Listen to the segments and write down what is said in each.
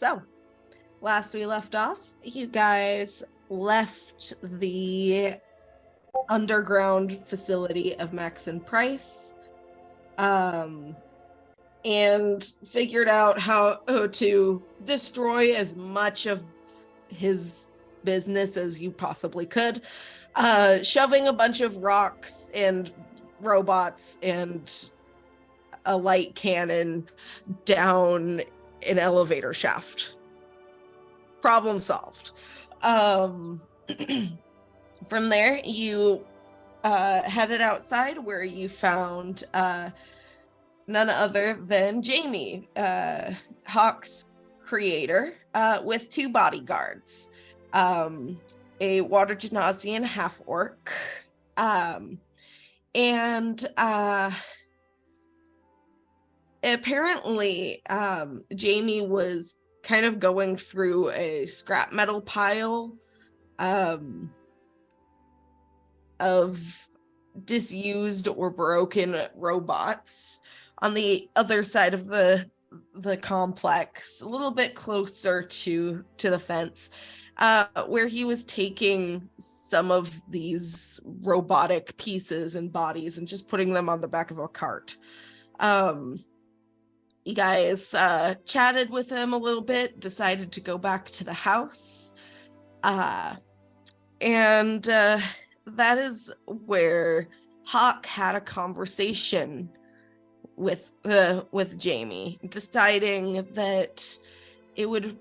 So, last we left off, you guys left the underground facility of Max and Price, and figured out how to destroy as much of his business as you possibly could, shoving a bunch of rocks and robots and a light cannon down an elevator shaft. Problem solved. From there, you headed outside where you found none other than Jamie, Hawk's creator, with two bodyguards, a Water Genasian half-orc, and apparently Jamie was kind of going through a scrap metal pile of disused or broken robots on the other side of the complex, a little bit closer to the fence, where he was taking some of these robotic pieces and bodies and just putting them on the back of a cart. You guys chatted with him a little bit, decided to go back to the house, and that is where Hawk had a conversation with Jamie, deciding that it would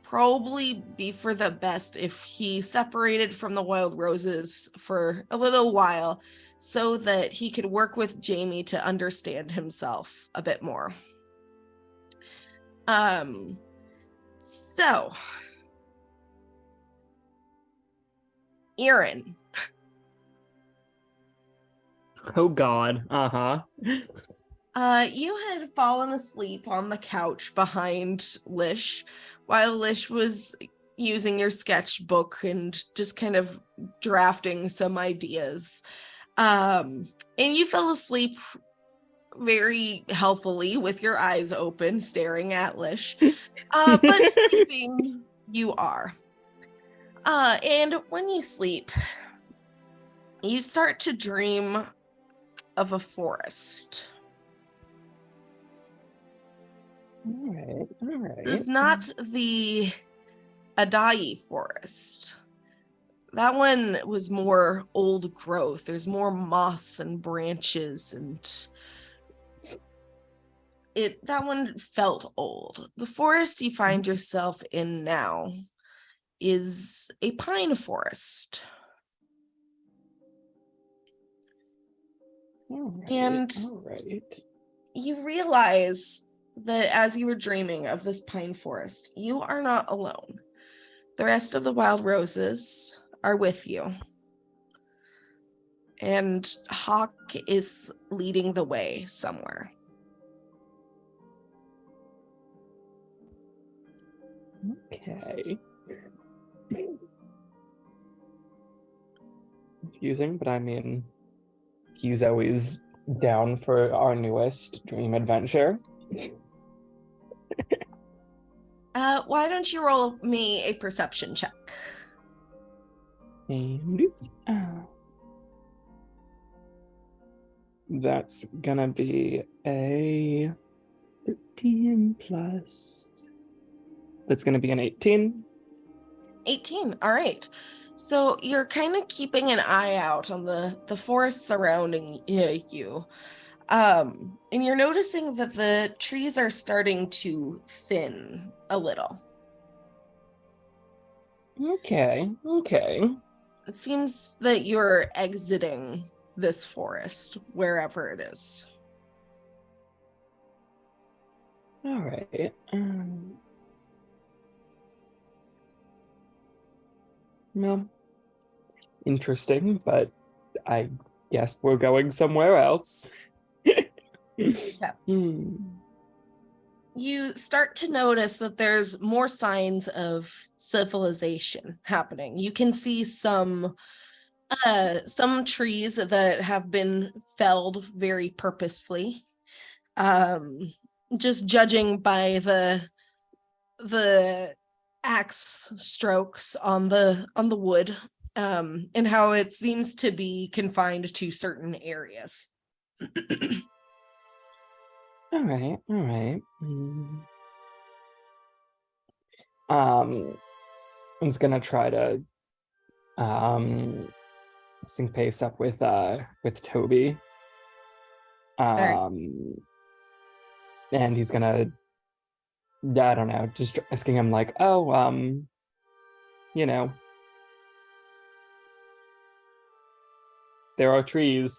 probably be for the best if he separated from the Wild Roses for a little while so that he could work with Jamie to understand himself a bit more. So Eirran. Oh God. You had fallen asleep on the couch behind Lish while Lish was using your sketchbook and just kind of drafting some ideas. And you fell asleep very healthily with your eyes open, staring at Lish. But sleeping you are. And when you sleep, you start to dream of a forest. All right. This is not the Adai forest. That one was more old growth. There's more moss and branches, and that one felt old. The forest you find yourself in now is a pine forest. All right. And you realize that as you were dreaming of this pine forest, you are not alone. The rest of the Wild Roses are with you. And Hawk is leading the way somewhere. Okay. Confusing, but I mean, he's always down for our newest dream adventure. Why don't you roll me a perception check? That's gonna be a 13 plus. That's gonna be an 18. 18, all right. So you're kind of keeping an eye out on the forest surrounding you. And you're noticing that the trees are starting to thin a little. Okay. It seems that you're exiting this forest, wherever it is. All right. Well, interesting, but I guess we're going somewhere else. Yeah. You start to notice that there's more signs of civilization happening. You can see some trees that have been felled very purposefully. Just judging by the axe strokes on the wood, and how it seems to be confined to certain areas. All right. I'm just gonna try to sync pace up with Toby. right. And he's gonna, I don't know, just asking him like, oh, you know, there are trees.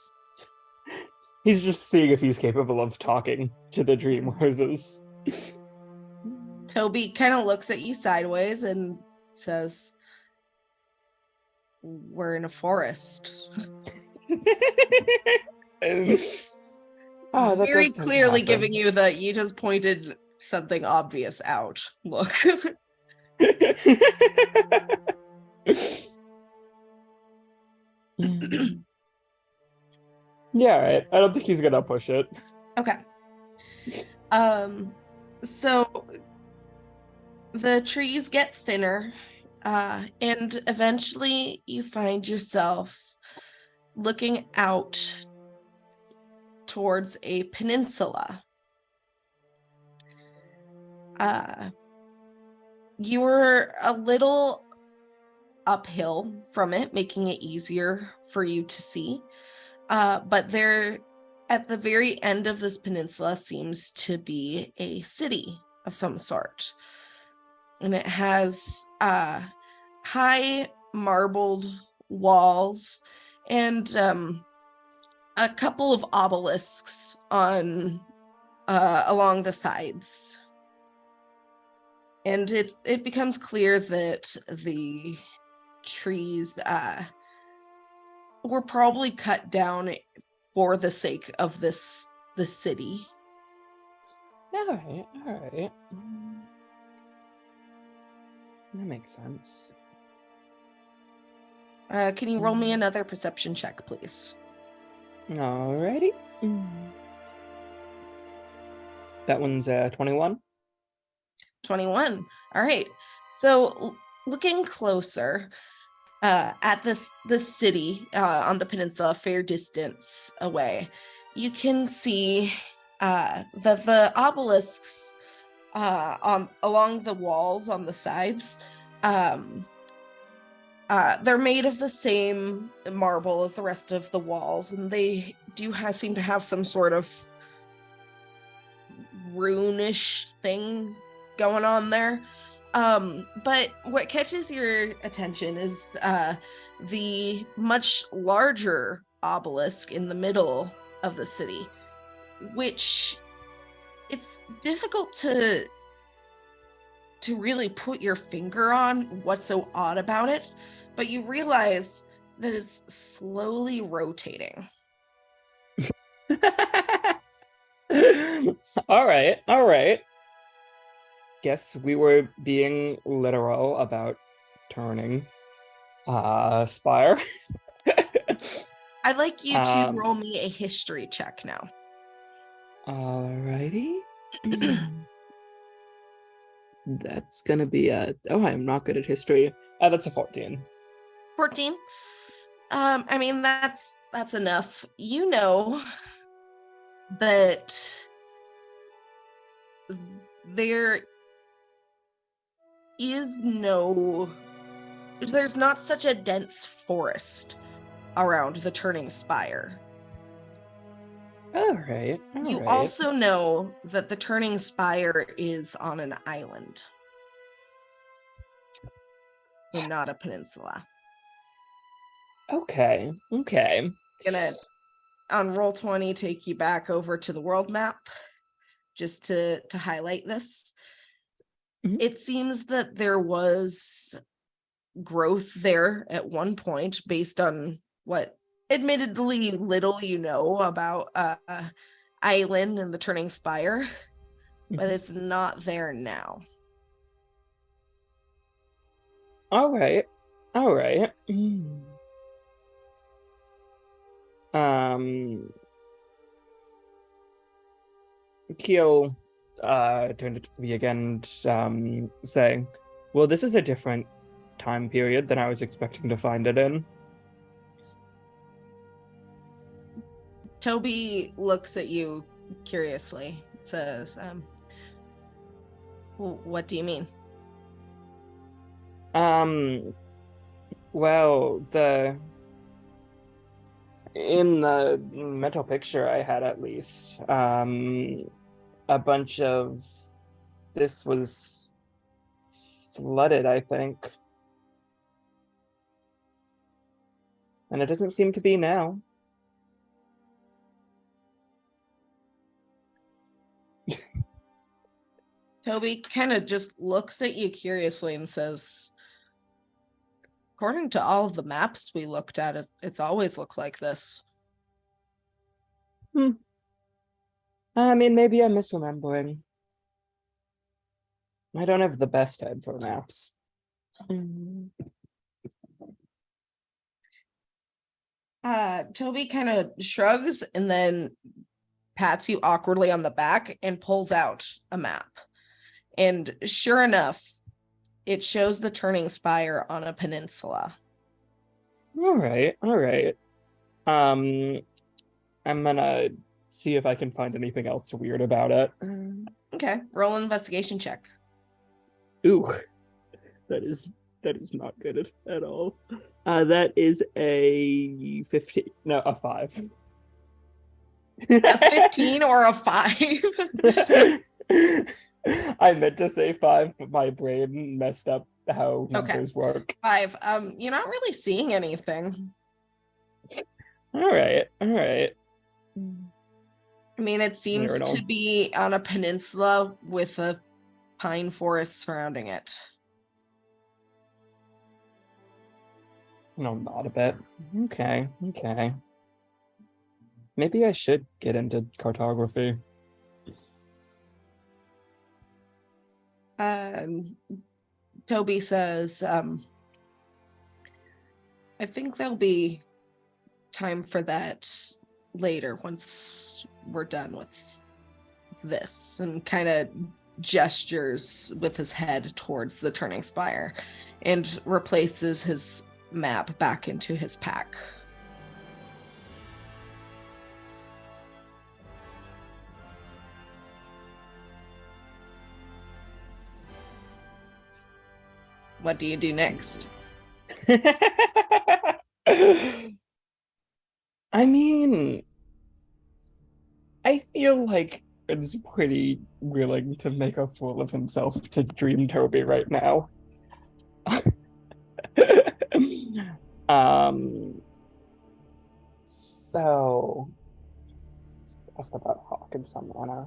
He's just seeing if he's capable of talking to the dream roses. Toby kind of looks at you sideways and says, "We're in a forest." Oh, that Very does tend to clearly happen. giving you that you just pointed something obvious out. Look. Yeah, right. I don't think he's gonna push it. Okay. So the trees get thinner, and eventually you find yourself looking out towards a peninsula. You were a little uphill from it, making it easier for you to see. But there, at the very end of this peninsula, seems to be a city of some sort. And it has high marbled walls and a couple of obelisks on along the sides. And it becomes clear that the trees were probably cut down for the sake of the city. All right. That makes sense. Can you roll me another perception check, please? Alrighty. That one's 21. 21. All right. So looking closer at this city on the peninsula, a fair distance away, you can see that the obelisks along the walls on the sides, they're made of the same marble as the rest of the walls, and they do seem to have some sort of rune-ish thing going on there. But what catches your attention is the much larger obelisk in the middle of the city, which it's difficult to really put your finger on what's so odd about it, but you realize that it's slowly rotating. All right. Guess we were being literal about turning spire. I'd like you to roll me a history check now. Alrighty. That's gonna be I'm not good at history. That's a 14. 14. I mean, that's enough. You know that there's not such a dense forest around the turning spire. All right. You also know that the turning spire is on an island and not a peninsula. Okay. Gonna, on Roll20, take you back over to the world map just to highlight this. Mm-hmm. It seems that there was growth there at one point based on what admittedly little you know about Eirran and the turning spire, but it's not there now. All right. Keel turn it to me again and say, well, this is a different time period than I was expecting to find it in. Toby looks at you curiously. It says, what do you mean? Well, in the mental picture I had, at least, a bunch of this was flooded, I think. And it doesn't seem to be now. Toby kind of just looks at you curiously and says, according to all of the maps we looked at, it's always looked like this. I mean, maybe I'm misremembering. I don't have the best head for maps. Toby kind of shrugs and then pats you awkwardly on the back and pulls out a map. And sure enough, it shows the turning spire on a peninsula. All right. I'm gonna see if I can find anything else weird about it. Okay, roll an investigation check. Ooh, that is not good at all. That is a 15. No, a 5. A 15 or a 5? I meant to say 5, but my brain messed up how numbers work. 5. You're not really seeing anything. All right. I mean, it seems to be on a peninsula with a pine forest surrounding it. No, not a bit. Okay. Maybe I should get into cartography. Toby says, I think there'll be time for that later once we're done with this, and kind of gestures with his head towards the turning spire and replaces his map back into his pack. What do you do next? I mean, I feel like it's pretty willing to make a fool of himself to Dream Toby right now. So ask about Hawk and some manner.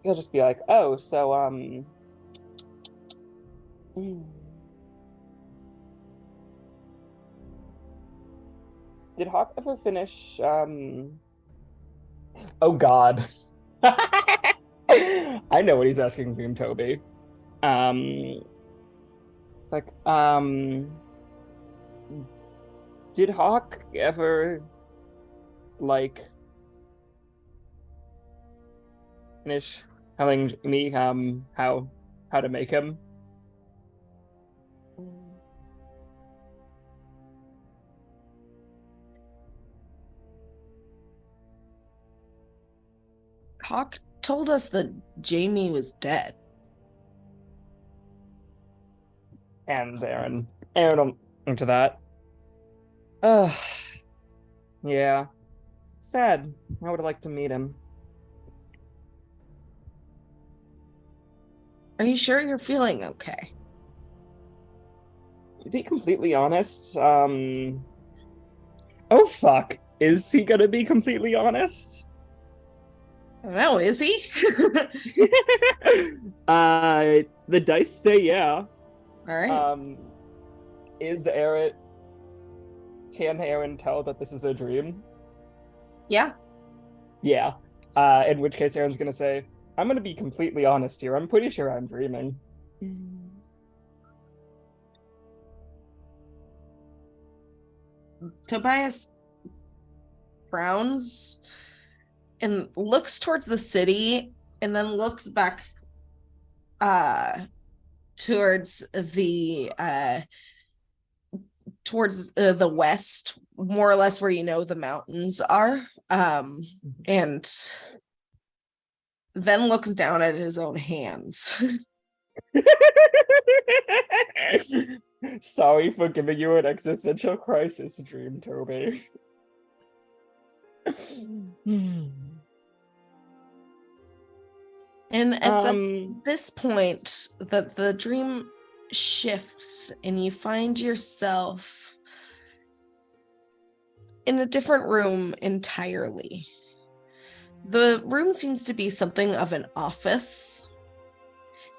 He'll just be like, oh, so did Hawk ever finish oh god. I know what he's asking Dream Toby. Like, did Hawk ever like finish telling me how to make him? Hawk told us that Jamie was dead. And Eirran into that. Yeah. Sad. I would like to meet him. Are you sure you're feeling okay? To be completely honest, oh fuck. Is he gonna be completely honest? I don't know, is he? The dice say yeah. All right. Can Eirran tell that this is a dream? Yeah. Yeah. In which case Aaron's gonna say, I'm gonna be completely honest here. I'm pretty sure I'm dreaming. Tobias frowns and looks towards the city and then looks back towards the west, more or less where you know the mountains are, and then looks down at his own hands. Sorry for giving you an existential crisis dream, Toby. And it's at this point that the dream shifts and you find yourself in a different room entirely. The room seems to be something of an office,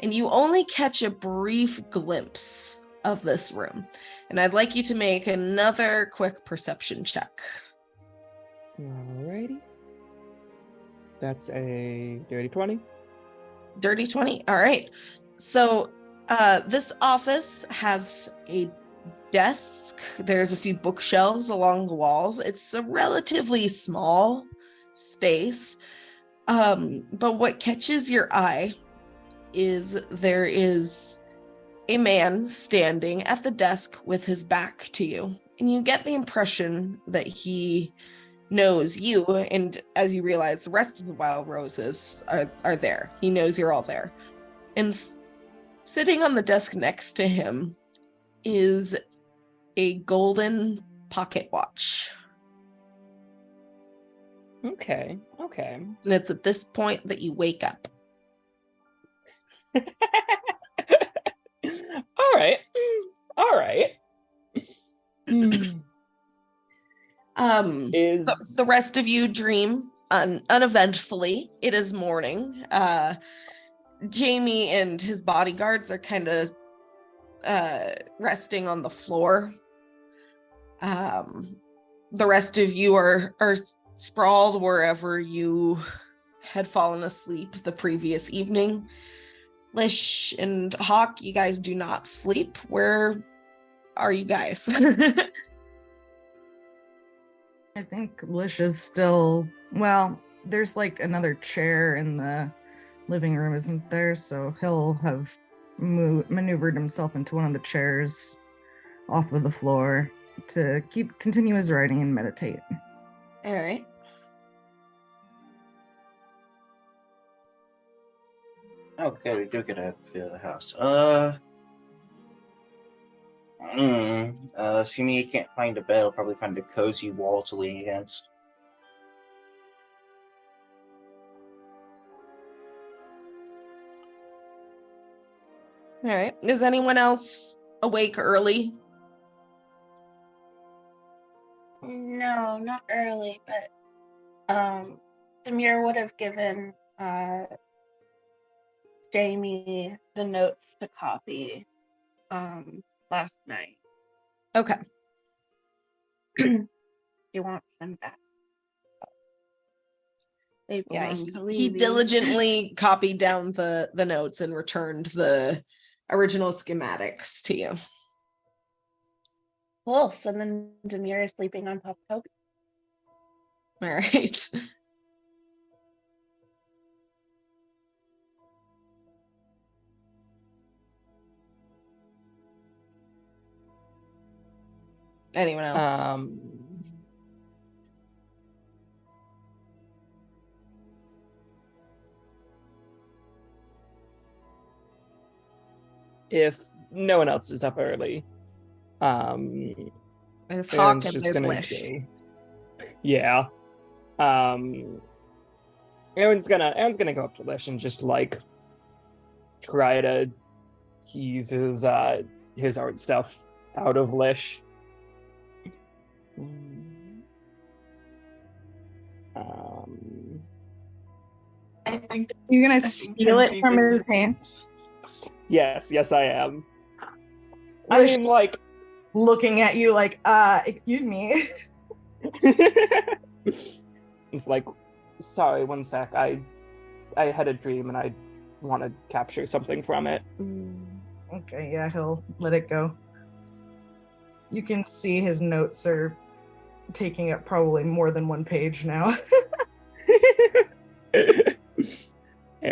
and you only catch a brief glimpse of this room. And I'd like you to make another quick perception check. Alrighty. That's a dirty 20. Dirty 20. All right. So this office has a desk. There's a few bookshelves along the walls. It's a relatively small space. But what catches your eye is there is a man standing at the desk with his back to you. And you get the impression that he knows you, and as you realize, the rest of the wild roses are there. He knows you're all there. And sitting on the desk next to him is a golden pocket watch. Okay. And it's at this point that you wake up. All right. The rest of you dream uneventfully. It is morning. Jamie and his bodyguards are kind of resting on the floor. The rest of you are sprawled wherever you had fallen asleep the previous evening. Lish and Hawk, you guys do not sleep. Where are you guys? I think Lish is still, well, there's like another chair in the living room, isn't there? So he'll have maneuvered himself into one of the chairs off of the floor to continue his writing and meditate. All right. Okay, we do get a feel of the house. Assuming you can't find a bed, I'll probably find a cozy wall to lean against. All right. Is anyone else awake early? No, not early, but Demir would have given Jamie the notes to copy last night. Okay. He wants them back. Yeah, he diligently copied down the notes and returned the original schematics to you. Cool. So then Demir is sleeping on top of Toby. All right. Anyone else? If no one else is up early, there's Hawk and there's Lish. Yeah. Aaron's gonna go up to Lish and just like try to ease his art stuff out of Lish. I think you're gonna steal it from his hands. Yes, I am. Lish, I mean, like, looking at you like, excuse me. It's like, sorry, one sec. I had a dream and I want to capture something from it. Okay, yeah, he'll let it go. You can see his notes are taking up probably more than one page now.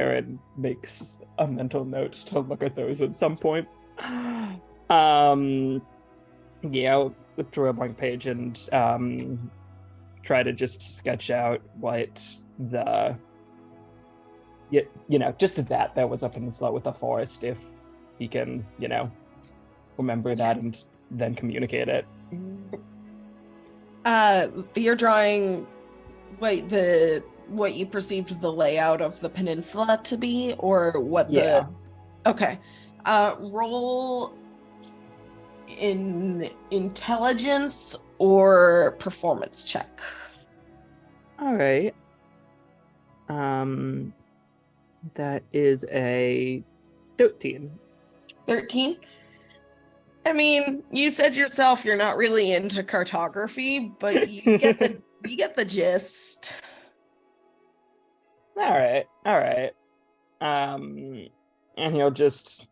Eirran makes a mental note to look at those at some point. Yeah, I'll flip through a blank page and try to just sketch out what the just that was a peninsula with a forest, if he can, remember that and then communicate it. You're drawing what you perceived the layout of the peninsula to be, or what Yeah. Okay. Roll in intelligence or performance check. All right. That is a 13. 13. I mean, you said yourself you're not really into cartography, but you get the gist. All right. And he'll just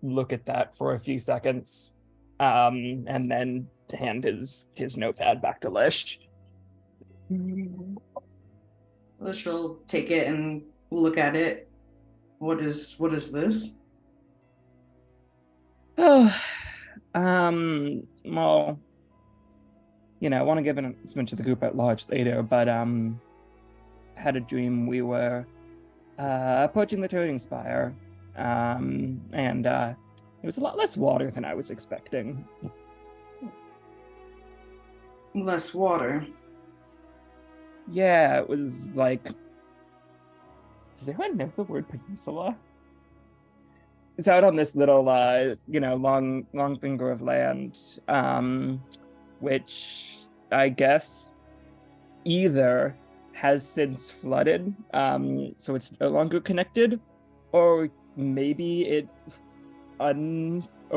look at that for a few seconds, and then hand his notepad back to Lish. Lish will take it and look at it. What is this? Oh, well, I want to give an announcement to the group at large later, but had a dream we were approaching the turning spire, and it was a lot less water than I was expecting. Less water. Yeah, it was like, does anyone know the word peninsula? It's out on this little, long finger of land, which I guess either has since flooded, so it's no longer connected, or maybe or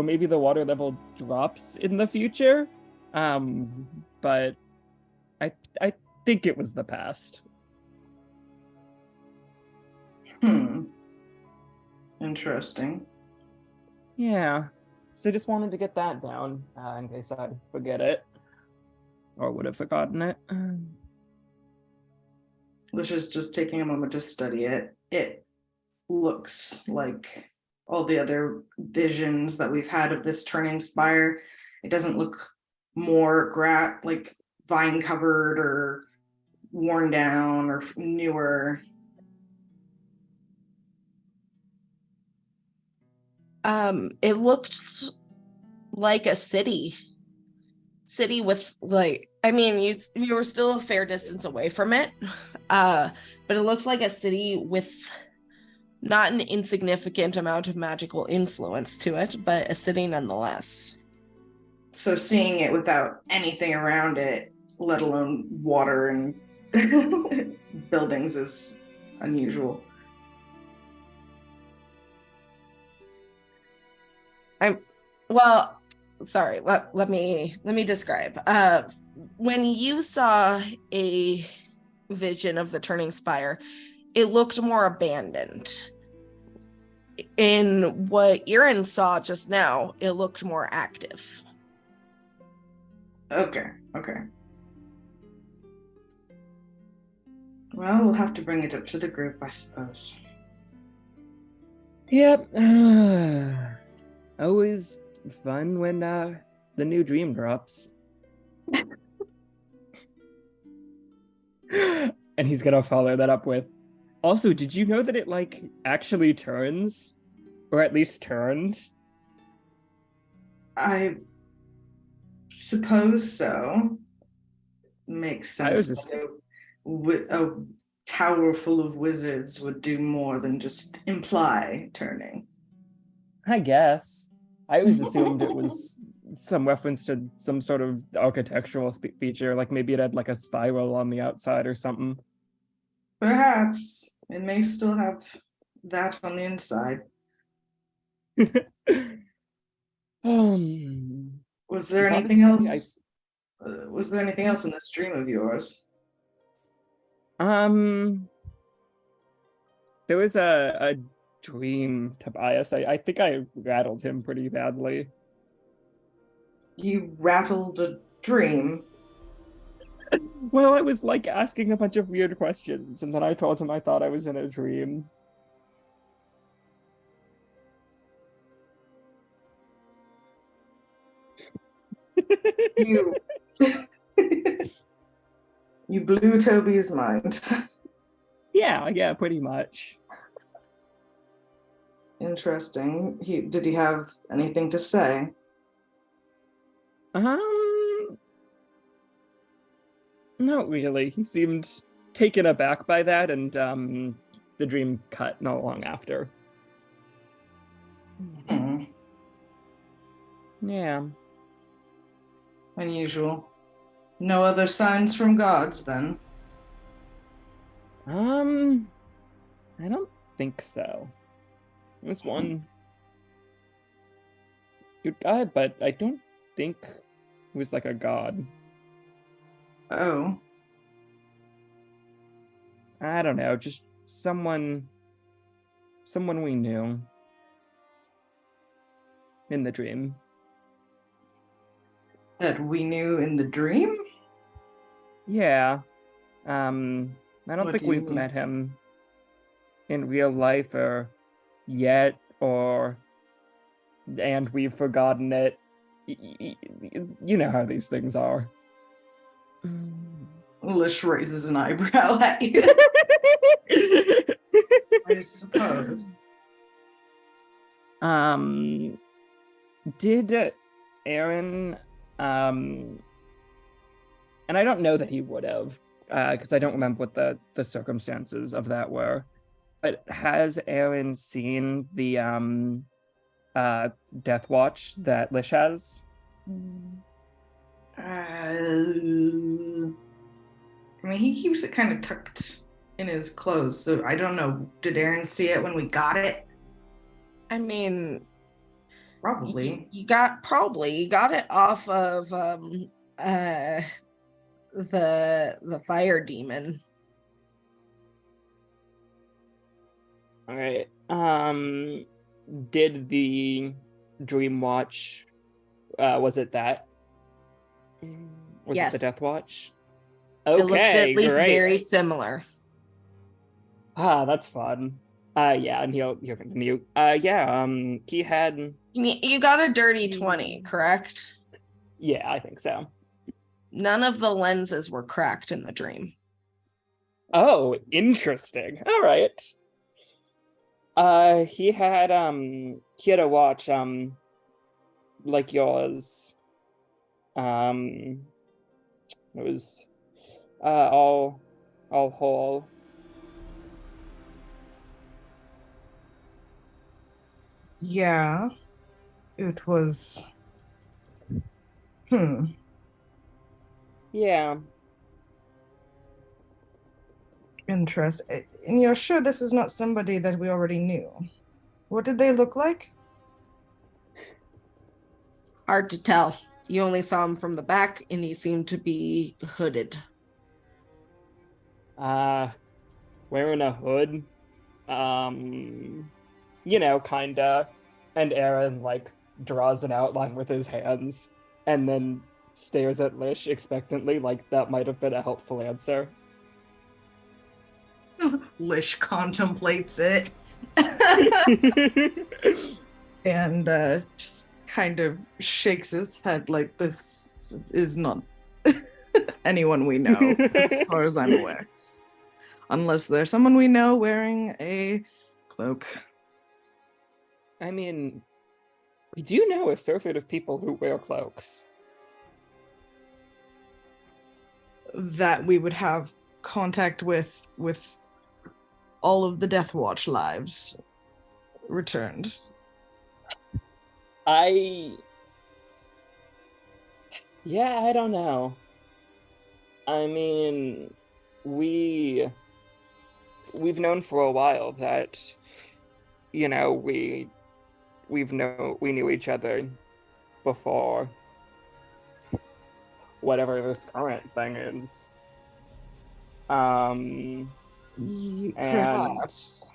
maybe the water level drops in the future. But I think it was the past. Interesting. Yeah. So I just wanted to get that down in case I forget it. Or would have forgotten it. Lish is just taking a moment to study it. It looks like all the other visions that we've had of this turning spire. It doesn't look more like vine covered or worn down or newer. It looked like a city with you were still a fair distance away from it, but it looked like a city with not an insignificant amount of magical influence to it, but a city nonetheless. So seeing it without anything around it, let alone water and buildings, is unusual. Sorry, let me describe. When you saw a vision of the turning spire, it looked more abandoned. In what Eirran saw just now, it looked more active. Okay. Well, we'll have to bring it up to the group, I suppose. Yep. Always fun when the new dream drops. And he's gonna follow that up with, also, did you know that it actually turns? Or at least turned? I suppose so. Makes sense. A tower full of wizards would do more than just imply turning. I guess. I always assumed it was some reference to some sort of architectural feature, like maybe it had a spiral on the outside or something. Perhaps. It may still have that on the inside. Was there anything else? Was there anything else in this dream of yours? There was a dream, Tobias. I think I rattled him pretty badly. You rattled a dream? Well, I was like asking a bunch of weird questions, and then I told him I thought I was in a dream. You you blew Toby's mind. Yeah, pretty much. Interesting. Did he have anything to say? Not really. He seemed taken aback by that, and the dream cut not long after. Hmm. Yeah. Unusual. No other signs from gods then? I don't think so. There's one who died, but I don't think he was like a god. Oh. I don't know, just someone we knew in the dream. That we knew in the dream? Yeah. I don't What think do you we've mean? met him in real life or yet, and we've forgotten it. You know how these things are. Lish raises an eyebrow at you. I suppose. Did Eirran, and I don't know that he would have, because I don't remember what the circumstances of that were, but has Eirran seen the Death Watch that Lish has? I mean, he keeps it kind of tucked in his clothes, so I don't know. Did Aaron see it when we got it? I mean, Probably. you got it off of the fire demon. All right. Did the Dream Watch? Was it that? Was it the Death Yes. Watch? It looked Okay, at least great. very similar. That's fun. Yeah, and he'll continue. Yeah. He had. You got a dirty 20, correct? Yeah, I think so. None of the lenses were cracked in the dream. Oh, interesting. All right. He had a watch like yours. It was all whole. Yeah. It was. Yeah. Interesting. And you're sure this is not somebody that we already knew? What did they look like? Hard to tell. You only saw him from the back, and he seemed to be hooded. Wearing a hood. Kinda. And Eirran like draws an outline with his hands and then stares at Lish expectantly, like that might have been a helpful answer. Lish contemplates it. And just kind of shakes his head like this is not anyone we know, as far as I'm aware. Unless there's someone we know wearing a cloak. I mean, we do know a surfeit of people who wear cloaks. That we would have contact with all of the Death Watch lives returned. I don't know. I mean, we've known for a while that, we knew each other before whatever this current thing is. And Perhaps.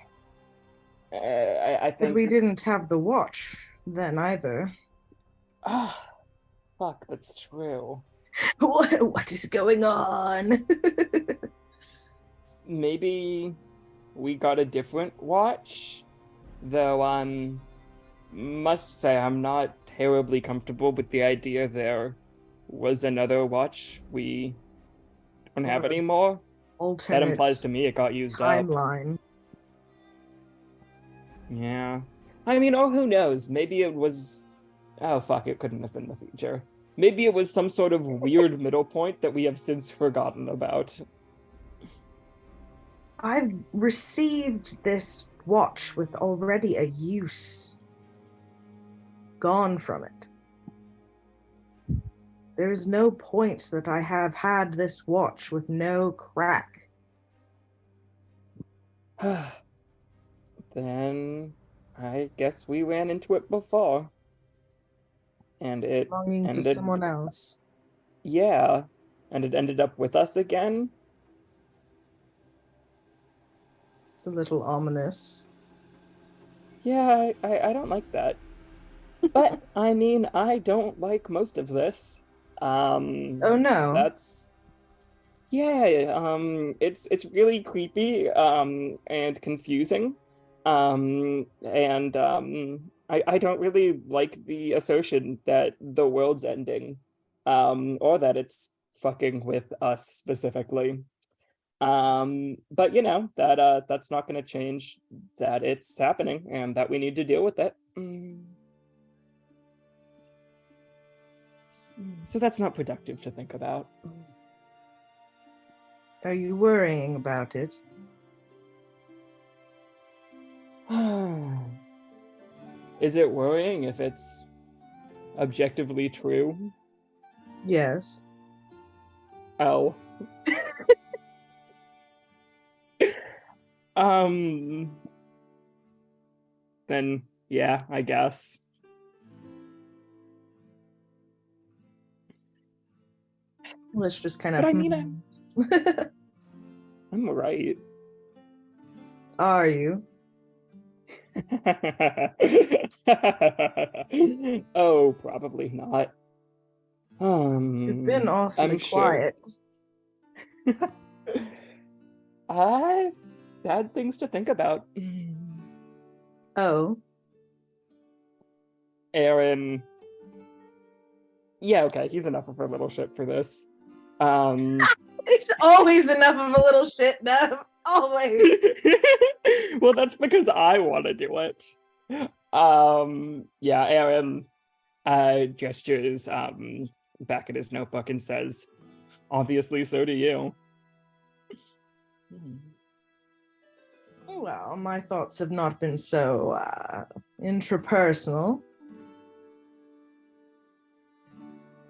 I think But we didn't have the watch then either. Oh, fuck, that's true. What is going on? Maybe we got a different watch, though must say I'm not terribly comfortable with the idea there was another watch we don't have Or anymore. That alternate implies to me it got used up. timeline. Yeah. I mean, or who knows? Maybe it was. Oh, fuck, it couldn't have been the future. Maybe it was some sort of weird middle point that we have since forgotten about. I've received this watch with already a use gone from it. There is no point that I have had this watch with no crack. Then I guess we ran into it before. And it Belonging to ended. someone else. Yeah. And it ended up with us again. It's a little ominous. Yeah, I don't like that. But I mean, I don't like most of this. Oh no. That's yeah, it's really creepy, and confusing. I don't really like the assertion that the world's ending, or that it's fucking with us specifically. But you know, that's not gonna change that it's happening and that we need to deal with it. So that's not productive to think about. Are you worrying about it? Is it worrying if it's objectively true? Yes. Oh. Then yeah, I guess. Let's just kind of. But I mean, I'm right. Are you? Oh, probably not. You've been awfully I'm sure. quiet. I've had things to think about. Oh. Eirran. Yeah, okay, he's enough of a little shit for this. It's always enough of a little shit, Nev. Always. Well, that's because I want to do it. Yeah, Eirran gestures back at his notebook and says, obviously, so do you. Well, my thoughts have not been so intrapersonal.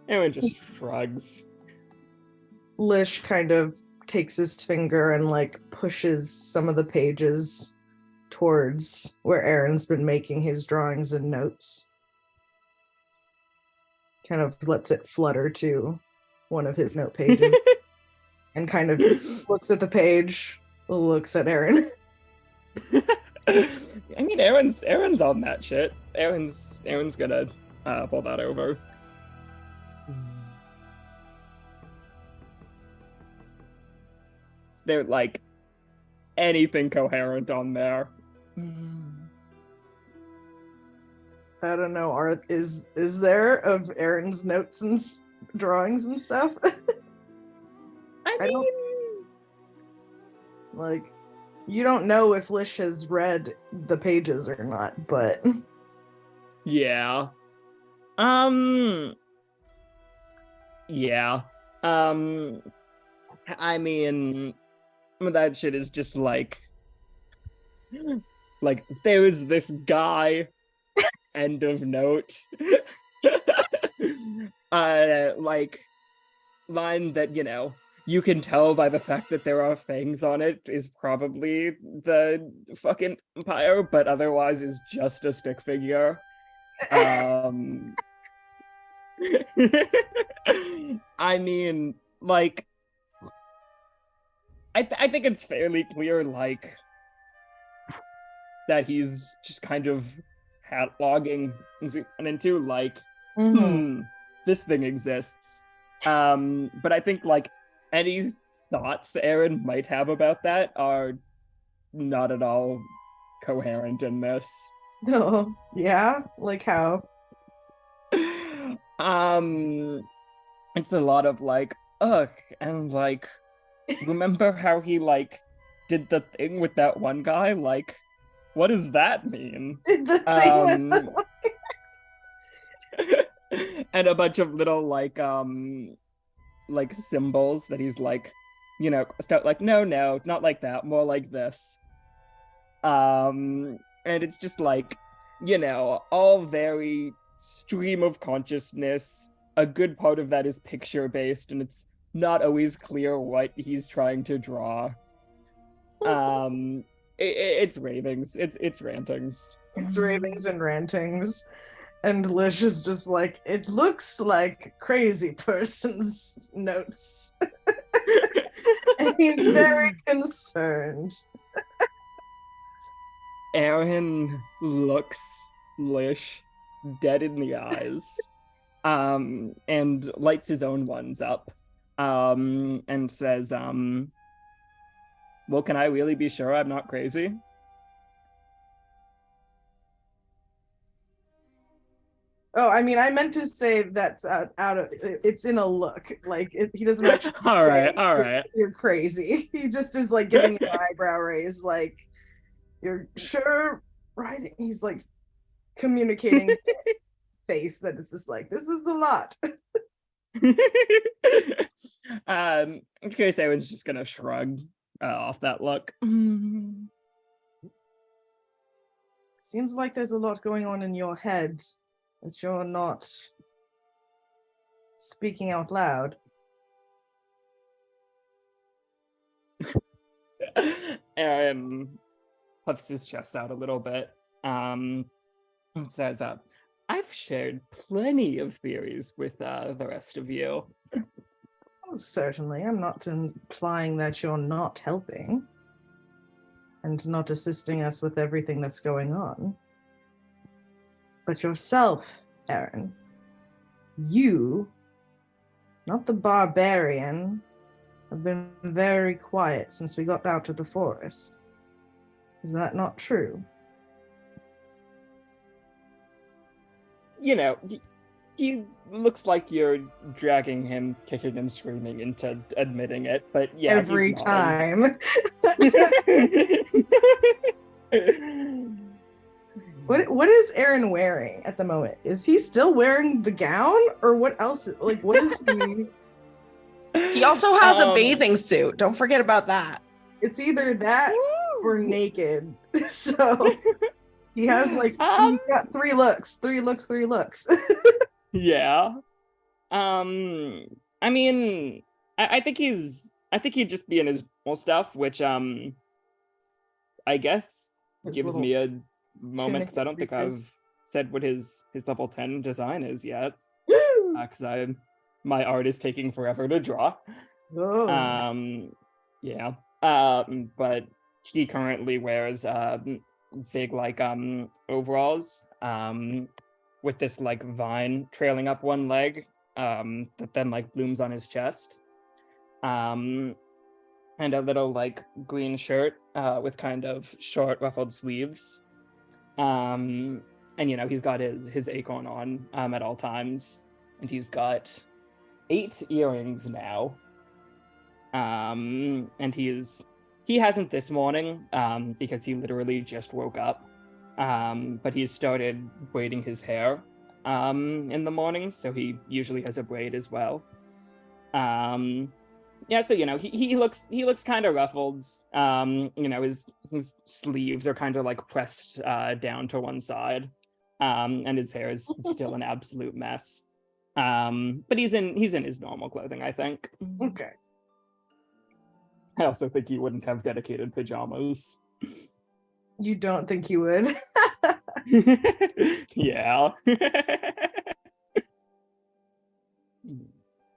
Eirran just shrugs. Lish kind of takes his finger and like pushes some of the pages towards where Aaron's been making his drawings and notes. Kind of lets it flutter to one of his note pages and kind of looks at the page, looks at Aaron. I mean, Aaron's on that shit. Aaron's gonna pull that over. Is there like anything coherent on there? I don't know. Is there of Aaron's notes and drawings and stuff? I I don't- mean, Like, you don't know if Lish has read the pages or not, but yeah. Yeah. I mean, that shit is just like there is this guy, end of note. Like line that, you know, you can tell by the fact that there are fangs on it is probably the fucking Empire, but otherwise is just a stick figure. I mean, like, I think it's fairly clear, like, that he's just kind of cataloging as we run into, like, this thing exists. But I think like any thoughts Eirran might have about that are not at all coherent in this. No. Yeah? Like how? It's a lot of like, ugh, and like, remember how he like did the thing with that one guy? Like, what does that mean? The thing with the And a bunch of little like symbols that he's like, start like, no, not like that, more like this. And it's just like, all very stream of consciousness. A good part of that is picture based, and it's not always clear what he's trying to draw. It's ravings, it's rantings. It's ravings and rantings. And Lish is just like, it looks like crazy person's notes. And he's very concerned. Eirran looks Lish dead in the eyes, and lights his own ones up, and says, well, can I really be sure I'm not crazy? Oh, I mean, I meant to say that's out of it's in a look. Like he doesn't actually all say right. You're crazy. He just is like giving an eyebrow raise, like you're sure, right? He's like communicating face that is just like, this is a lot. I'm curious, I was just gonna shrug off that look. Seems like there's a lot going on in your head that you're not speaking out loud. Puffs his chest out a little bit, and says, I've shared plenty of theories with the rest of you. Oh, certainly. I'm not implying that you're not helping and not assisting us with everything that's going on. But yourself, Eirran, you, not the barbarian, have been very quiet since we got out of the forest. Is that not true? He looks like you're dragging him kicking and screaming into admitting it, but yeah, Every time. What is Eirran wearing at the moment? Is he still wearing the gown, or what else? Like, what is he? He also has a bathing suit. Don't forget about that. It's either that or naked. So he has like he's got three looks. Yeah. I mean, I think he'd just be in his normal stuff, which I guess His gives little me a moment, because I don't think briefcase. I've said what his level 10 design is yet, because my art is taking forever to draw. Oh. Yeah. But he currently wears big like overalls with this like vine trailing up one leg that then like blooms on his chest, and a little like green shirt with kind of short ruffled sleeves, and he's got his acorn on at all times, and he's got 8 earrings now, and he hasn't this morning because he literally just woke up, but he's started braiding his hair in the mornings, so he usually has a braid as well. Yeah, so he looks kind of ruffled. His sleeves are kind of like pressed down to one side, and his hair is still an absolute mess. But he's in his normal clothing, I think. Okay. I also think he wouldn't have dedicated pajamas. You don't think he would? Yeah.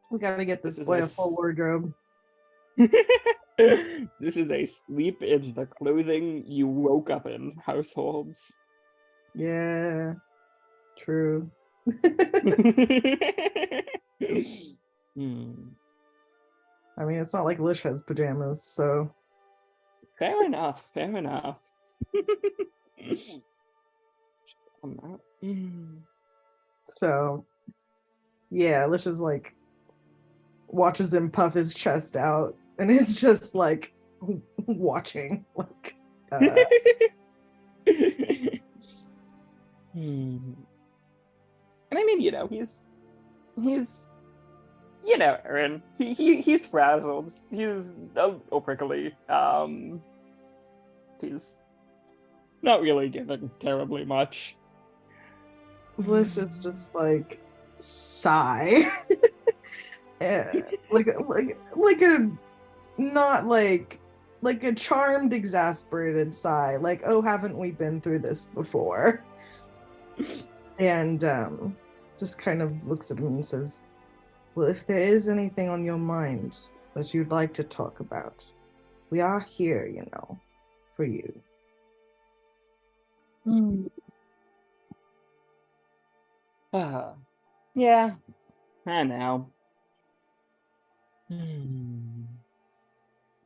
We gotta get this boy a full wardrobe. This is a sleep in the clothing you woke up in households. Yeah. True. Hmm. I mean, it's not like Lish has pajamas, so Fair enough. Fair enough. Hmm. so yeah, Lish is like watches him puff his chest out and is just like watching like And I mean, he's Eirran. He's frazzled. He's a little prickly. He's not really giving terribly much. Lish is just like sigh. like a not like a charmed exasperated sigh, like, oh, haven't we been through this before? And just kind of looks at him and says, well, if there is anything on your mind that you'd like to talk about, we are here, for you. Yeah, I know.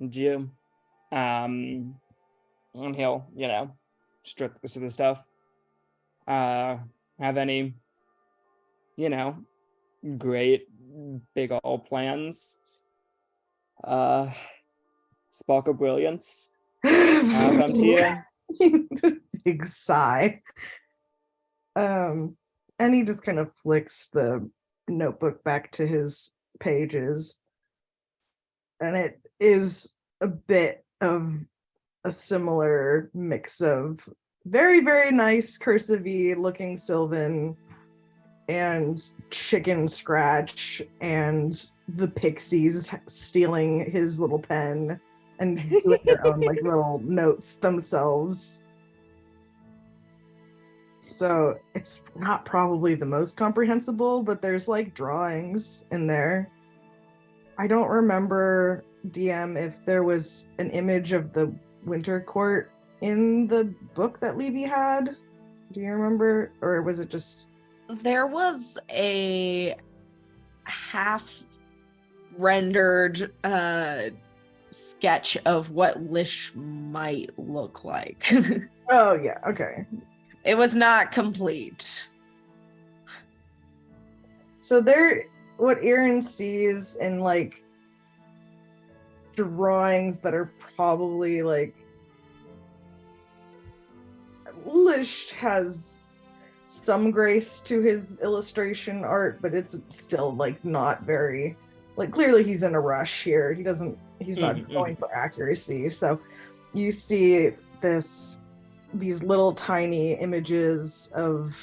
Jim. And he'll, strip this of the stuff. Have any, great big old plans? Spark of brilliance. Come to you. Big sigh. And he just kind of flicks the notebook back to his pages. And it is a bit of a similar mix of very, very nice cursive-y looking Sylvan and chicken scratch and the pixies stealing his little pen and doing their own like little notes themselves. So it's not probably the most comprehensible, but there's like drawings in there. I don't remember, DM, if there was an image of the Winter Court in the book that Levy had. Do you remember? Or was it just... There was a half rendered sketch of what Lish might look like. Oh, yeah, okay. It was not complete. So what Eirran sees in like drawings that are probably like... Lish has some grace to his illustration art, but it's still like not very, like, clearly he's in a rush here. He's not going for accuracy. So you see these little tiny images of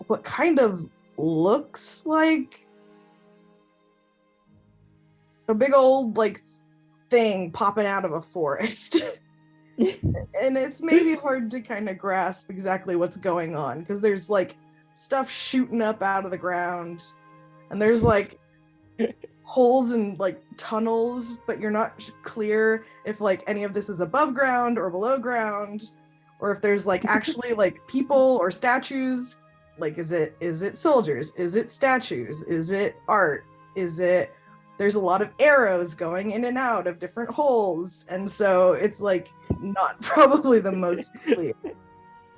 what kind of looks like a big old like thing popping out of a forest. And it's maybe hard to kind of grasp exactly what's going on because there's like stuff shooting up out of the ground and there's like holes and like tunnels, but you're not clear if like any of this is above ground or below ground, or if there's like actually like people or statues. Like, is it soldiers? Is it statues? Is it art? There's a lot of arrows going in and out of different holes. And so it's like not probably the most clear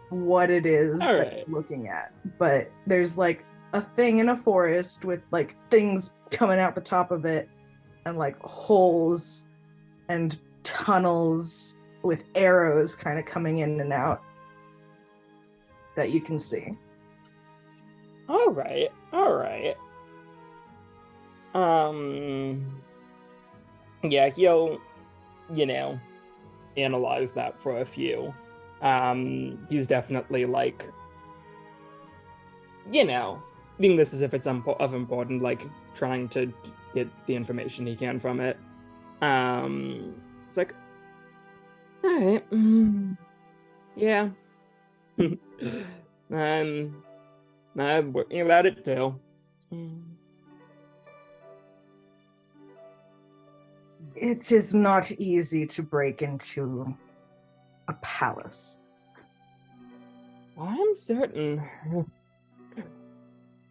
what it is that you're looking at. But there's like a thing in a forest with like things coming out the top of it and like holes and tunnels with arrows kind of coming in and out that you can see. All right. Yeah, he'll, analyze that for a few. He's definitely like, being this as if it's of important, like trying to get the information he can from it. It's like, all right, yeah. I'm working about it too. It is not easy to break into a palace. I'm certain.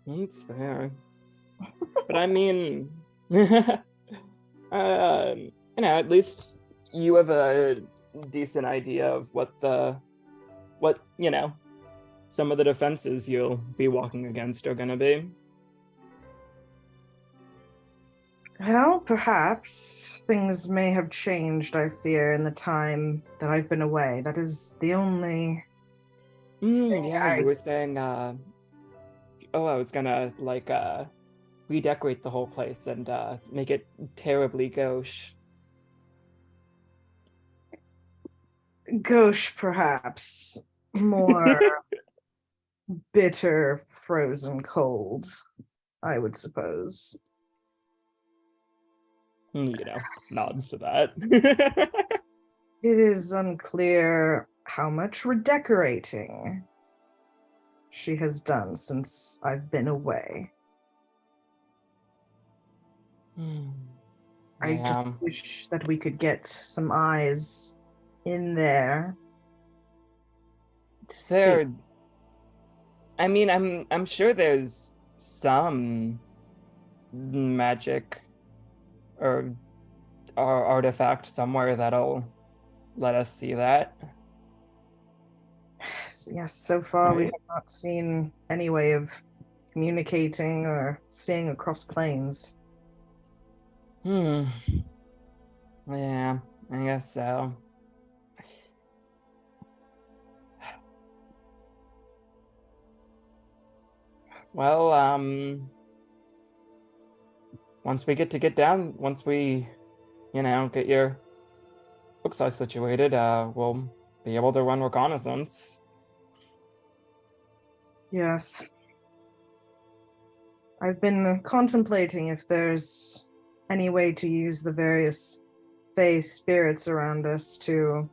It's fair. But I mean, at least you have a decent idea of what some of the defenses you'll be walking against are gonna be. Well, perhaps things may have changed, I fear, in the time that I've been away. That is the only Yeah, you were saying, I was gonna, redecorate the whole place and make it terribly gauche. gauche, perhaps. More bitter, frozen cold, I would suppose. Nods to that. It is unclear how much redecorating she has done since I've been away. I just wish that we could get some eyes in there to see. I mean, I'm sure there's some magic or artifact somewhere that'll let us see that. Yes, so far we Right. have not seen any way of communicating or seeing across planes. Yeah, I guess so. Well, once we get down, once we, get your book size situated, we'll be able to run reconnaissance. Yes. I've been contemplating if there's any way to use the various Fey spirits around us to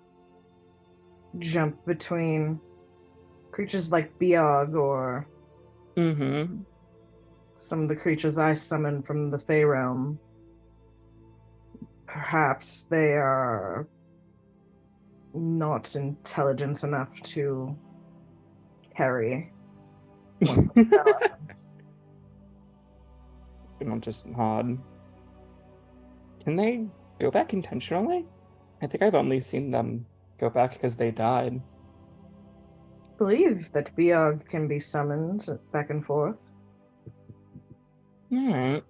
jump between creatures like Biog or some of the creatures I summon from the Fey realm. Perhaps they are not intelligent enough to carry once the spell ends. Not just odd. Can they go back intentionally? I think I've only seen them go back because they died. I believe that Biog can be summoned back and forth. Alright.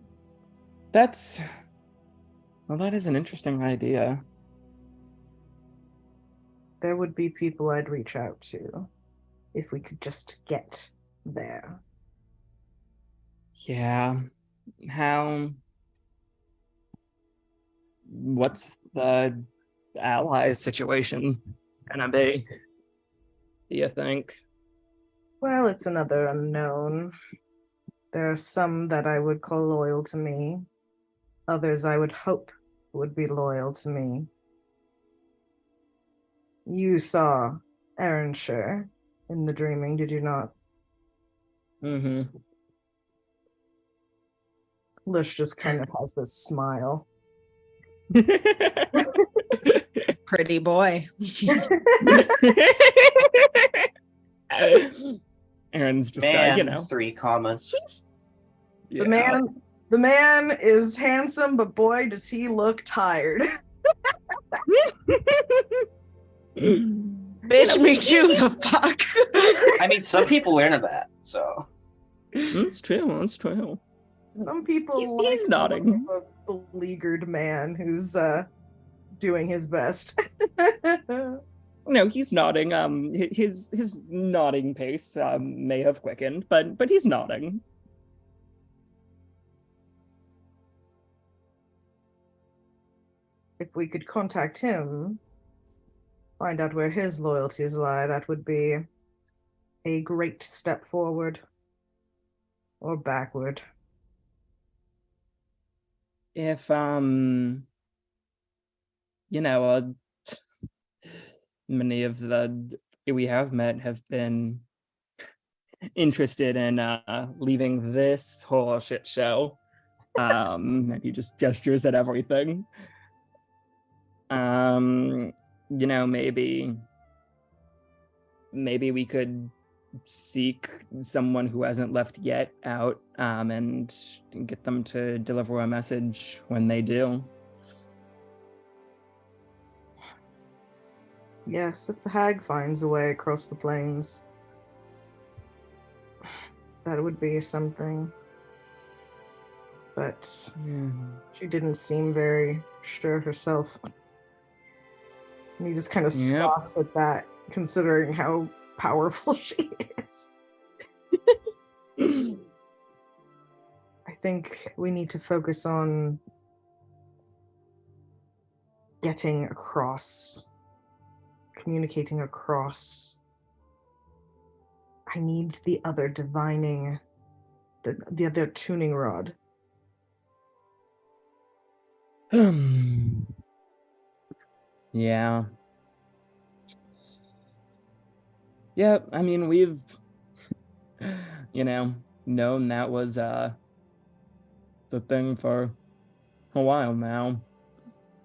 That is an interesting idea. There would be people I'd reach out to if we could just get there. Yeah. What's the allies situation gonna be, do you think? Well, it's another unknown. There are some that I would call loyal to me. Others I would hope would be loyal to me. You saw Eirran in the dreaming, did you not? Lish just kind of has this smile. Pretty boy. Eirran's just Man, 3 commas. Yeah. The man is handsome, but boy, does he look tired. Bitch, me too, the fuck. I mean, some people learn that, so. That's true. Some people He's like nodding. a beleaguered man who's doing his best. No, he's nodding. His nodding pace may have quickened, but he's nodding. If we could contact him, find out where his loyalties lie, that would be a great step forward or backward. If many of the we have met have been interested in leaving this whole shit show. And he just gestures at everything. Maybe we could seek someone who hasn't left yet out, and get them to deliver a message when they do. Yes, if the hag finds a way across the plains, that would be something. But she didn't seem very sure herself. And he just kind of scoffs at that, considering how powerful she is. I think we need to focus on getting across, communicating across. I need the other divining, the other tuning rod. Yeah. Yeah, I mean, we've, known that was the thing for a while now.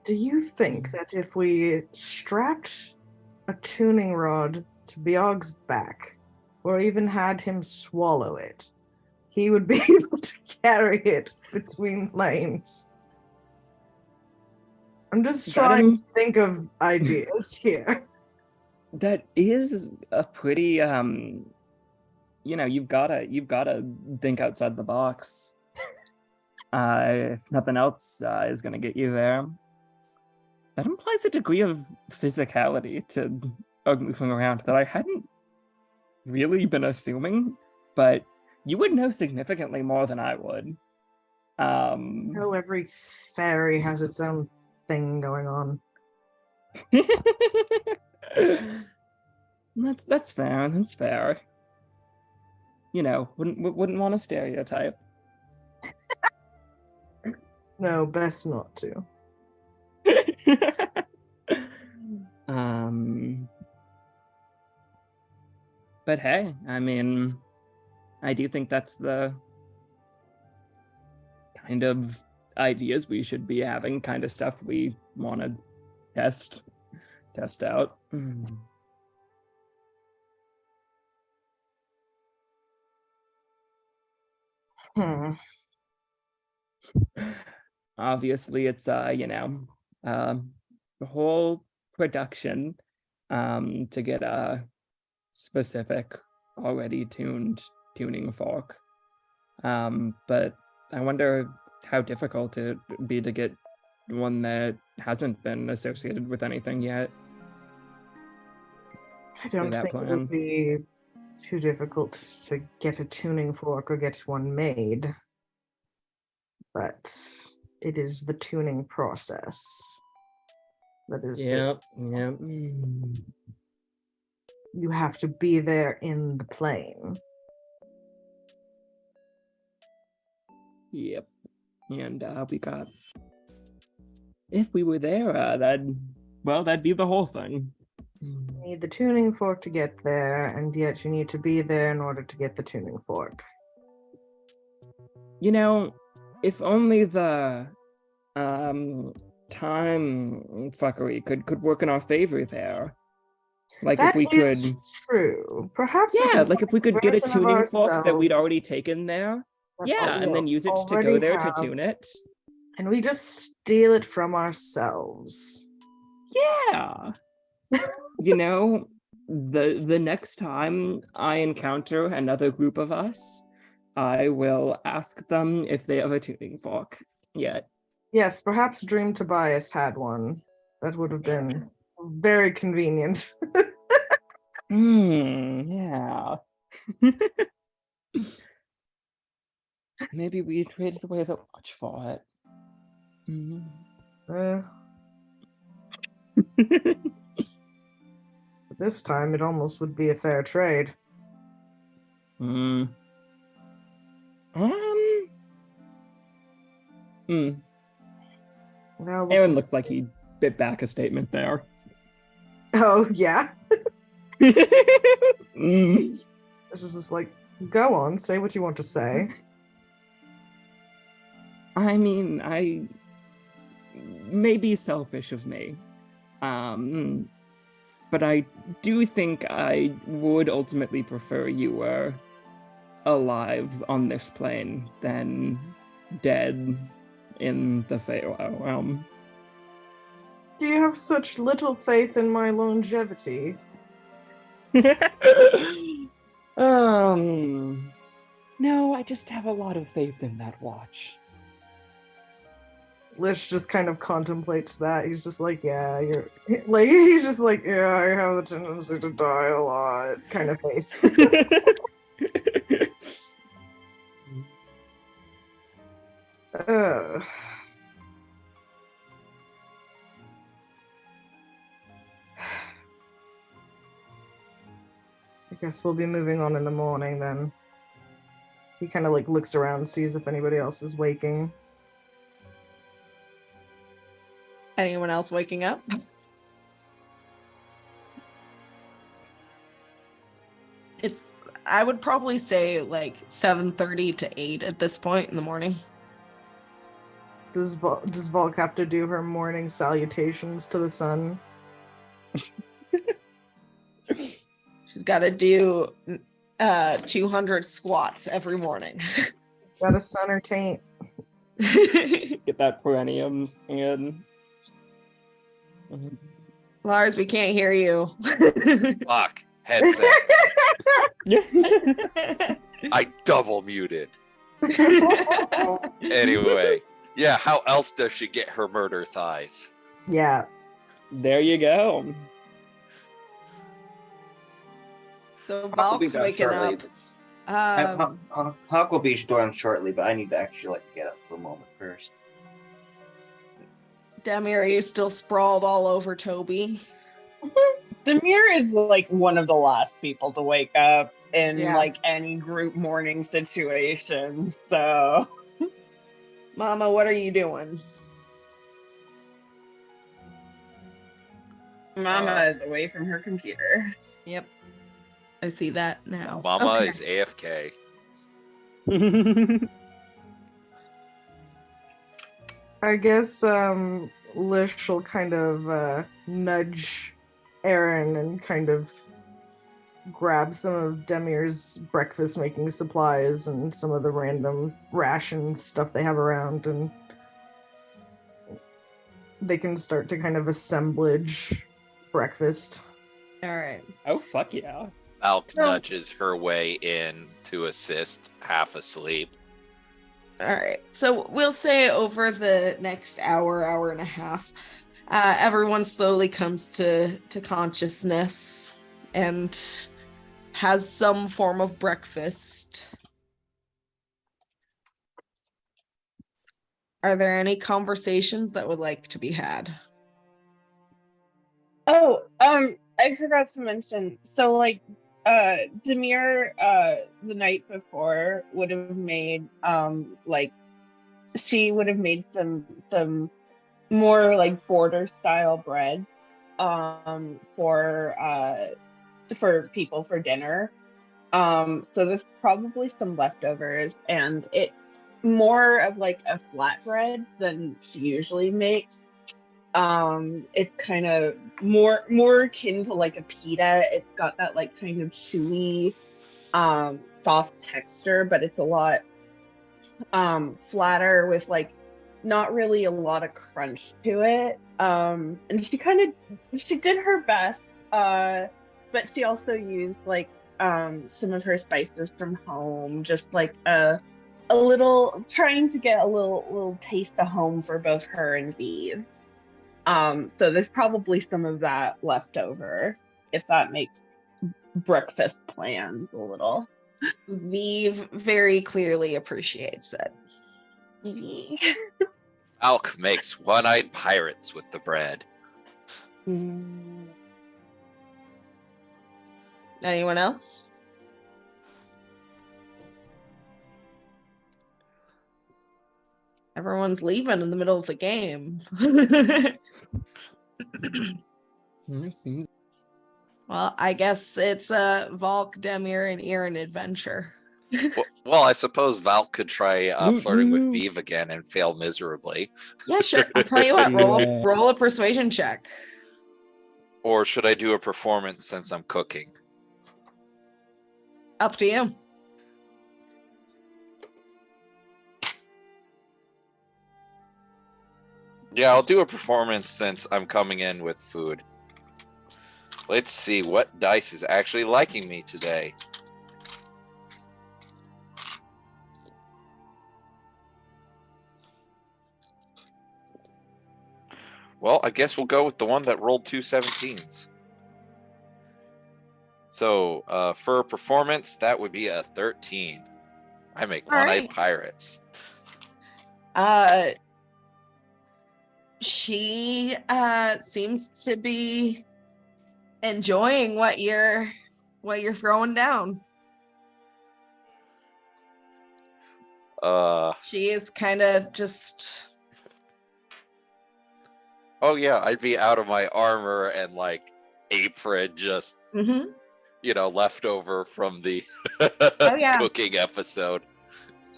Do you think that if we strapped a tuning rod to Biog's back, or even had him swallow it, he would be able to carry it between lanes? I'm just trying to think of ideas here. That is a pretty you've gotta think outside the box. If nothing else is gonna get you there. That implies a degree of physicality to moving around that I hadn't really been assuming, but you would know significantly more than I would. Oh, every fairy has its own thing going on. That's fair. That's fair. Wouldn't want to stereotype. No, best not to. But hey, I mean, I do think that's the kind of ideas we should be having, kind of stuff we want to test out. Obviously, it's the whole production to get a specific already tuned tuning fork. But I wonder how difficult it would be to get one that hasn't been associated with anything yet. I don't think it would be too difficult to get a tuning fork or get one made, but it is the tuning process that is Yep. You have to be there in the plane. Yep. And we got, if we were there, that'd be the whole thing. You need the tuning fork to get there, and yet you need to be there in order to get the tuning fork. If only the time fuckery could work in our favor there. Like that if we is could true. Perhaps if we could get a tuning fork that we'd already taken there. Yeah, and then use it to go there to tune it. And we just steal it from ourselves. Yeah. The next time I encounter another group of us, I will ask them if they have a tuning fork yet. Yes, perhaps Dream Tobias had one. That would have been very convenient. Yeah. Maybe we traded away the watch for it. This time it almost would be a fair trade. Eirran looks like he bit back a statement there. Oh, yeah? It's just like, go on, say what you want to say. I mean, I may be selfish of me. But I do think I would ultimately prefer you were alive on this plane than dead in the Feywild realm. Do you have such little faith in my longevity? No, I just have a lot of faith in that watch. Lish just kind of contemplates that. He's just like, yeah, you're like, he's just like, yeah, I have the tendency to die a lot, kind of face. uh, I guess we'll be moving on in the morning then. He kind of like looks around, sees if anybody else is waking. Anyone else waking up? I would probably say like 7:30 to 8 at this point in the morning. Does Volk have to do her morning salutations to the sun? She's got to do 200 squats every morning. Got a sun or taint? Get that perenniums in. Lars, we can't hear you. Fuck. Headset. I double muted. Anyway, yeah, how else does she get her murder thighs? Yeah. There you go. So Hawk will be Valk's done waking shortly. up. Hawk will be done shortly, but I need to actually get up for a moment first. Demi, are you still sprawled all over Toby? Demir is like one of the last people to wake up in Yeah. like any group morning situation. So Mama, what are you doing? Mama is away from her computer. Yep. I see that now. Mama Okay. is AFK. I guess Lish will kind of nudge Eirran and kind of grab some of Demir's breakfast making supplies and some of the random ration stuff they have around, and they can start to kind of assemblage breakfast. All right. Oh, fuck yeah. Valk No. nudges her way in to assist, half asleep. All right. So we'll say over the next hour and a half, everyone slowly comes to consciousness and has some form of breakfast. Are there any conversations that would like to be had? Oh, I forgot to mention. So, like, Demir, the night before would have made, like, she would have made some more like border style bread, for people for dinner. So there's probably some leftovers, and it's more of like a flatbread than she usually makes. It's kind of more akin to like a pita. It's got that like kind of chewy, soft texture, but it's a lot flatter with like not really a lot of crunch to it. And she did her best, but she also used like some of her spices from home, just like a little, trying to get a little taste of home for both her and Vive. So there's probably some of that left over, if that makes breakfast plans a little. Vive very clearly appreciates it. Valk makes one-eyed pirates with the bread. Anyone else? Everyone's leaving in the middle of the game. Well, I guess it's a Valk, Demir, and Eirran adventure. Well, I suppose Valk could try flirting with Woo-woo. Vive again and fail miserably. Yeah, sure. I'll tell you what, Yeah. roll a persuasion check. Or should I do a performance since I'm cooking? Up to you. Yeah, I'll do a performance since I'm coming in with food. Let's see what dice is actually liking me today. Well, I guess we'll go with the one that rolled 2 17s. So for a performance, that would be a 13. I make All one-eyed right. pirates. She seems to be enjoying what you're throwing down. She is kind of just Oh yeah, I'd be out of my armor and like apron just left over from the Oh, yeah. cooking episode.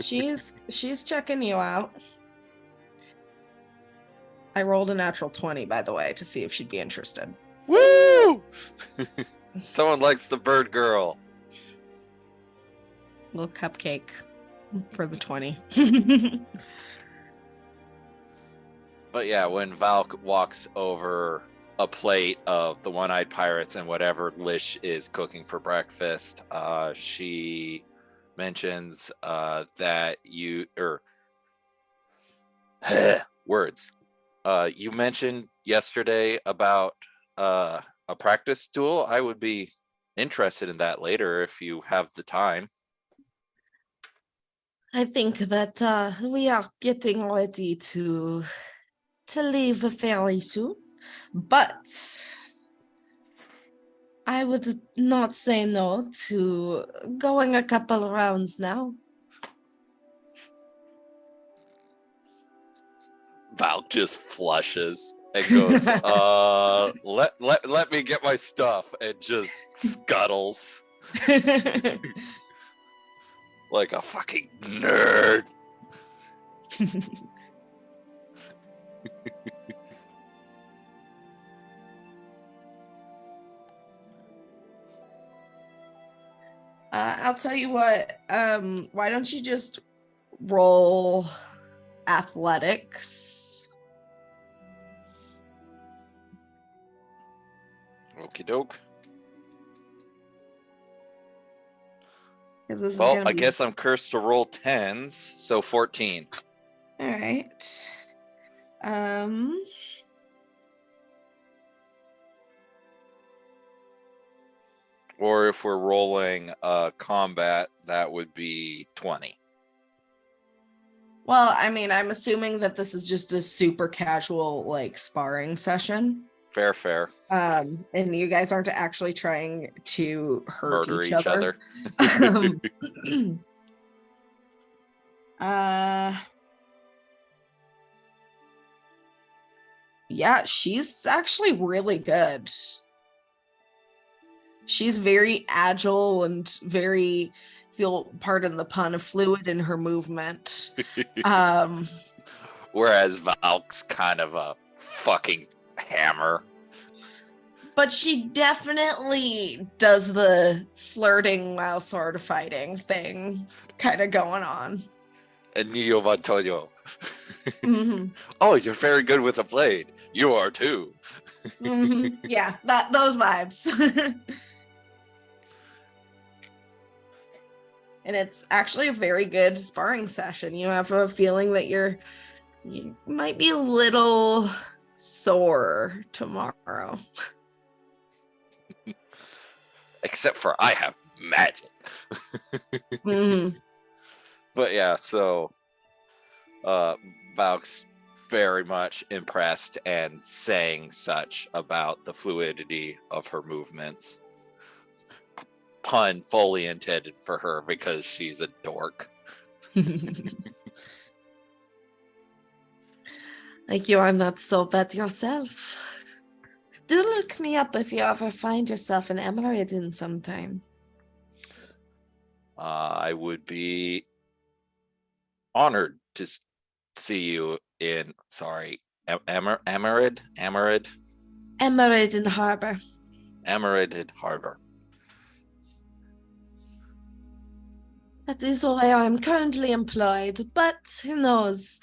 she's checking you out. I rolled a natural 20, by the way, to see if she'd be interested. Woo! Someone likes the bird girl. Little cupcake for the 20. But yeah, when Valk walks over a plate of the one-eyed pirates and whatever Lish is cooking for breakfast, she mentions that words. You mentioned yesterday about a practice duel. I would be interested in that later if you have the time. I think that we are getting ready to leave fairly soon, but I would not say no to going a couple of rounds now. Valk just flushes and goes, let me get my stuff, and just scuttles like a fucking nerd. I'll tell you what, why don't you just roll athletics? Okie doke. 'Cause this is Well, gonna I be... guess I'm cursed to roll 10s, so 14. All right. Or if we're rolling combat, that would be 20. Well, I mean, I'm assuming that this is just a super casual, like, sparring session. Fair. And you guys aren't actually trying to hurt Murder each other. Yeah, she's actually really good. She's very agile and very, pardon the pun, fluid in her movement. Whereas Valk's kind of a fucking hammer. But she definitely does the flirting while sword fighting thing kind of going on. And Neo Antonio. Oh, you're very good with a blade. You are too. Yeah, those vibes. And it's actually a very good sparring session. You have a feeling that you might be a little sore tomorrow. Except for I have magic. But yeah, so Valk's very much impressed and saying such about the fluidity of her movements. Pun fully intended for her because she's a dork. Like you are not so bad yourself. Do look me up if you ever find yourself in Emerald sometime. I would be honored to see you in, Amarid? Emerald Harbor. Emerald Harbor. That is where I'm currently employed, but who knows?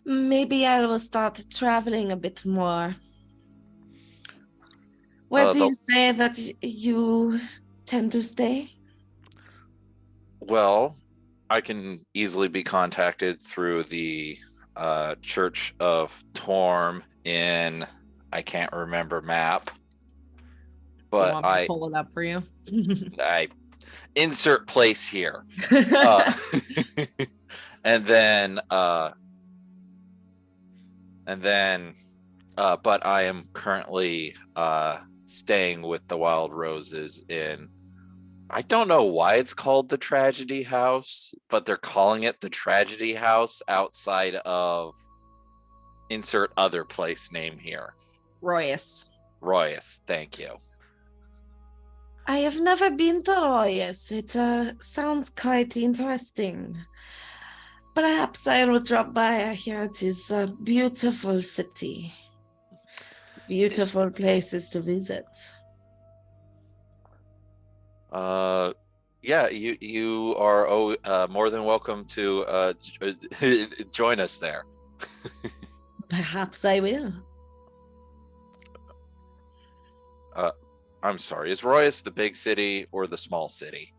Maybe I will start traveling a bit more. Where do you say that you tend to stay? Well, I can easily be contacted through the Church of Torm in, I can't remember map, but you want me to pull it up for you? I insert place here. And then but I am currently staying with the Wild Roses in, I don't know why it's called the Tragedy House, but they're calling it the Tragedy House outside of insert other place name here. Royas. Royas, thank you. I have never been to Royas. It sounds quite interesting. Perhaps I will drop by. I hear it is a beautiful city. Beautiful places to visit. Yeah, you are more than welcome to join us there. Perhaps I will. I'm sorry, is Royas the big city or the small city?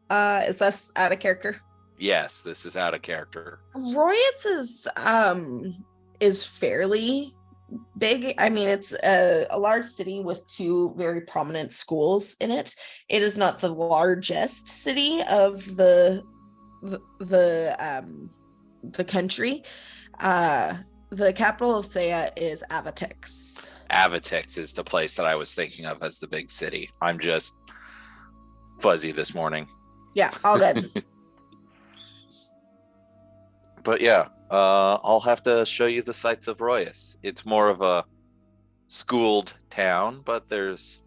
Is this out of character? Yes, this is out of character. Royas is fairly big. I mean, it's a large city with two very prominent schools in it. It is not the largest city of the country. The capital of Saya is Averting. Averting is the place that I was thinking of as the big city. I'm just fuzzy this morning. Yeah, all good. But yeah, I'll have to show you the sights of Royas. It's more of a schooled town, but there's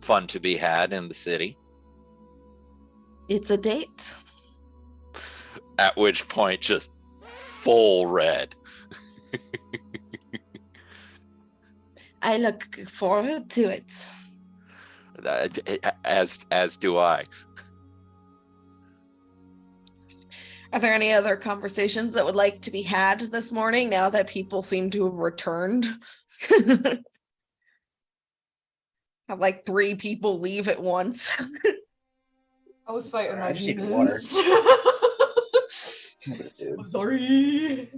fun to be had in the city. It's a date. At which point, just full red. I look forward to it. As do I. Are there any other conversations that would like to be had this morning now that people seem to have returned? Have like 3 people leave at once. I was fighting my I just need water. demons. I'm sorry.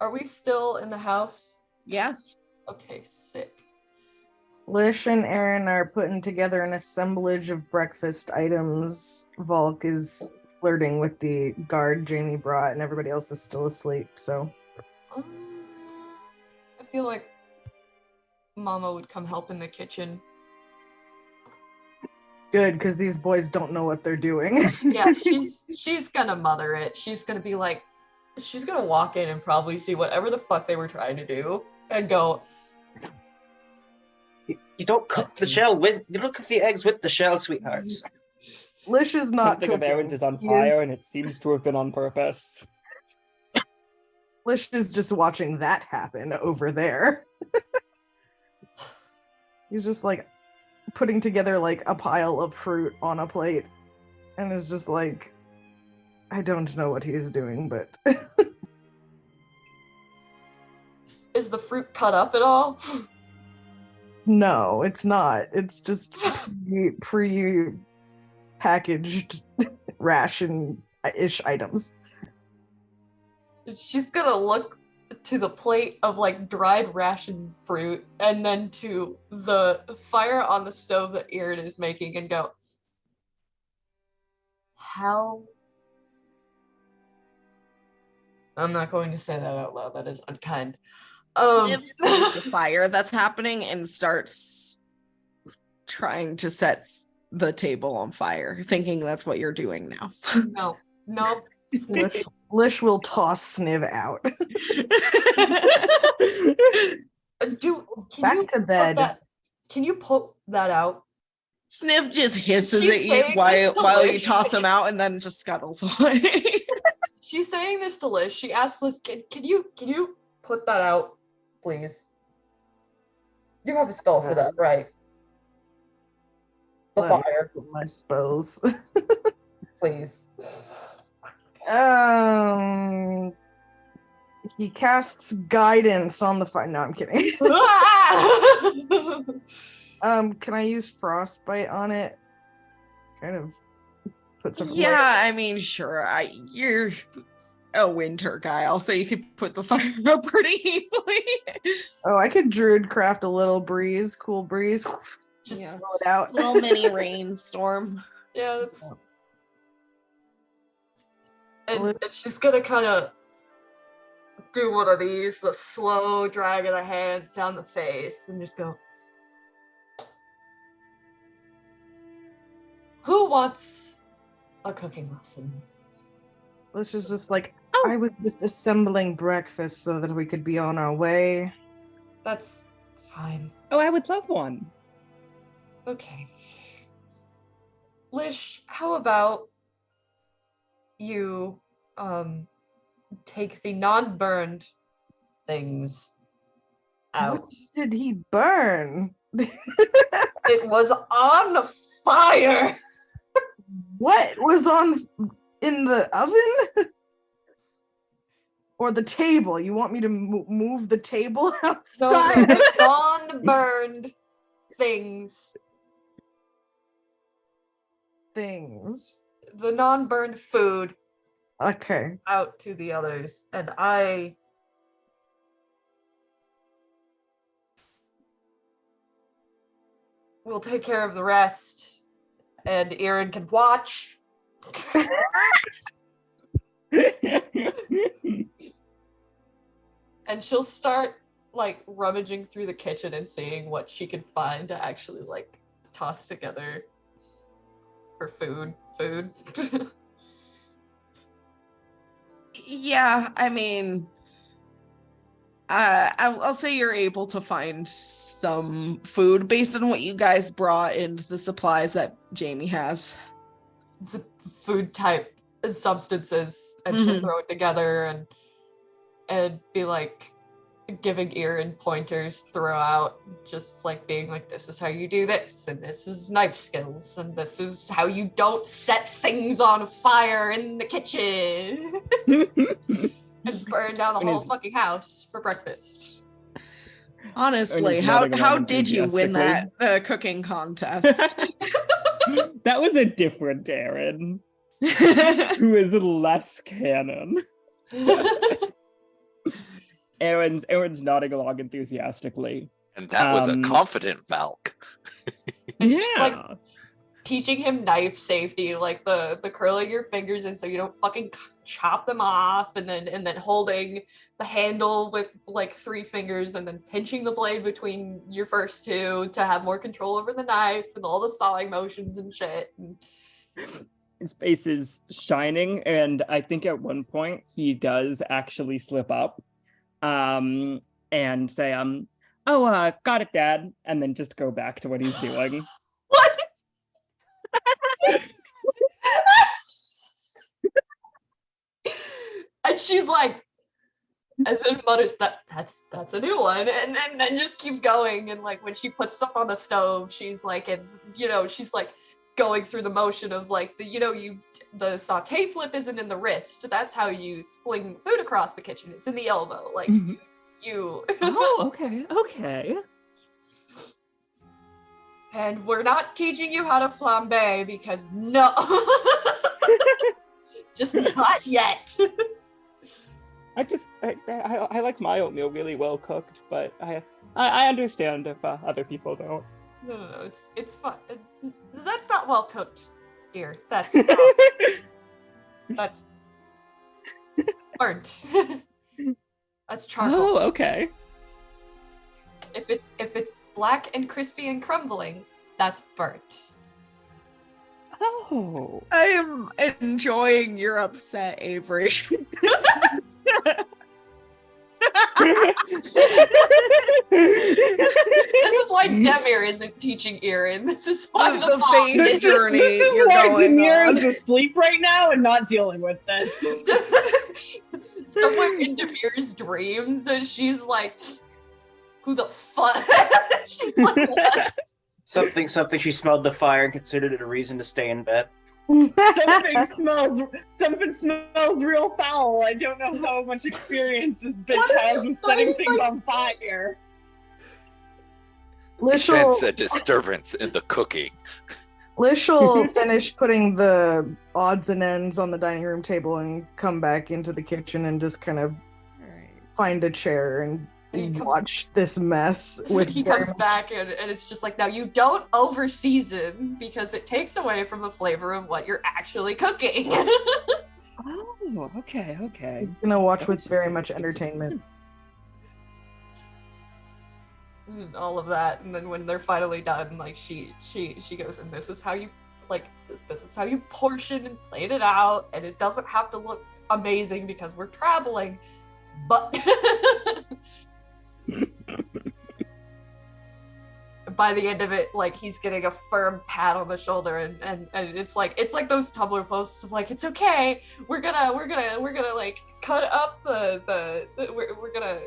Are we still in the house? Yes. Okay, sick. Lish and Eirran are putting together an assemblage of breakfast items. Volk is flirting with the guard Jamie brought, and everybody else is still asleep, so. I feel like Mama would come help in the kitchen. Good, because these boys don't know what they're doing. Yeah, she's gonna mother it. She's gonna be like, she's gonna walk in and probably see whatever the fuck they were trying to do and go, You don't cook the shell with. You don't cook the eggs with the shell, sweethearts. Lish is not Something of cooking. Aaron's is on He fire, and it seems to have been on purpose. Lish is just watching that happen over there. He's just like putting together like a pile of fruit on a plate and is just like, I don't know what he's doing, but is the fruit cut up at all? no, it's not. It's just pre-packaged ration-ish items. She's gonna look to the plate of like dried ration fruit and then to the fire on the stove that Eirran is making and go, how? I'm not going to say that out loud. That is unkind. Sniv sees the fire that's happening and starts trying to set the table on fire, thinking that's what you're doing now. No. Lish will toss Sniv out. Back to bed. Can you put that out? Sniv just hisses She's at you saying while this to you Lish. toss him out and then just scuttles away. she's saying this to Liz. She asks Liz, can you put that out, please? You have a spell for that, right? The Let me fire, get my spells. please. He casts guidance on the fire. No, I'm kidding. Can I use frostbite on it? Kind of put some. Yeah, I mean, sure. You're a winter guy. Also, you could put the fire out pretty easily. Oh, I could druid craft a little breeze, cool breeze. Just Yeah. throw it out. Little mini rainstorm. Yeah, that's. And she's gonna kind of do one of these, the slow drag of the hands down the face, and just go. Who wants a cooking lesson? This is just like, I was just assembling breakfast so that we could be on our way. That's fine. Oh, I would love one. Okay. Lish, how about you take the non-burned things out? What did he burn? It was on fire! What was on in the oven? Or the table? You want me to move the table No, outside? the non-burned things. Things. The non-burned food Okay. out to the others. And I will take care of the rest. And Eirran can watch. And she'll start like rummaging through the kitchen and seeing what she can find to actually like toss together for food. Yeah, I mean, I'll say you're able to find some food based on what you guys brought and the supplies that Jamie has. It's a food type substances, and she'll throw it together and be like giving Eirran pointers throughout, just like being like, this is how you do this, and this is knife skills, and this is how you don't set things on fire in the kitchen and burn down the whole fucking house for breakfast. Honestly, how did you win that cooking contest? That was a different Eirran, who is less canon. Eirran's nodding along enthusiastically. And that was a confident Valk. And she's like teaching him knife safety, like the curling your fingers in so you don't fucking chop them off, and then holding the handle with like 3 fingers and then pinching the blade between your first 2 to have more control over the knife and all the sawing motions and shit. His face is shining, and I think at one point he does actually slip up and say, got it, Dad, and then just go back to what he's doing. What? And she's like, and then mutters that's a new one, and then just keeps going. And like when she puts stuff on the stove, she's like, and she's like going through the motion of like the saute flip isn't in the wrist. That's how you fling food across the kitchen. It's in the elbow. Like you. Oh, okay. And we're not teaching you how to flambe because no, just not yet. I like my oatmeal really well cooked, but I understand if other people don't. No, it's fun. That's not well cooked, dear. That's that's burnt. That's charcoal. Oh, okay. If it's black and crispy and crumbling, that's burnt. Oh. I am enjoying your upset, Avery. This is why Demir isn't teaching Eirran. This is why the fate journey you're Right, going Demir on. is asleep right now and not dealing with this. somewhere in Demir's dreams, and she's like, who the fuck? She's like, what? Something she smelled the fire and considered it a reason to stay in bed. Something smells real foul. I don't know how much experience this bitch has with setting things on fire. Lish will, Sense a disturbance in the cooking. Lish will finish putting the odds and ends on the dining room table and come back into the kitchen and just kind of find a chair and watch this mess. He comes back and it's just like, now you don't over season because it takes away from the flavor of what you're actually cooking. Oh, okay. He's gonna watch with very much entertainment. And all of that, and then when they're finally done, like she goes, and this is how you portion and plate it out, and it doesn't have to look amazing because we're traveling, but by the end of it, like, he's getting a firm pat on the shoulder, and it's like those Tumblr posts of like, it's okay, we're gonna like cut up we're gonna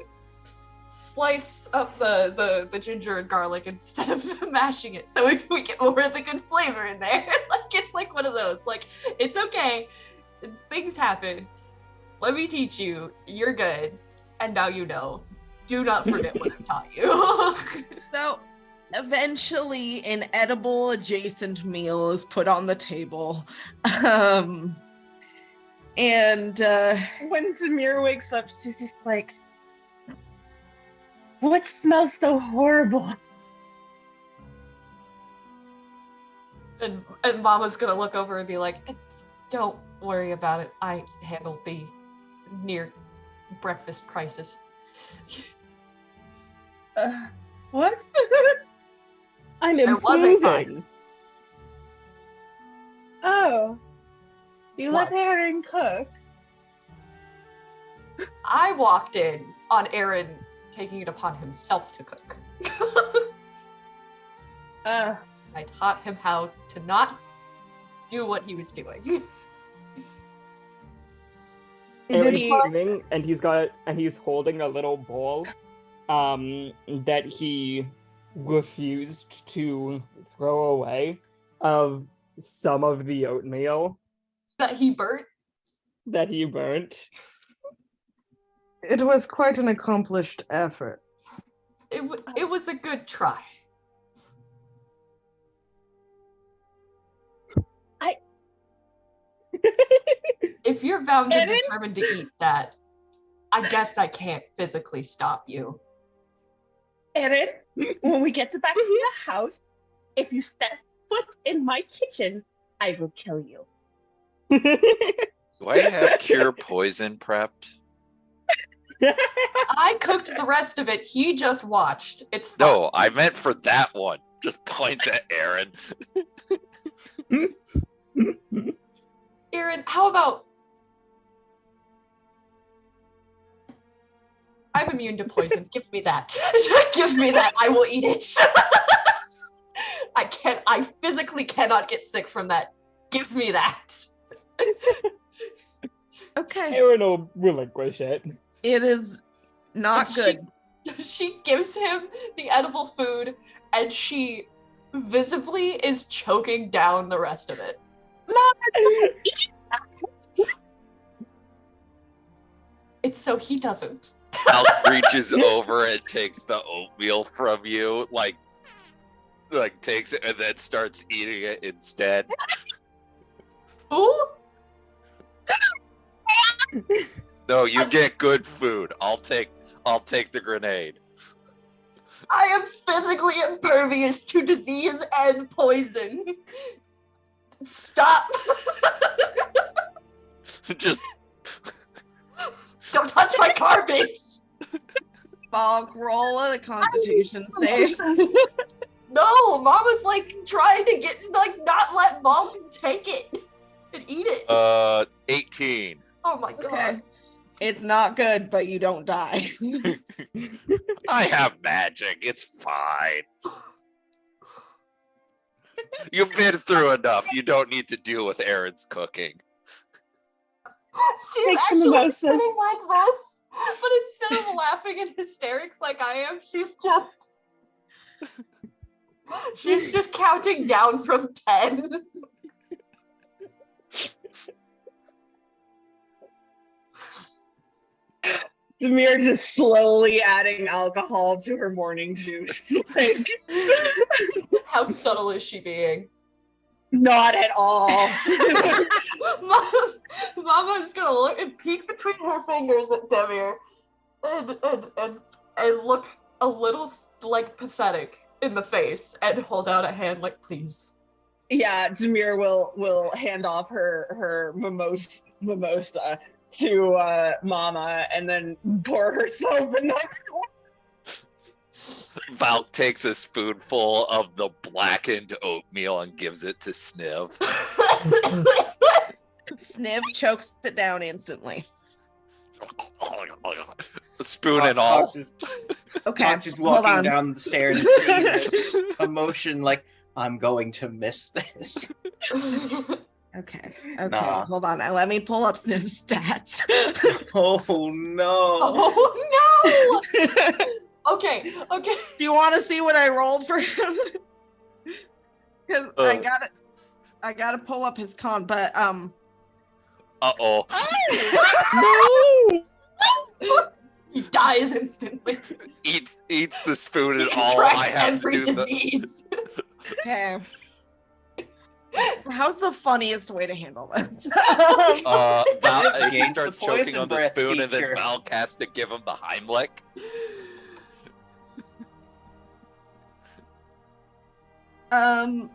slice up the ginger and garlic instead of mashing it so we get more of the good flavor in there. Like, it's like one of those, like, it's okay, things happen, let me teach you, you're good, and now you know, do not forget what I've taught you. So eventually an edible adjacent meal is put on the table. And When Samir wakes up, she's just like, what smells so horrible? And Mama's gonna look over and be like, don't worry about it, I handled the near breakfast crisis. What? I'm There was a fight. improving. Oh. You let What? Eirran cook? I walked in on Eirran taking it upon himself to cook. I taught him how to not do what he was doing. Aaron's coming, and he's holding a little bowl that he refused to throw away of some of the oatmeal That he burnt. It was quite an accomplished effort. It was a good try. If you're bound and determined to eat that, I guess I can't physically stop you. Eirran, when we get back to the house, if you step foot in my kitchen, I will kill you. Do I have cure poison prepped? I cooked the rest of it. He just watched. It's fine. No, I meant for that one. Just points at Eirran. Eirran, how about... I'm immune to poison. Give me that. Give me that. I will eat it. I physically cannot get sick from that. Give me that. okay, Aaron will relinquish it. it is not And good. She gives him the edible food, and she visibly is choking down the rest of it. It's so he doesn't. Al reaches over and takes the oatmeal from you, like takes it and then starts eating it instead. Who? No, you get good food. I'll take the grenade. I am physically impervious to disease and poison. Stop. Just Don't touch my garbage. Bog, roll a constitution save. No, Mama's like trying to get, like, not let Mom take it and eat it. 18. Oh my god. Okay. It's not good, but you don't die. I have magic. It's fine. You've been through enough. You don't need to deal with Aaron's cooking. She's Take some actually mimosas. sitting like this, but instead of laughing in hysterics like I am, she's just counting down from 10. Demir just slowly adding alcohol to her morning juice. Like, How subtle is she being? not at all. Mama's gonna look and peek between her fingers at Demir and look a little like pathetic in the face and hold out a hand like, please. Yeah, Demir will hand off her mimosa to Mama and then pour herself another one. Valk takes a spoonful of the blackened oatmeal and gives it to Sniv. Sniv chokes it down instantly. Spoon and all. Okay, Just hold walking on. down the stairs, seeing this emotion, like, I'm going to miss this. Okay, Nah. hold on. Let me pull up Sniv's stats. Oh no. Oh no! Okay. Do you want to see what I rolled for him? Because I gotta pull up his con, but Uh-oh. No! He dies instantly. Eats the spoon and He all. I contracts have to every do the... disease. Okay. How's the funniest way to handle this? Val, he Gains starts the choking poison on the breath spoon, and then feature. Val has to give him the Heimlich.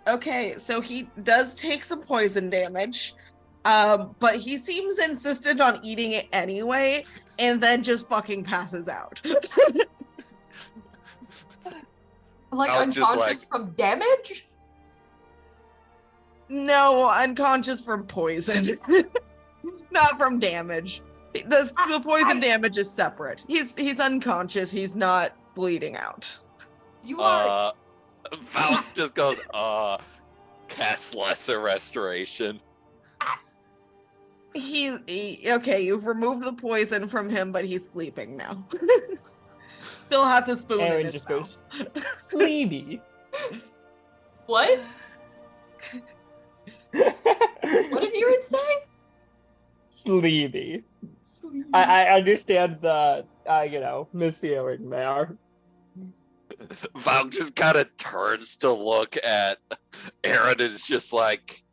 Okay, so he does take some poison damage, but he seems insistent on eating it anyway, and then just fucking passes out. Like I'm just unconscious like- from damage? No, unconscious from poison, not from damage. The poison damage is separate. He's unconscious. He's not bleeding out. You are Val just goes, cast lesser restoration. Okay, you've removed the poison from him, but he's sleeping now. Still has the spoon in Eirran his just mouth. goes, sleepy. what? What did you say? Sleepy. I understand the, mishearing there. Val just kind of turns to look at Eirran and is just like,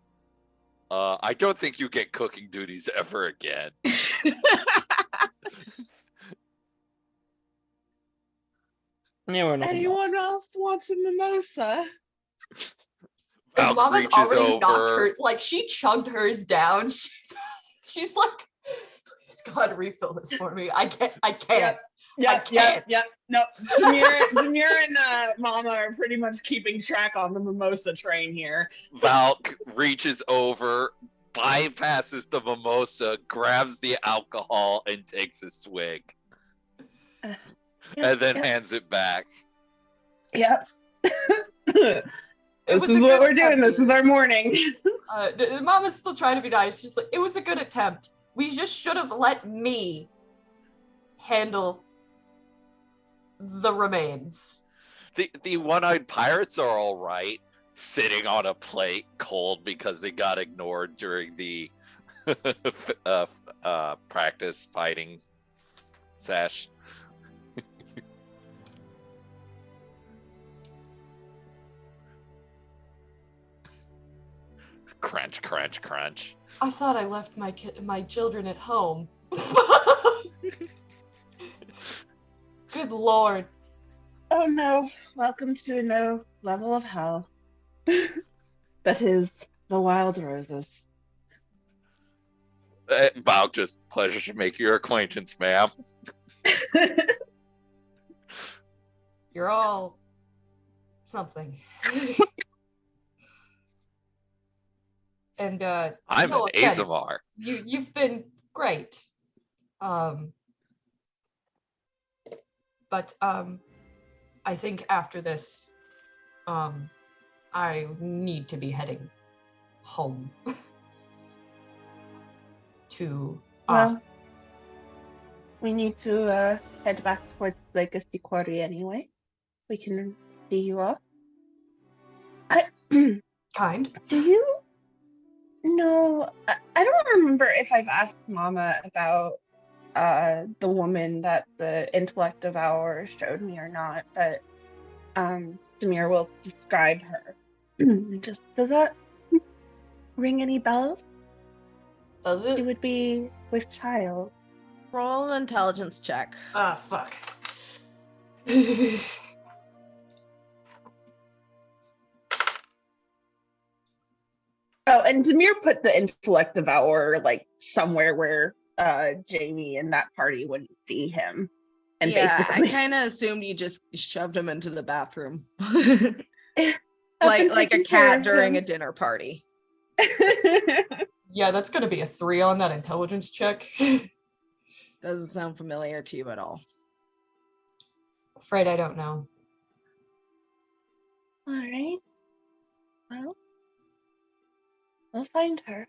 I don't think you get cooking duties ever again. Anyone else wants a mimosa? Val Mama's reaches already knocked over. her, like she chugged hers down. She's like, please God refill this for me. I can't. Yep. No, Demir and Mama are pretty much keeping track on the mimosa train here. Valk reaches over, bypasses the mimosa, grabs the alcohol, and takes a swig. And then hands it back. Yep. It This was is a what good we're doing. attempt, This is our morning. Mama's still trying to be nice. She's like, it was a good attempt. We just should have let me handle the remains. The one-eyed pirates are all right, sitting on a plate cold because they got ignored during the practice fighting sesh. Crunch, crunch, crunch. I thought I left my children at home. Good Lord. Oh no. Welcome to a new level of hell. That is the Wild Roses. Valk, just pleasure to make your acquaintance, ma'am. You're all something. And I'm no an offense, Azamar. You've been great. But I think after this, I need to be heading home to Well, we need to head back towards Legacy Quarry anyway. We can see you off. Kind. Do you know? I don't remember if I've asked Mama about the woman that the intellect devourer showed me or not, but Demir will describe her. Just does that ring any bells? Does It it? would be with child. Roll an intelligence check. Ah, fuck. Oh, and Demir put the intellect devourer like somewhere where Jamie and that party wouldn't see him. And Yeah, basically I kind of assumed you just shoved him into the bathroom. I've been like a taking care cat of during a him. dinner party. Yeah, that's gonna be a 3 on that intelligence check. Doesn't sound familiar to you at all. Afraid I don't know. All right. Well, we'll find her.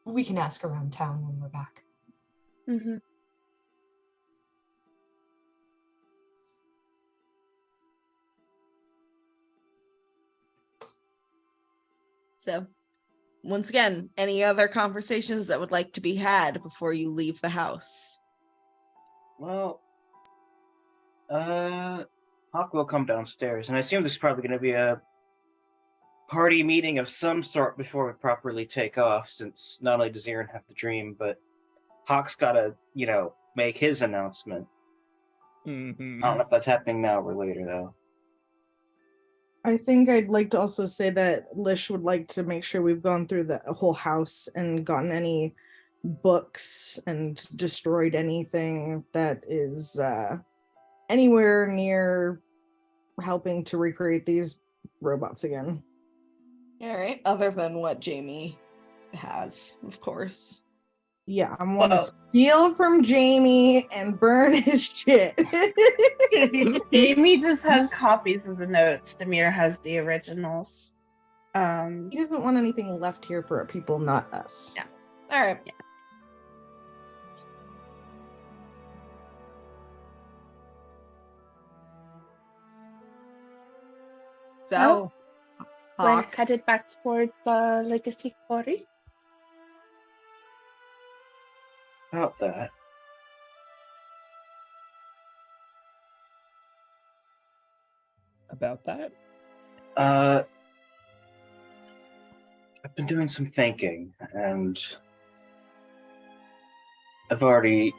We can ask around town when we're back. Mm-hmm. So, once again, any other conversations that would like to be had before you leave the house? Well, Hawk will come downstairs, and I assume this is probably going to be a party meeting of some sort before we properly take off, since not only does Eirran have the dream, but Hawk's got to, make his announcement. Mhm. I don't know if that's happening now or later, though. I think I'd like to also say that Lish would like to make sure we've gone through the whole house and gotten any books and destroyed anything that is anywhere near helping to recreate these robots again. All right, other than what Jamie has, of course. Yeah, I want to Whoa. steal from Jamie and burn his shit. Jamie just has copies of the notes. Demir has the originals. He doesn't want anything left here for people, not us. Yeah. All right. Yeah. So, We're Hawk, headed back towards Legacy Quarry. About that, About that? I've been doing some thinking, and I've already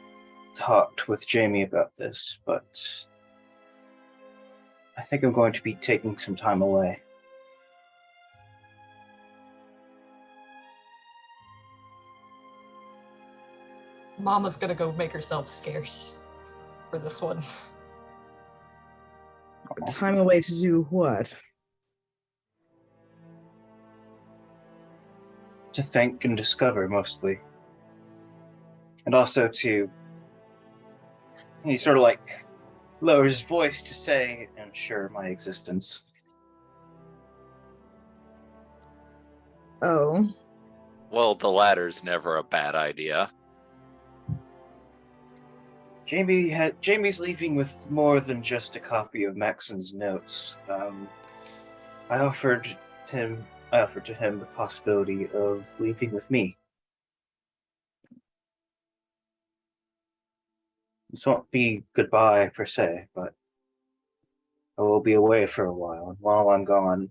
talked with Jamie about this, but I think I'm going to be taking some time away. Mama's gonna go make herself scarce for this one. Time away to do what? To think and discover, mostly. And also to... He sort of like lowers his voice to say, ensure my existence. Oh. Well, the latter's never a bad idea. Jamie's leaving with more than just a copy of Maxon's notes. I offered to him the possibility of leaving with me. This won't be goodbye per se, but I will be away for a while, and while I'm gone,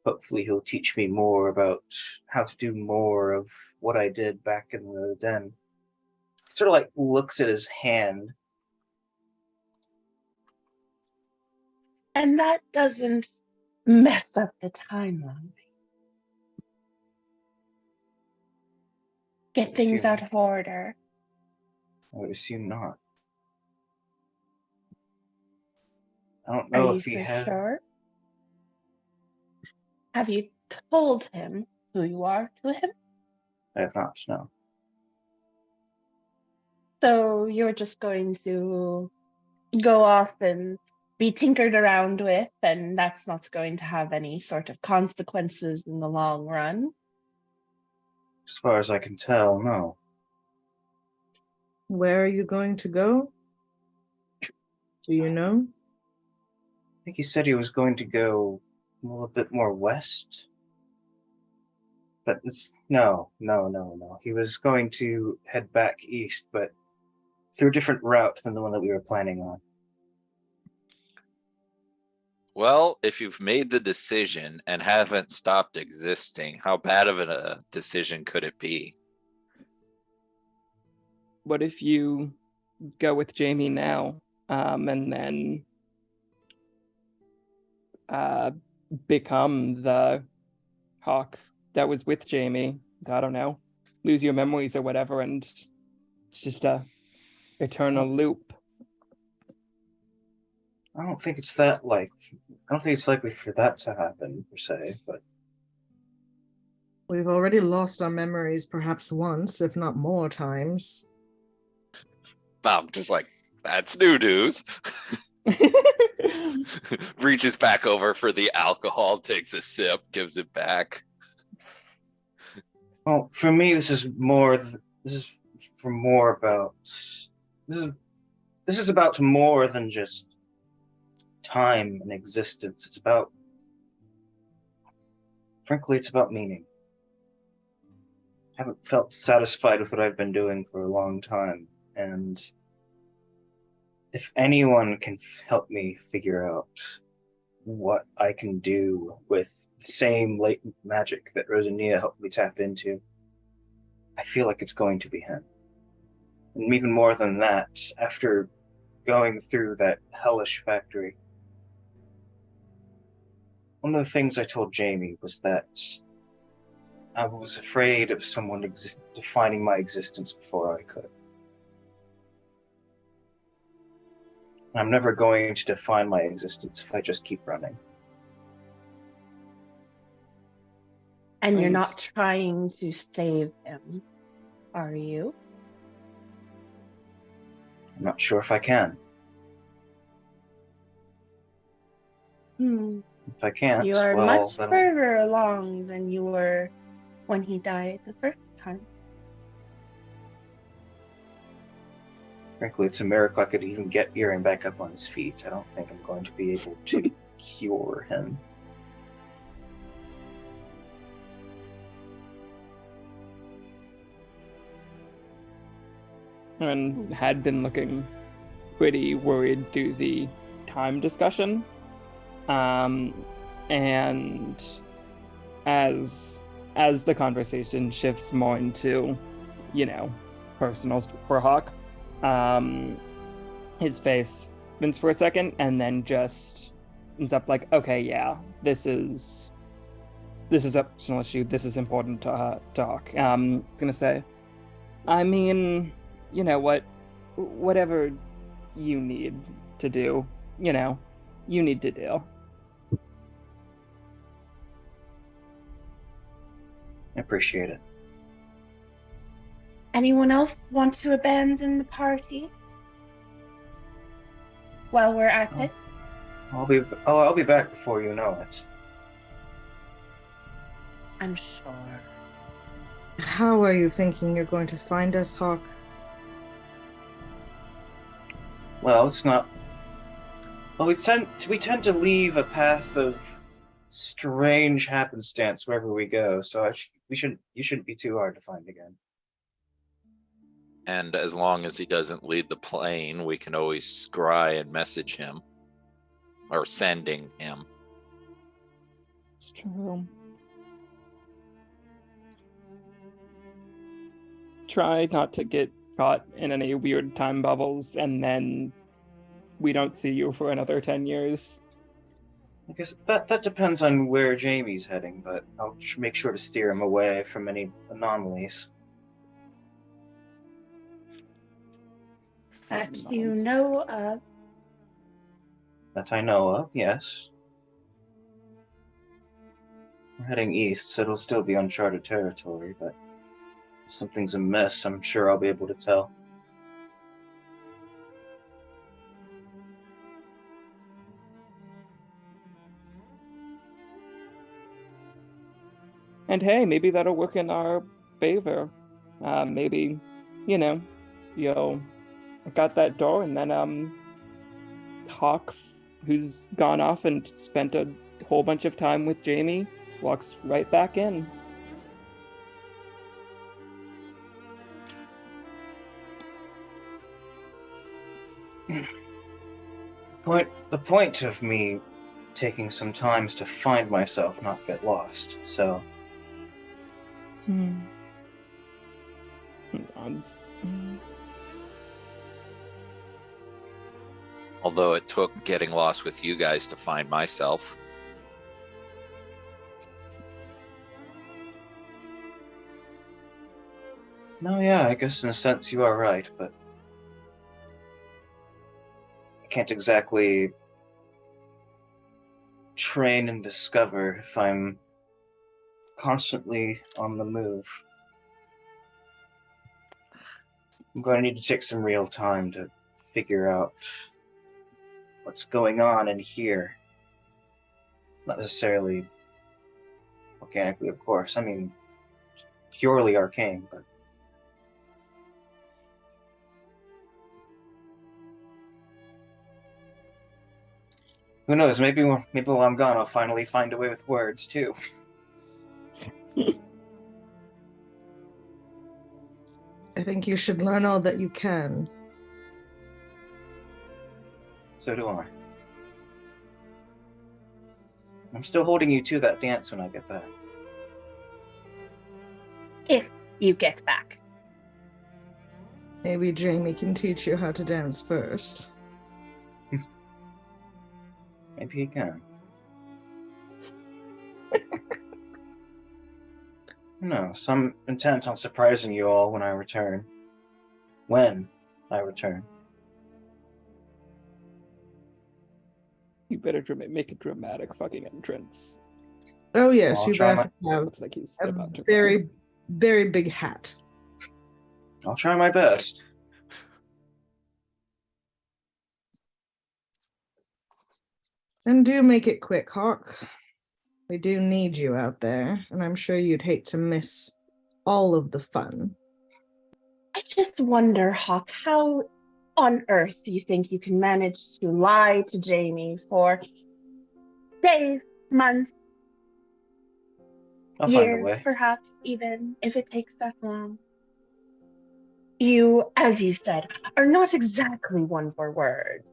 hopefully he'll teach me more about how to do more of what I did back in the den. Sort of like looks at his hand. And that doesn't mess up the timeline. Get things out of order. I would assume not. I don't Are know you if he for had. sure? Have you told him who you are to him? I have not, no. So you're just going to go off and be tinkered around with, and that's not going to have any sort of consequences in the long run? As far as I can tell, no. Where are you going to go? Do you know? I think he said he was going to go a little bit more west. But it's no. He was going to head back east, but through a different route than the one that we were planning on. Well, if you've made the decision and haven't stopped existing, how bad of a decision could it be? What if you go with Jamie now, and then become the hawk that was with Jamie? I don't know, lose your memories or whatever, and it's just a eternal loop. I don't think it's that like. I don't think it's likely for that to happen per se, but We've already lost our memories perhaps once, if not more times. I'm just like, that's new news. Reaches back over for the alcohol, takes a sip, gives it back. well, for me, this is more. This is for more about. This is about more than just time and existence. It's about. Frankly, it's about meaning. I haven't felt satisfied with what I've been doing for a long time, and if anyone can help me figure out what I can do with the same latent magic that Rosania helped me tap into, I feel like it's going to be him. And even more than that, after going through that hellish factory, one of the things I told Jamie was that I was afraid of someone defining my existence before I could. I'm never going to define my existence if I just keep running. And you're not Nice. trying to save him, are you? I'm not sure if I can. If I can't, You are well, much then further along than you were when he died the first time. frankly, it's a miracle I could even get Eirran back up on his feet. I don't think I'm going to be able to cure him. And had been looking pretty worried through the time discussion. And as the conversation shifts more into, personal for Hawk, his face spins for a second and then just ends up like, okay, yeah, this is a personal issue. This is important to Hawk. I was gonna say, I mean, you know what, whatever you need to do, you need to do. I appreciate it. Anyone else want to abandon the party while we're at it? I'll be back before you know it. I'm sure. How are you thinking you're going to find us, Hawk? Well, it's not. Well, we tend to leave a path of strange happenstance wherever we go, so you shouldn't be too hard to find again. And as long as he doesn't lead the plane, we can always scry and message him. Or sending him. It's true. Try not to get caught in any weird time bubbles, and then we don't see you for another 10 years. I guess that depends on where Jamie's heading, but I'll make sure to steer him away from any anomalies. That you know of. That I know of, yes. We're heading east, so it'll still be uncharted territory, but if something's amiss, I'm sure I'll be able to tell. And hey, maybe that'll work in our favor. Maybe, you'll look out that door and then Hawk, who's gone off and spent a whole bunch of time with Jamie, walks right back in. The point of me taking some time is to find myself, not get lost. So Nods. Although it took getting lost with you guys to find myself. no, yeah, I guess in a sense you are right, but I can't exactly train and discover if I'm constantly on the move. I'm going to need to take some real time to figure out what's going on in here. Not necessarily organically, of course. I mean, purely arcane, but who knows? Maybe while I'm gone, I'll finally find a way with words too. I think you should learn all that you can. So do I. I'm still holding you to that dance when I get back. If you get back. Maybe Jamie can teach you how to dance first. Maybe he can. No, so I'm intent on surprising you all when I return. When I return. You better make a dramatic fucking entrance. Oh yes, I'll you try better have Looks like he's a about to very, very big hat. I'll try my best. And do make it quick, Hawk. We do need you out there, and I'm sure you'd hate to miss all of the fun. I just wonder, Hawk, how on earth do you think you can manage to lie to Jamie for days, months, I'll find a years, way. perhaps even, if it takes that long? You, as you said, are not exactly one for words.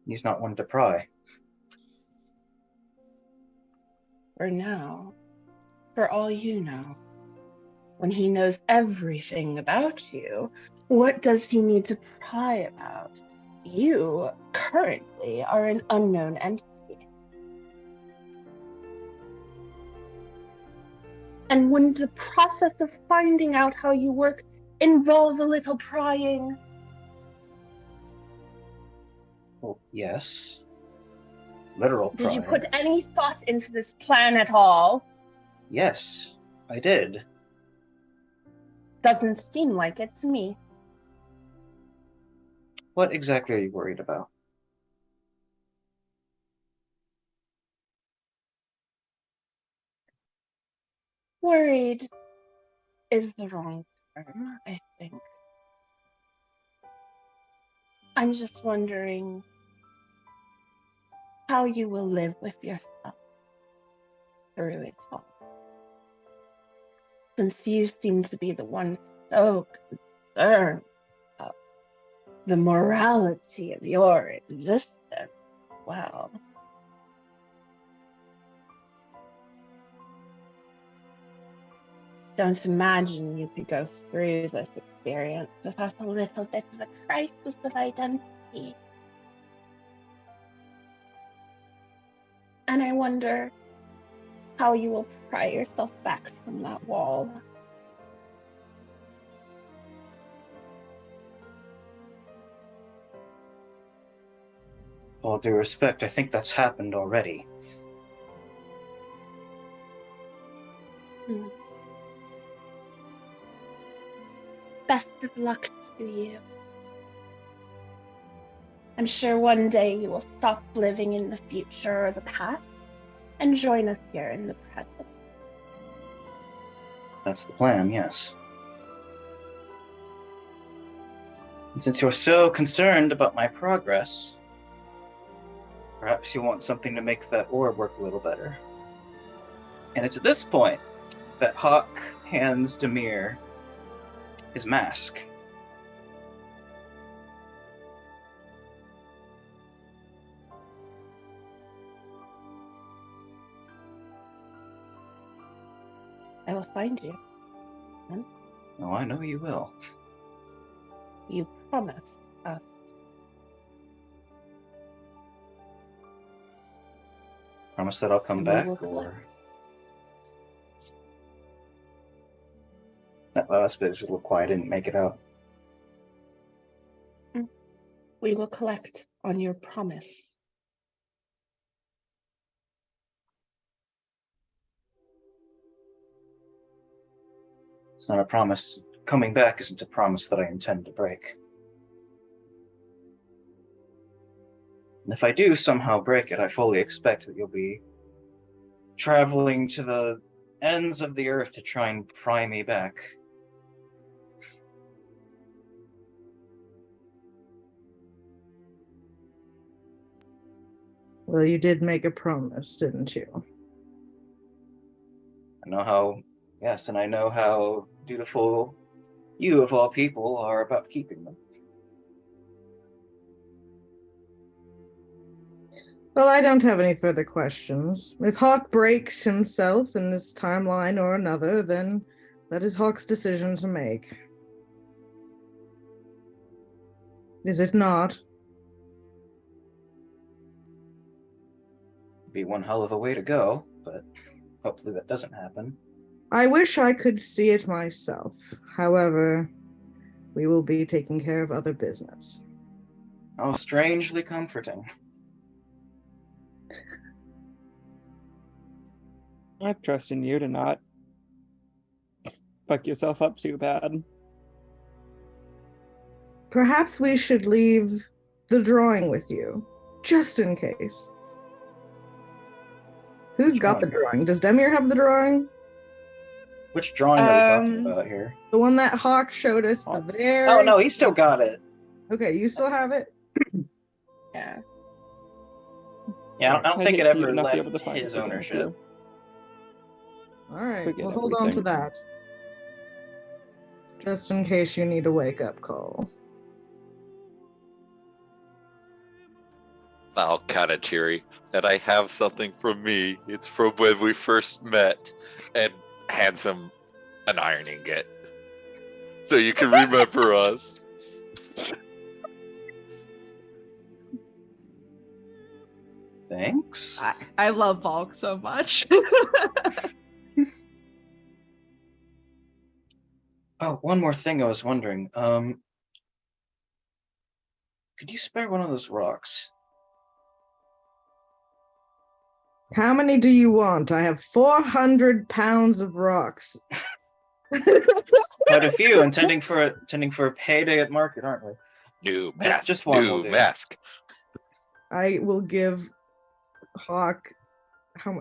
He's not one to pry. For now, for all you know, when he knows everything about you, what does he need to pry about? You currently are an unknown entity. And wouldn't the process of finding out how you work involve a little prying? Well, yes. Literal pry. Did you put any thought into this plan at all? Yes, I did. Doesn't seem like it to me. What exactly are you worried about? Worried is the wrong term, I think. I'm just wondering how you will live with yourself through it all. Since you seem to be the one so concerned about the morality of your existence, well, don't imagine you could go through this experience without a little bit of a crisis of identity. And I wonder how you will pry yourself back from that wall. With all due respect, I think that's happened already. Best of luck to you. I'm sure one day you will stop living in the future or the past and join us here in the present. That's the plan, yes. And since you're so concerned about my progress, perhaps you want something to make that orb work a little better. And it's at this point that Hawk hands Demir his mask. I will find you. Oh, I know you will. You promised us. Promise that I'll come And we back, will collect. or that last bit was just a little quiet. I didn't make it out. We will collect on your promise. It's not a promise. Coming back isn't a promise that I intend to break. And if I do somehow break it, I fully expect that you'll be traveling to the ends of the earth to try and pry me back. Well, you did make a promise, didn't you? I know how, yes, and I know how dutiful you, of all people, are about keeping them. Well, I don't have any further questions. If Hawk breaks himself in this timeline or another, then that is Hawk's decision to make. Is it not? Be one hell of a way to go, but hopefully that doesn't happen. I wish I could see it myself. However, we will be taking care of other business. How strangely comforting. I trust in you to not fuck yourself up too bad. Perhaps we should leave the drawing with you, just in case. Who's Which got the one? drawing? Does Demir have the drawing? Which drawing are we talking about here? The one that Hawk showed us. The Hawk's- very. Oh no, he still got it. Okay, you still have it. Yeah. Yeah, I don't I'd think hate it for you ever to not be left able to find his this again with ownership. you. All right, Forget well, hold on to everything. that, just in case you need a wake-up call. Val kind of cheery that I have something from me. It's from when we first met, and hands him an ironing ingot, so you can remember us. Thanks. I love Valk so much. Oh, one more thing I was wondering. Could you spare one of those rocks? How many do you want? I have 400 pounds of rocks. Quite a few, intending for a payday at market, aren't we? New mask. Just one will New do. mask. I will give Hawk. How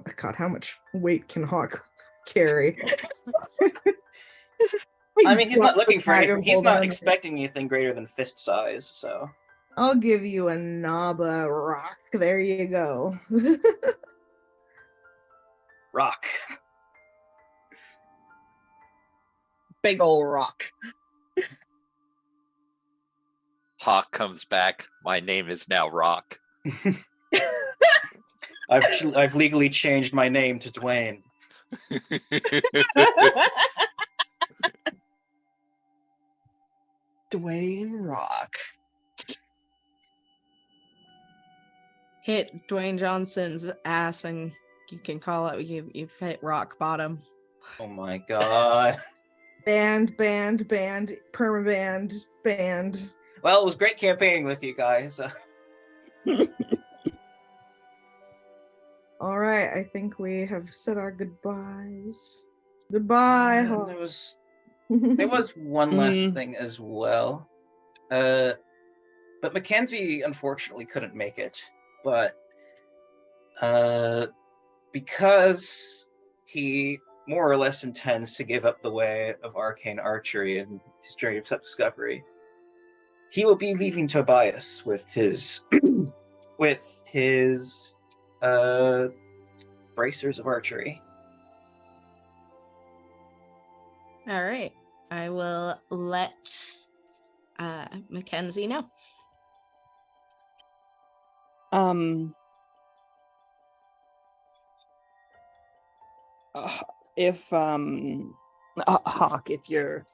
much weight can Hawk carry? I mean, he's not looking for Bag anything. of He's hold not on. expecting anything greater than fist size. So I'll give you a Naba rock. There you go. rock. Big ol' rock. Hawk comes back. My name is now Rock. I've legally changed my name to Dwayne. Dwayne Rock. Hit Dwayne Johnson's ass and you can call it, you've hit rock bottom. Oh my god. Band, permaband, band. Well, it was great campaigning with you guys. All right, I think we have said our goodbyes. Goodbye, And Hawk. there was one last Mm. thing as well. But Mackenzie unfortunately couldn't make it. But because he, more or less intends to give up the way of arcane archery in his journey of self-discovery, he will be leaving Tobias with his bracers of archery. All right. I will let Mackenzie know. If Hawk, if you're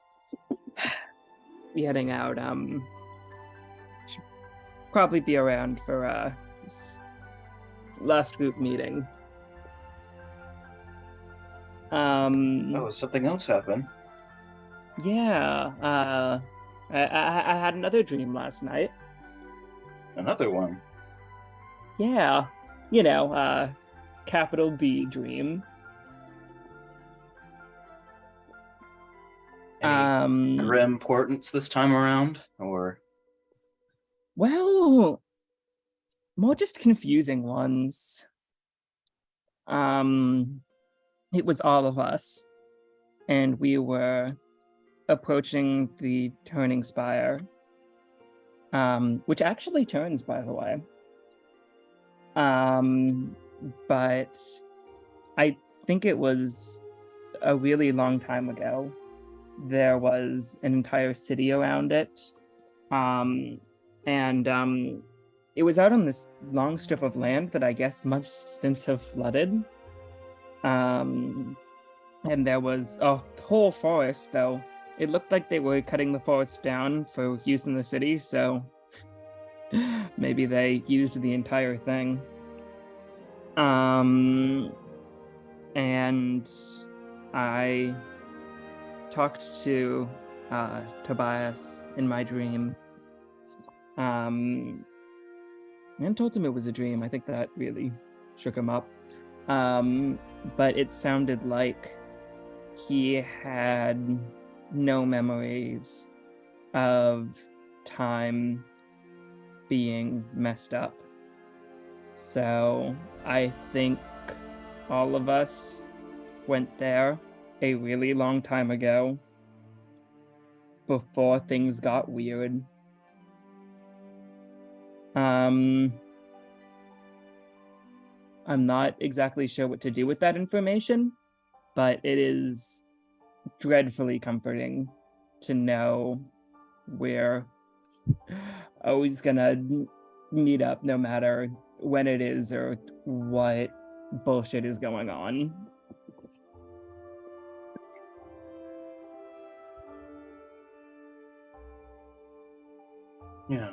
heading out, should probably be around for this last group meeting. Oh, something else happened. Yeah, I had another dream last night. Another one. Yeah, capital D dream. Any grim importance this time around, or? Well, more just confusing ones. It was all of us, and we were approaching the turning spire, which actually turns, by the way. But I think it was a really long time ago. There was an entire city around it. And it was out on this long strip of land that I guess must since have flooded. And there was a whole forest, though. It looked like they were cutting the forest down for use in the city, so maybe they used the entire thing. And I talked to Tobias in my dream. And told him it was a dream. I think that really shook him up. But it sounded like he had no memories of time being messed up. So I think all of us went there a really long time ago before things got weird. I'm not exactly sure what to do with that information, but it is dreadfully comforting to know we're always gonna meet up no matter when it is or what bullshit is going on. Yeah.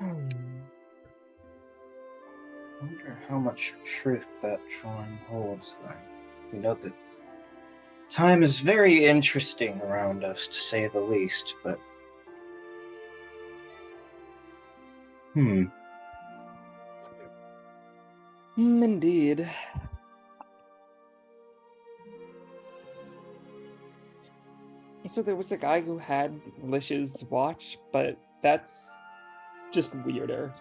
I wonder how much truth that drawing holds, though. We know that time is very interesting around us, to say the least, but... Indeed. So there was a guy who had Lish's watch, but that's just weirder.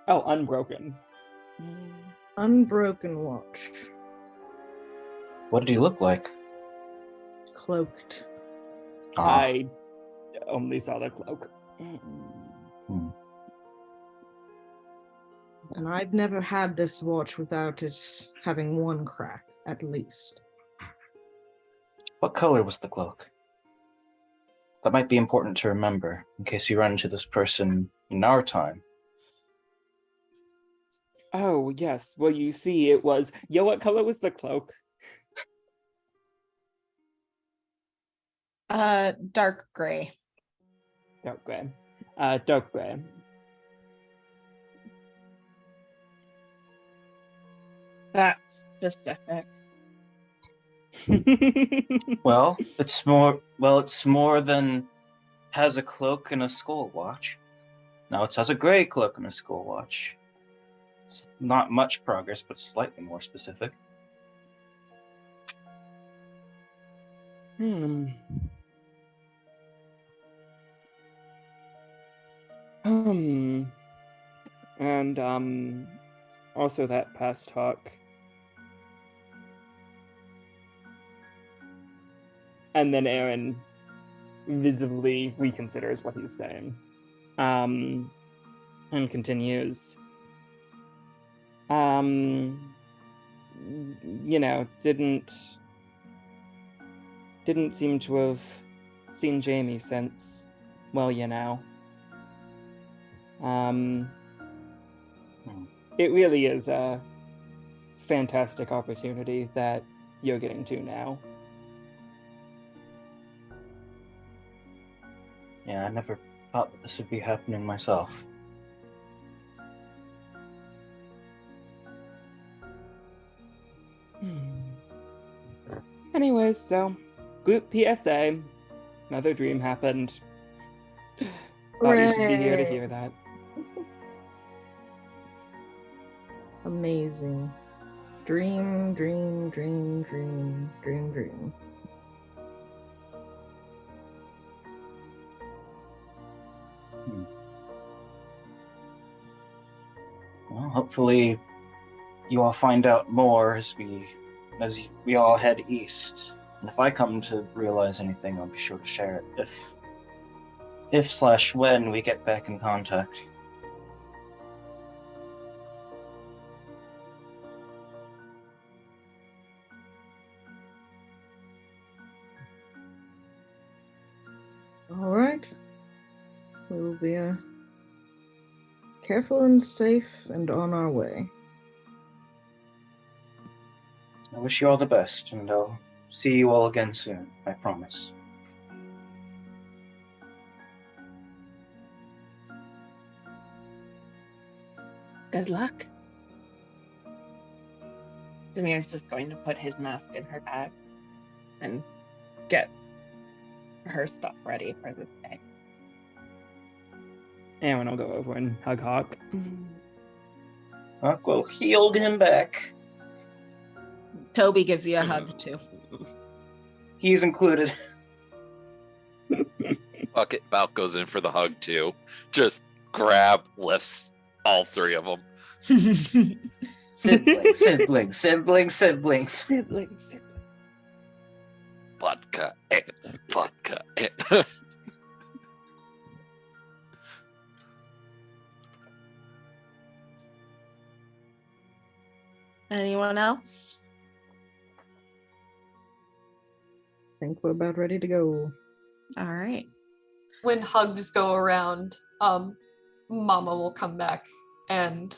Oh, unbroken. Unbroken watch. What did he look like? Cloaked. I only saw the cloak. And I've never had this watch without it having one crack, at least. What color was the cloak? That might be important to remember, in case you run into this person in our time. Oh, yes. Well, you see, it was... Yeah, what color was the cloak? Dark gray. Dark gray. Dark gray. That's specific. Well, it's more than has a cloak and a skull watch. Now it has a gray cloak and a skull watch. It's not much progress, but slightly more specific. Hmm. And also that past talk. And then Eirran visibly reconsiders what he's saying. And continues. Didn't seem to have seen Jamie since, well, it really is a fantastic opportunity that you're getting to now. Yeah, I never thought that this would be happening myself. Anyways, so group PSA, another dream happened. Thought you should be here to Hooray. hear that. Amazing. Dream, dream, dream, dream, dream, dream. Well, hopefully you all find out more as we all head east. And if I come to realize anything, I'll be sure to share it. If/when we get back in contact. All right. We will be careful and safe and on our way. I wish you all the best, and I'll see you all again soon, I promise. Good luck. Demir's just going to put his mask in her bag and get her stuff ready for the day. Eirran will go over and hug Hawk. Hawk will heal him back. Toby gives you a hug too. He's included. Fuck it, Valk goes in for the hug too. Just lifts all three of them. Siblings. Vodka and. Anyone else? I think we're about ready to go. All right. When hugs go around, Mama will come back and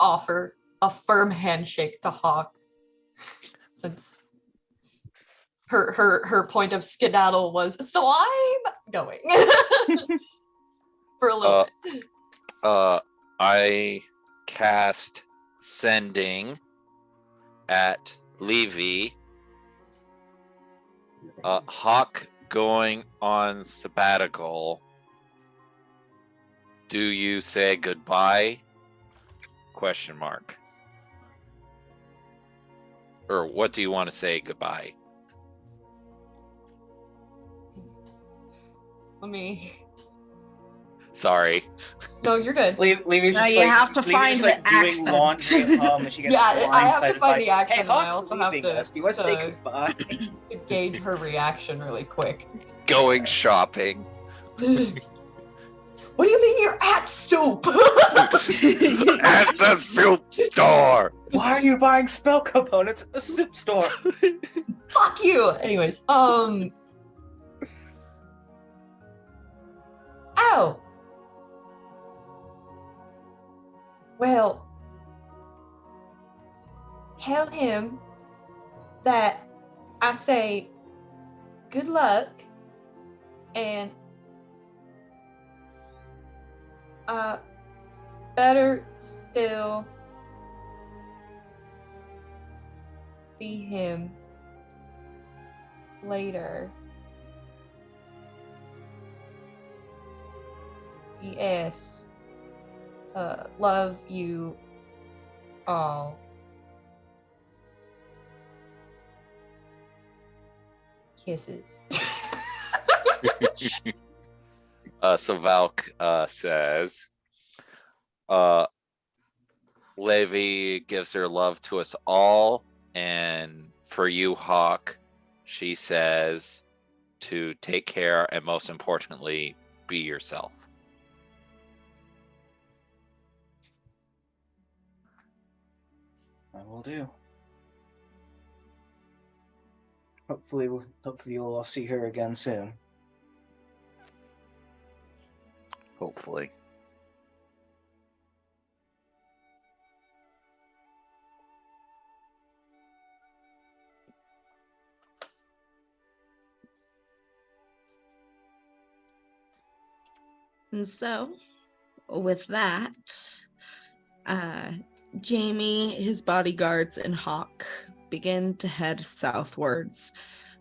offer a firm handshake to Hawk, since her point of skedaddle was, so I'm going for a little bit. I cast sending at Levy. Hawk going on sabbatical. Do you say goodbye? Question mark. Or what do you want to say goodbye? Let me. Sorry. No, you're good. Levy's Now just you have to Levy's find just, the doing accent. laundry at home, and she gets Yeah, I have to blindsided find by, the accent, Hey, and I Hawk's also have leaving to- us. Do you want to say to- goodbye? To gauge her reaction really quick. Going shopping. What do you mean you're at soup? At the soup store. Why are you buying spell components at the soup store? Fuck you. Anyways, Oh. Well, tell him that I say good luck and better still see him later. P.S. Love you all. kisses. So Valk says, Levi gives her love to us all, and for you, Hawk, she says to take care and most importantly, be yourself. I will do. Hopefully you'll all see her again soon. Hopefully. And so, with that, Jamie, his bodyguards, and Hawk begin to head southwards,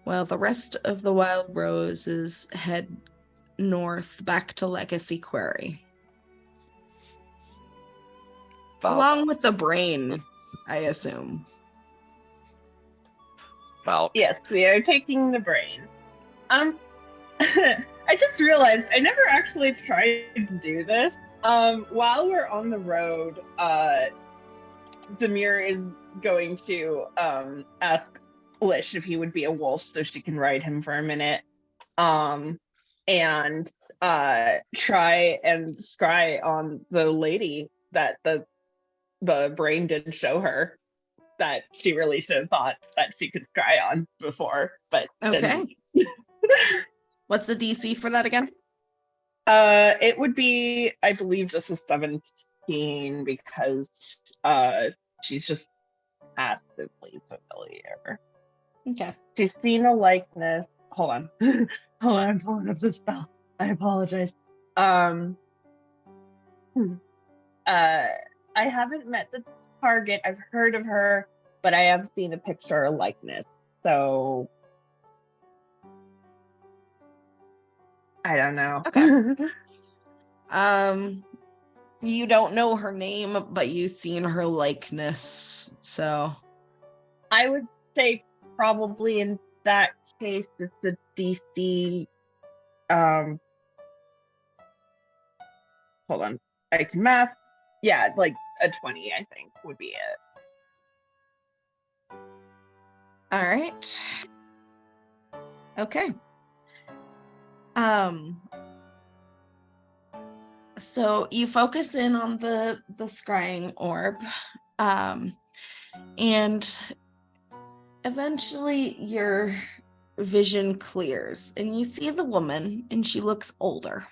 while the rest of the Wild Roses head north back to Legacy Quarry. Valk. Along with the brain, I assume. Valk. Yes, we are taking the brain. I just realized I never actually tried to do this. While we're on the road, Demir is going to ask Lish if he would be a wolf so she can ride him for a minute. And try and scry on the lady that the brain did show her that she really should have thought that she could scry on before, but Okay. didn't. What's the DC for that again? It would be, I believe, just a 17 because she's just passively familiar. Okay. She's seen a likeness. Hold on. Hold on, I'm pulling up the spell. I apologize. I haven't met the target. I've heard of her, but I have seen a picture or likeness. So I don't know. Okay. You don't know her name, but you've seen her likeness. So I would say probably in that case it's a DC. Hold on. I can math. Yeah, like a 20, I think, would be it. all right. Okay. So you focus in on the scrying orb, and eventually your vision clears and you see the woman, and she looks older.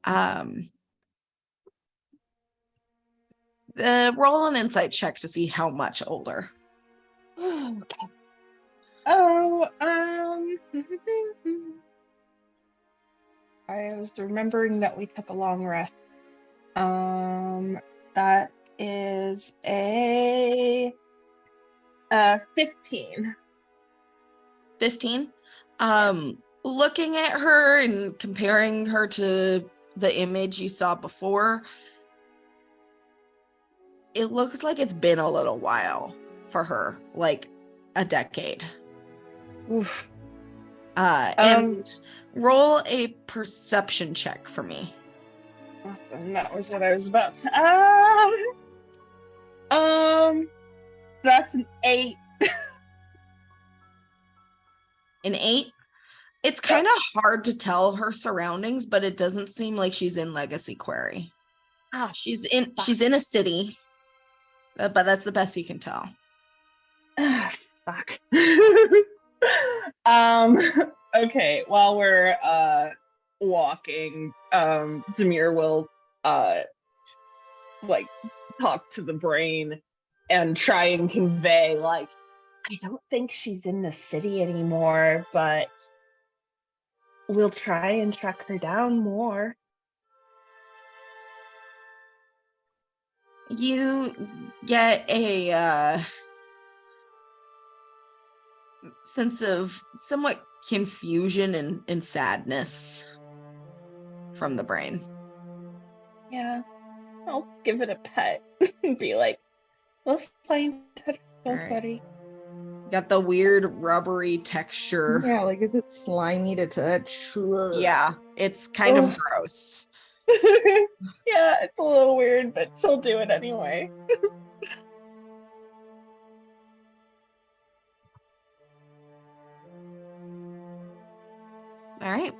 Roll an insight check to see how much older. Okay. I was remembering that we took a long rest. That is a 15. 15. Looking at her and comparing her to the image you saw before, it looks like it's been a little while for her, like a decade. Oof. And roll a perception check for me. Awesome. That was what I was about to. That's an 8. An 8. It's kind of hard to tell her surroundings, but it doesn't seem like she's in Legacy Quarry. She's in a city, but that's the best you can tell. Fuck. Okay, while we're walking, Demir will like talk to the brain and try and convey, like, I don't think she's in the city anymore, but we'll try and track her down more. You get a sense of somewhat confusion and sadness from the brain. Yeah, I'll give it a pet and be like, we'll find her, All right. buddy. Got the weird rubbery texture. Yeah, like is it slimy to touch? Ugh. Yeah, it's kind of Ugh. gross. Yeah, it's a little weird, but she'll do it anyway. All right.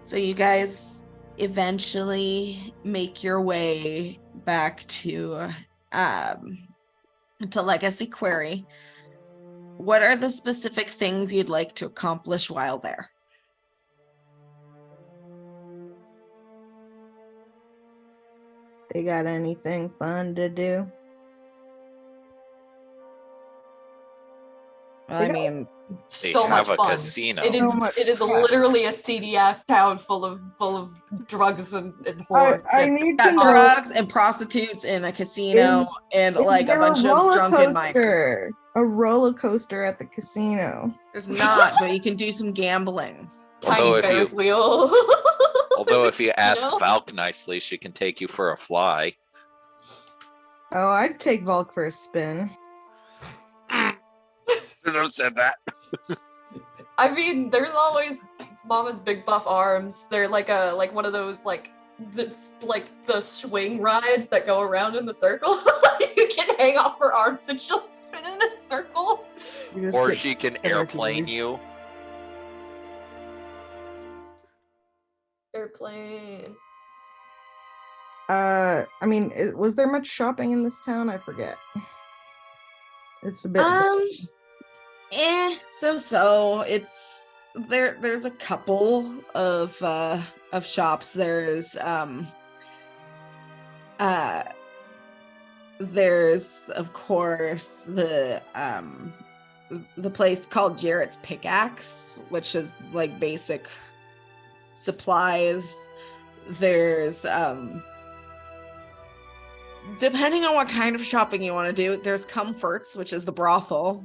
So you guys eventually make your way back to Legacy Quarry. What are the specific things you'd like to accomplish while there? They got anything fun to do? I mean, So have much a fun. casino. It is. So much It is fun. literally a seedy ass town full of drugs and whores. I and- need to got know. drugs and prostitutes and a casino and Is like a there bunch of roller drunken mics. coaster? A roller coaster at the casino. There's not, but you can do some gambling. Tiny Although if you- Ferris wheel. Although if you ask know? Valk nicely, she can take you for a fly. Oh, I'd take Volk for a spin. Should have said that. I mean, there's always Mama's big buff arms. They're like one of those like the swing rides that go around in the circle. You can hang off her arms and she'll spin in a circle. You just Or get she can energy. airplane you. Airplane. I mean, was there much shopping in this town? I forget. It's a bit. So it's there's a couple of shops. There's of course the place called Jarrett's Pickaxe, which is like basic supplies. There's depending on what kind of shopping you want to do, there's Comforts, which is the brothel.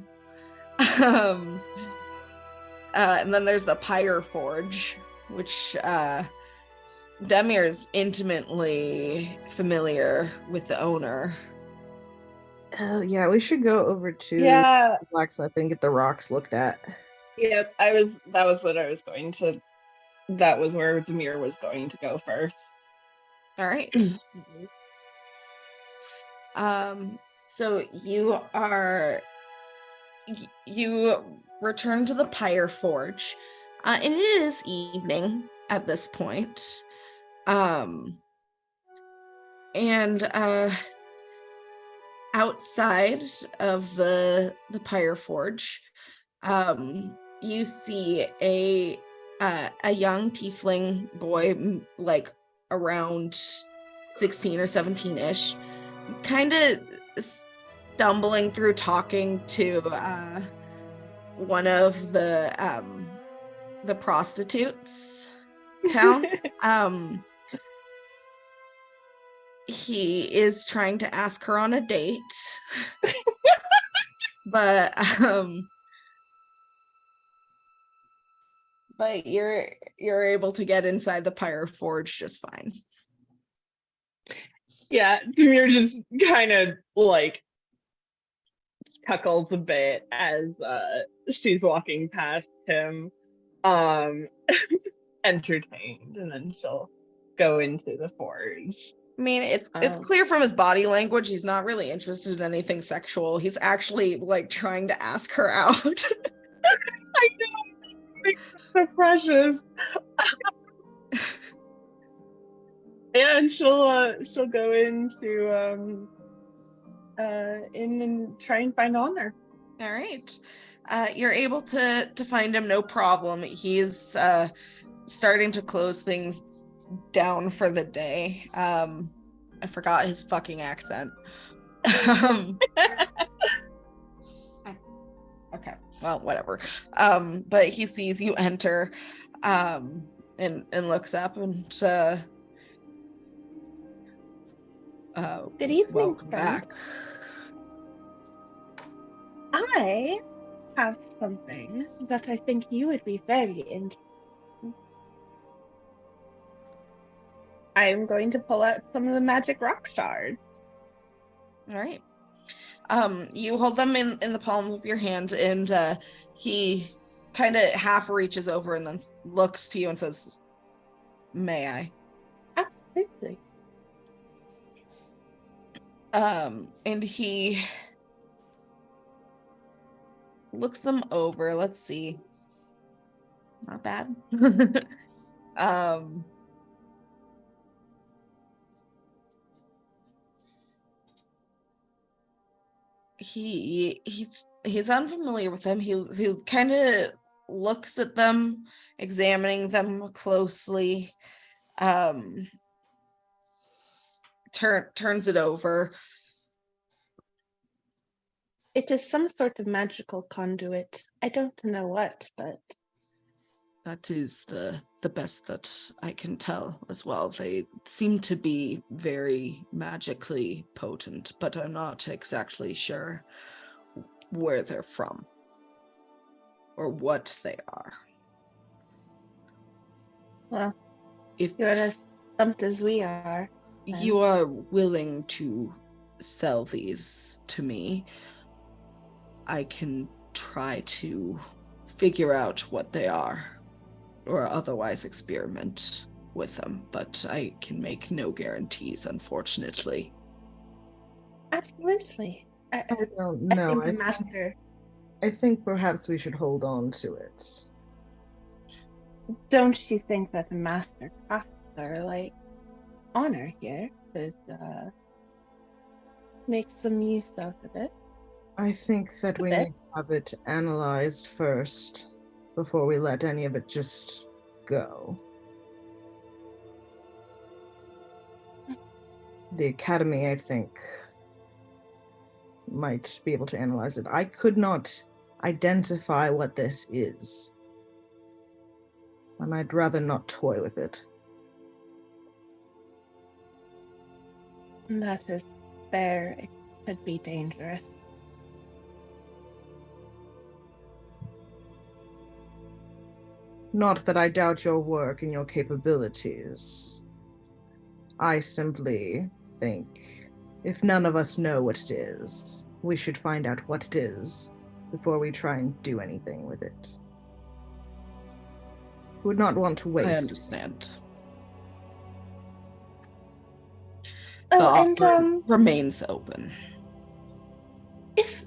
And then there's the Pyre Forge, which Demir is intimately familiar with the owner. Oh yeah, we should go over to Yeah. the blacksmith and get the rocks looked at. Yep. That was what I was going to. That was where Demir was going to go first. All right. So you return to the Pyre Forge, and it is evening at this point. And outside of the Pyre Forge, you see a young tiefling boy, like around 16 or 17-ish, kind of stumbling through, talking to one of the prostitutes town. He is trying to ask her on a date, but you're able to get inside the Pyre Forge just fine. Yeah, Demir just kind of like chuckles a bit as she's walking past him, entertained, and then she'll go into the forge. I mean, it's clear from his body language he's not really interested in anything sexual. He's actually like trying to ask her out. I know, it makes it so precious. And she'll go into in and try and find Honor. All right. You're able to find him, no problem. He's starting to close things down for the day. I forgot his fucking accent. Okay, well, whatever. But he sees you enter, and looks up and Good evening, welcome friend. back. I have something that I think you would be very interested in. I am going to pull out some of the magic rock shards. All right. You hold them in the palm of your hand, and he kind of half reaches over and then looks to you and says, "May I?" Absolutely. And he looks them over. Let's see. Not bad. He's unfamiliar with them. He kind of looks at them, examining them closely. Turns it over. It is some sort of magical conduit. I don't know what, but That is the best that I can tell as well. They seem to be very magically potent, but I'm not exactly sure where they're from or what they are. well, If you're as stumped as we are. you are willing to sell these to me, I can try to figure out what they are or otherwise experiment with them, but I can make no guarantees, unfortunately. Absolutely. I don't know. I think the master. I think perhaps we should hold on to it. Don't you think that the master crafter, like, honor here could make some use out of it? I think that we need to have it analyzed first before we let any of it just go. The academy, I think, might be able to analyze it. I could not identify what this is, and I'd rather not toy with it. That is fair. It could be dangerous. Not that I doubt your work and your capabilities. I simply think if none of us know what it is, we should find out what it is before we try and do anything with it. Would not want to waste. I understand. Oh, The and offer remains open. if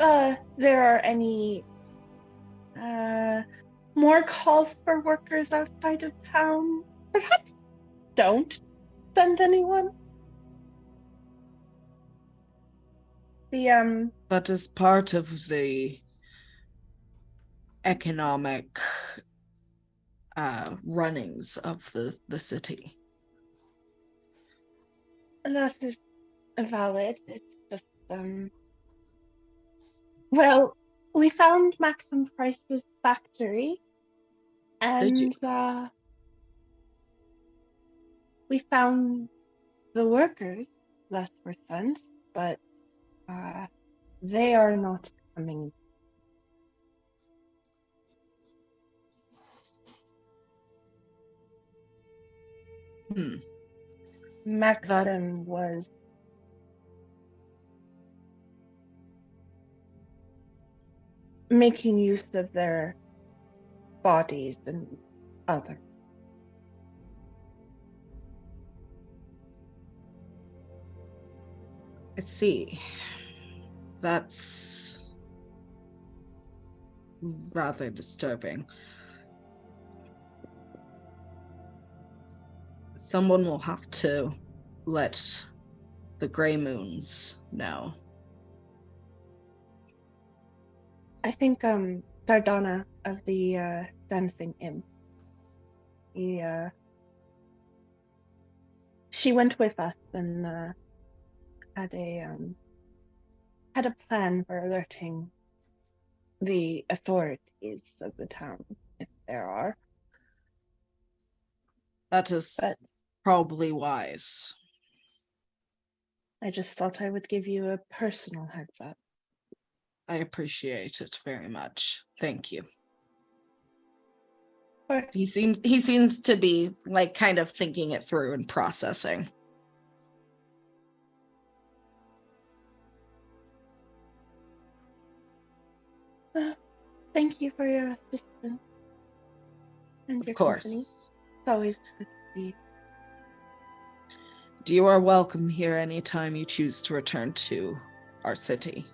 there are any more calls for workers outside of town, perhaps don't send anyone. That is part of the economic runnings of the city. That is valid. It's just well, we found Maxim Price's factory, Did you? and we found the workers that were sent, but they are not coming. Maxim was making use of their bodies and other. I see. That's rather disturbing. Someone will have to let the Grey Moons know. I think Sardana of the Dancing Imp. She went with us and had a plan for alerting the authorities of the town, if there are. That is probably wise. I just thought I would give you a personal heads up. I appreciate it very much. Thank you. He seems to be like kind of thinking it through and processing. Thank you for your assistance and your Of company. course. It's always good to see you. You are welcome here anytime you choose to return to our city.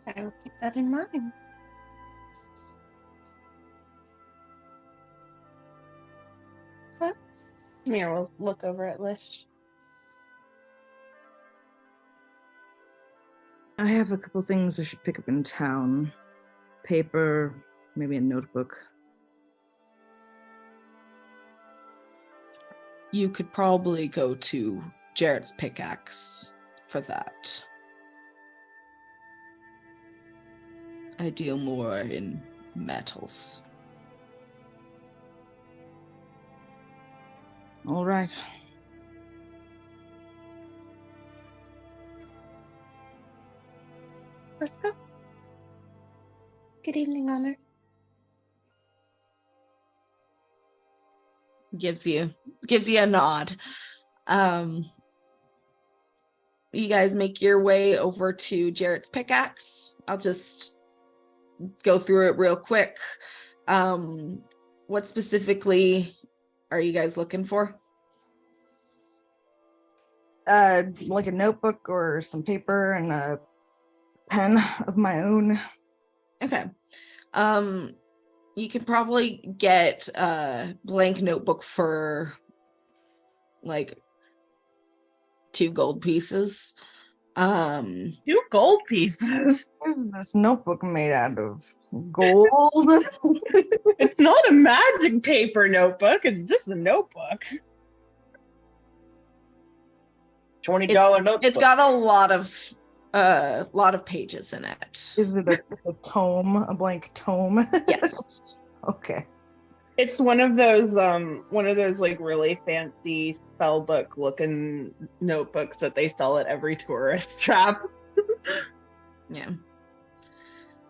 I will keep that in mind. Huh? Samir will look over at Lish. I have a couple things I should pick up in town. Paper, maybe a notebook. You could probably go to Jarrett's Pickaxe for that. I deal more in metals. All right. Let's go. Good evening, Honor. Gives you a nod. You guys make your way over to Jarrett's Pickaxe. I'll just go through it real quick. What specifically are you guys looking for? Like a notebook or some paper and a pen of my own. Okay. You can probably get a blank notebook for like 2 gold pieces. 2 gold pieces. What is this notebook made out of? Gold? It's not a magic paper notebook. It's just a notebook. $20 notebook. It's got a lot of pages in it. Is it a tome? A blank tome? Yes. Okay. It's one of those like really fancy spell book looking notebooks that they sell at every tourist trap. Yeah.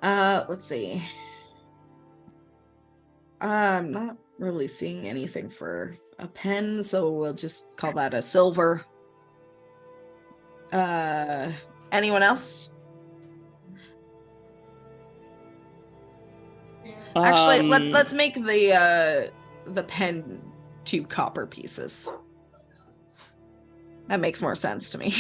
Let's see. I'm not really seeing anything for a pen, so we'll just call that a silver. Anyone else? Actually, let's make the pen 2 copper pieces. That makes more sense to me.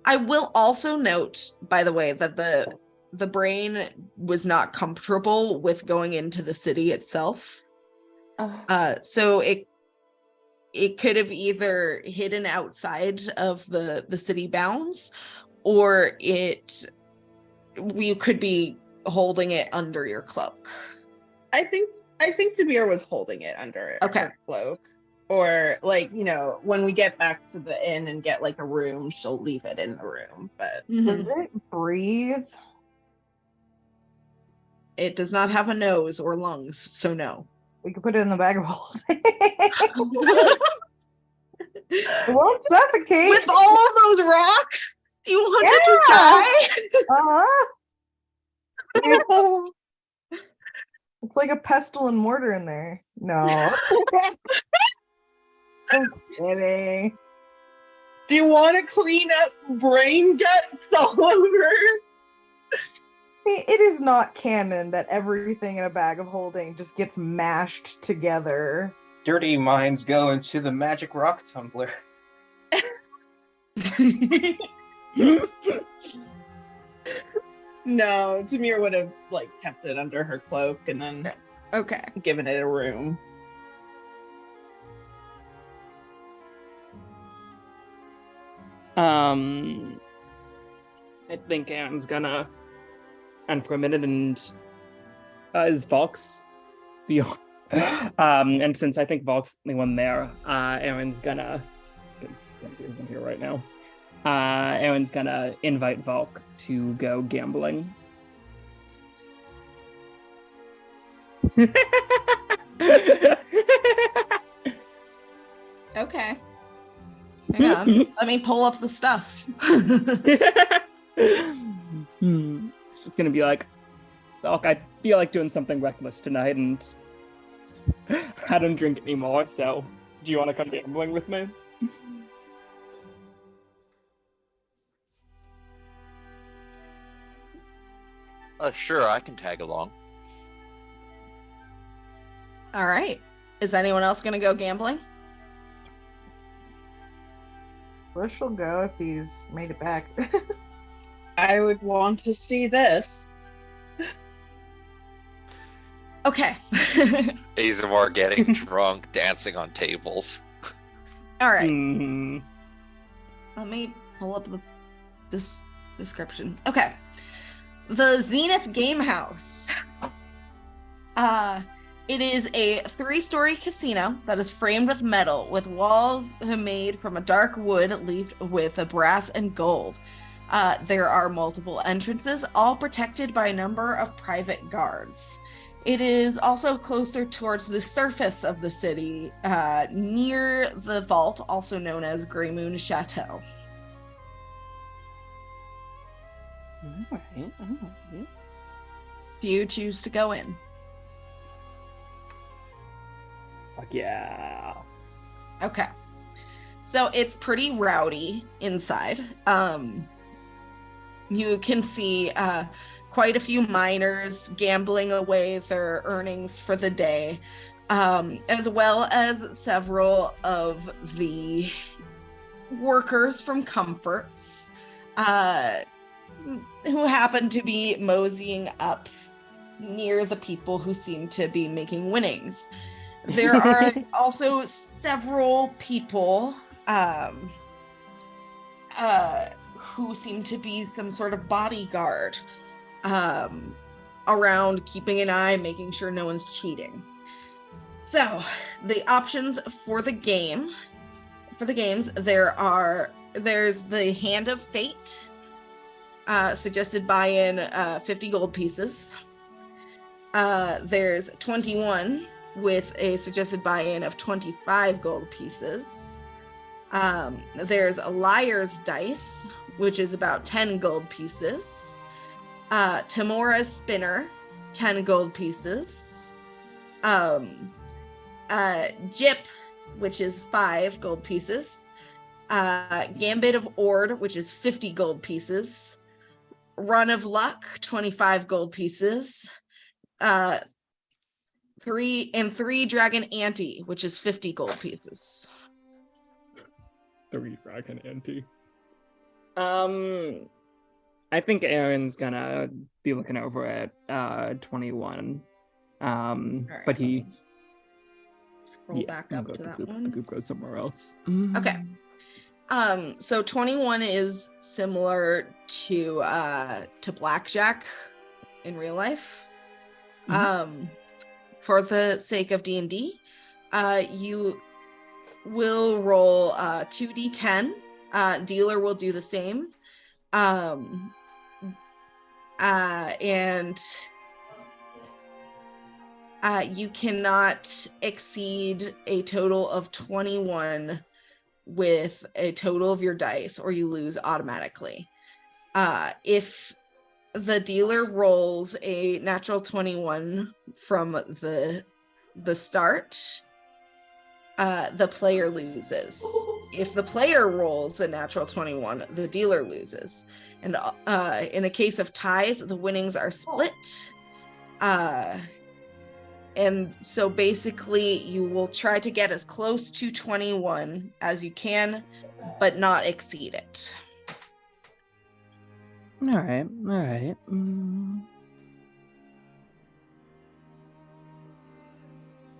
I will also note, by the way, that the brain was not comfortable with going into the city itself. So it could have either hidden outside of the city bounds, or you could be holding it under your cloak. I think Demir was holding it under her cloak. Or like, when we get back to the inn and get like a room, she'll leave it in the room. But Does it breathe? It does not have a nose or lungs, so no. We could put it in the bag of holding. It won't suffocate. With all of those rocks, you want it to die? It's like a pestle and mortar in there. No. I'm kidding. Do you want to clean up brain guts all over? It is not canon that everything in a bag of holding just gets mashed together. Dirty minds go into the magic rock tumbler. No, Demir would have like kept it under her cloak and then given it a room. I think Eirran's gonna and for a minute and is Vox the and since I think Vox the only one there, Eirran's gonna is in here right now. Eirran's gonna invite Valk to go gambling. Okay. Hang on. Let me pull up the stuff. It's just gonna be like, Valk, I feel like doing something reckless tonight and I don't drink anymore, so do you want to come gambling with me? Sure, I can tag along. All right. Is anyone else going to go gambling? Bush will go if he's made it back. I would want to see this. Okay. Azamar getting drunk, dancing on tables. All right. Mhm. Let me pull up this description. Okay. The Zenith Game House. It is a 3-story casino that is framed with metal, with walls made from a dark wood leafed with a brass and gold. There are multiple entrances, all protected by a number of private guards. It is also closer towards the surface of the city, near the vault, also known as Grey Moon Chateau. All right. Do you choose to go in? Fuck yeah. Okay. So it's pretty rowdy inside. You can see quite a few miners gambling away their earnings for the day, as well as several of the workers from Comforts who happen to be moseying up near the people who seem to be making winnings. There are also several people who seem to be some sort of bodyguard around, keeping an eye, making sure no one's cheating. So the options for the games, there's the Hand of Fate, suggested buy-in 50 gold pieces. There's 21 with a suggested buy-in of 25 gold pieces. There's a Liar's Dice, which is about 10 gold pieces. Tamora's Spinner, 10 gold pieces. Jip, which is 5 gold pieces. Gambit of Ord, which is 50 gold pieces. Run of Luck, 25 gold pieces. 3 Dragon Ante, which is 50 gold pieces. 3 Dragon Ante. I think Aaron's gonna be looking over at 21. Right, But he scroll back up to that one. The group goes somewhere else. Okay. So 21 is similar to blackjack in real life. For the sake of D&D, you will roll 2d10. Dealer will do the same. And you cannot exceed a total of 21 with a total of your dice, or you lose automatically. If the dealer rolls a natural 21 from the start, the player loses. If the player rolls a natural 21, the dealer loses. And in a case of ties, the winnings are split. And so basically you will try to get as close to 21 as you can, but not exceed it. All right.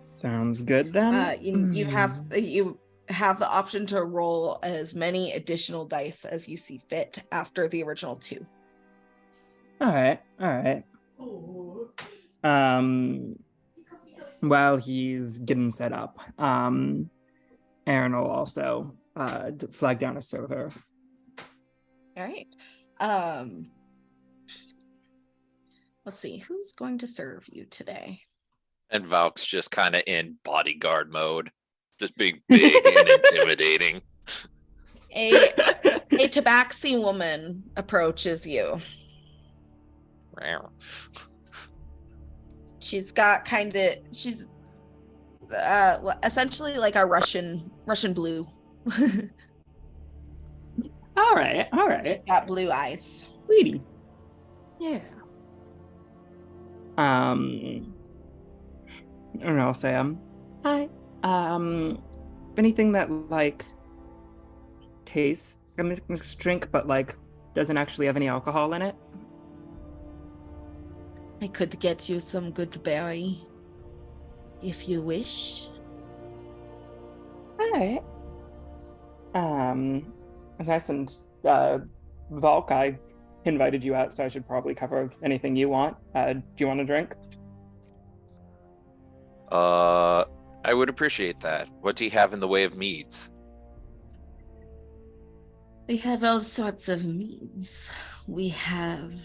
Sounds good then. You have the option to roll as many additional dice as you see fit after the original 2. All right. While he's getting set up, Eirran will also flag down a server. All right. Let's see, who's going to serve you today? And Valk's just kind of in bodyguard mode, just being big and intimidating. A tabaxi woman approaches you. She's got she's essentially like a Russian blue. All right. She's got blue eyes. Sweetie. Yeah. I don't know, I'll say, hi. Anything that, like, tastes like a mixed drink, but, like, doesn't actually have any alcohol in it? I could get you some good berry if you wish. All right. As I said, Valk, I invited you out, so I should probably cover anything you want. Do you want a drink? I would appreciate that. What do you have in the way of meads? We have all sorts of meads. We have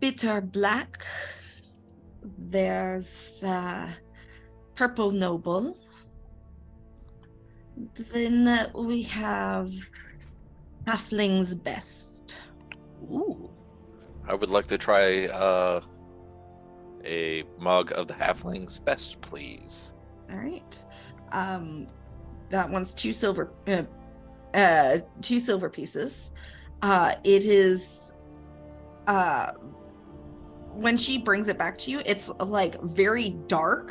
bitter black. There's purple noble. Then we have halfling's best. Ooh. I would like to try a mug of the halfling's best, please. All right. That one's two silver pieces. It is when she brings it back to you, it's like very dark,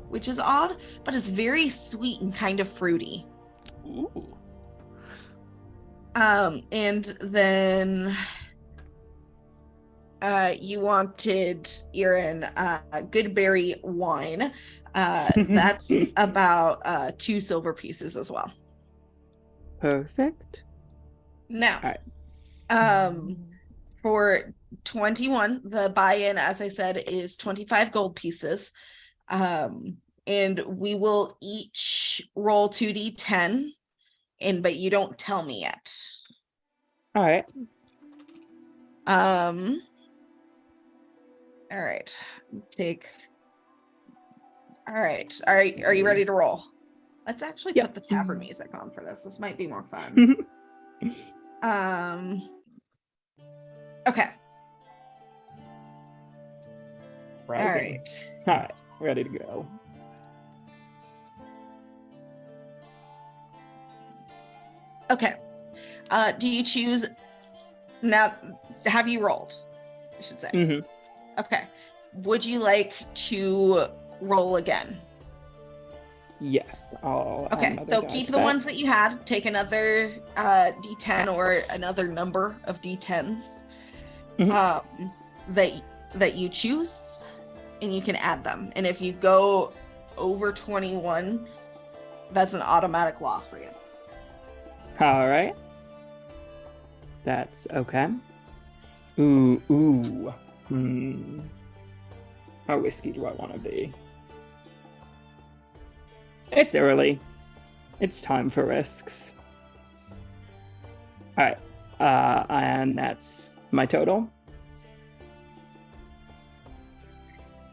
which is odd, but it's very sweet and kind of fruity. Ooh. And then you wanted, Eirran, good berry wine. That's about 2 silver pieces as well. Perfect. Now, All right. For 21, the buy-in, as I said, is 25 gold pieces. And we will each roll 2d10, but you don't tell me yet. All right. All right. All right. Are you ready to roll? Let's actually put the tavern music on for this. This might be more fun. Okay. Rising. All right. Ready to go. Okay. Do you choose now? Have you rolled? I should say. Mm-hmm. Okay. Would you like to roll again? Yes. Okay. So keep the ones that you had. Take another d10 or another number of d10s that you choose, and you can add them. And if you go over 21, that's an automatic loss for you. All right. That's okay. Ooh. How whiskey do I want to be? It's early. It's time for risks. All right. And that's my total.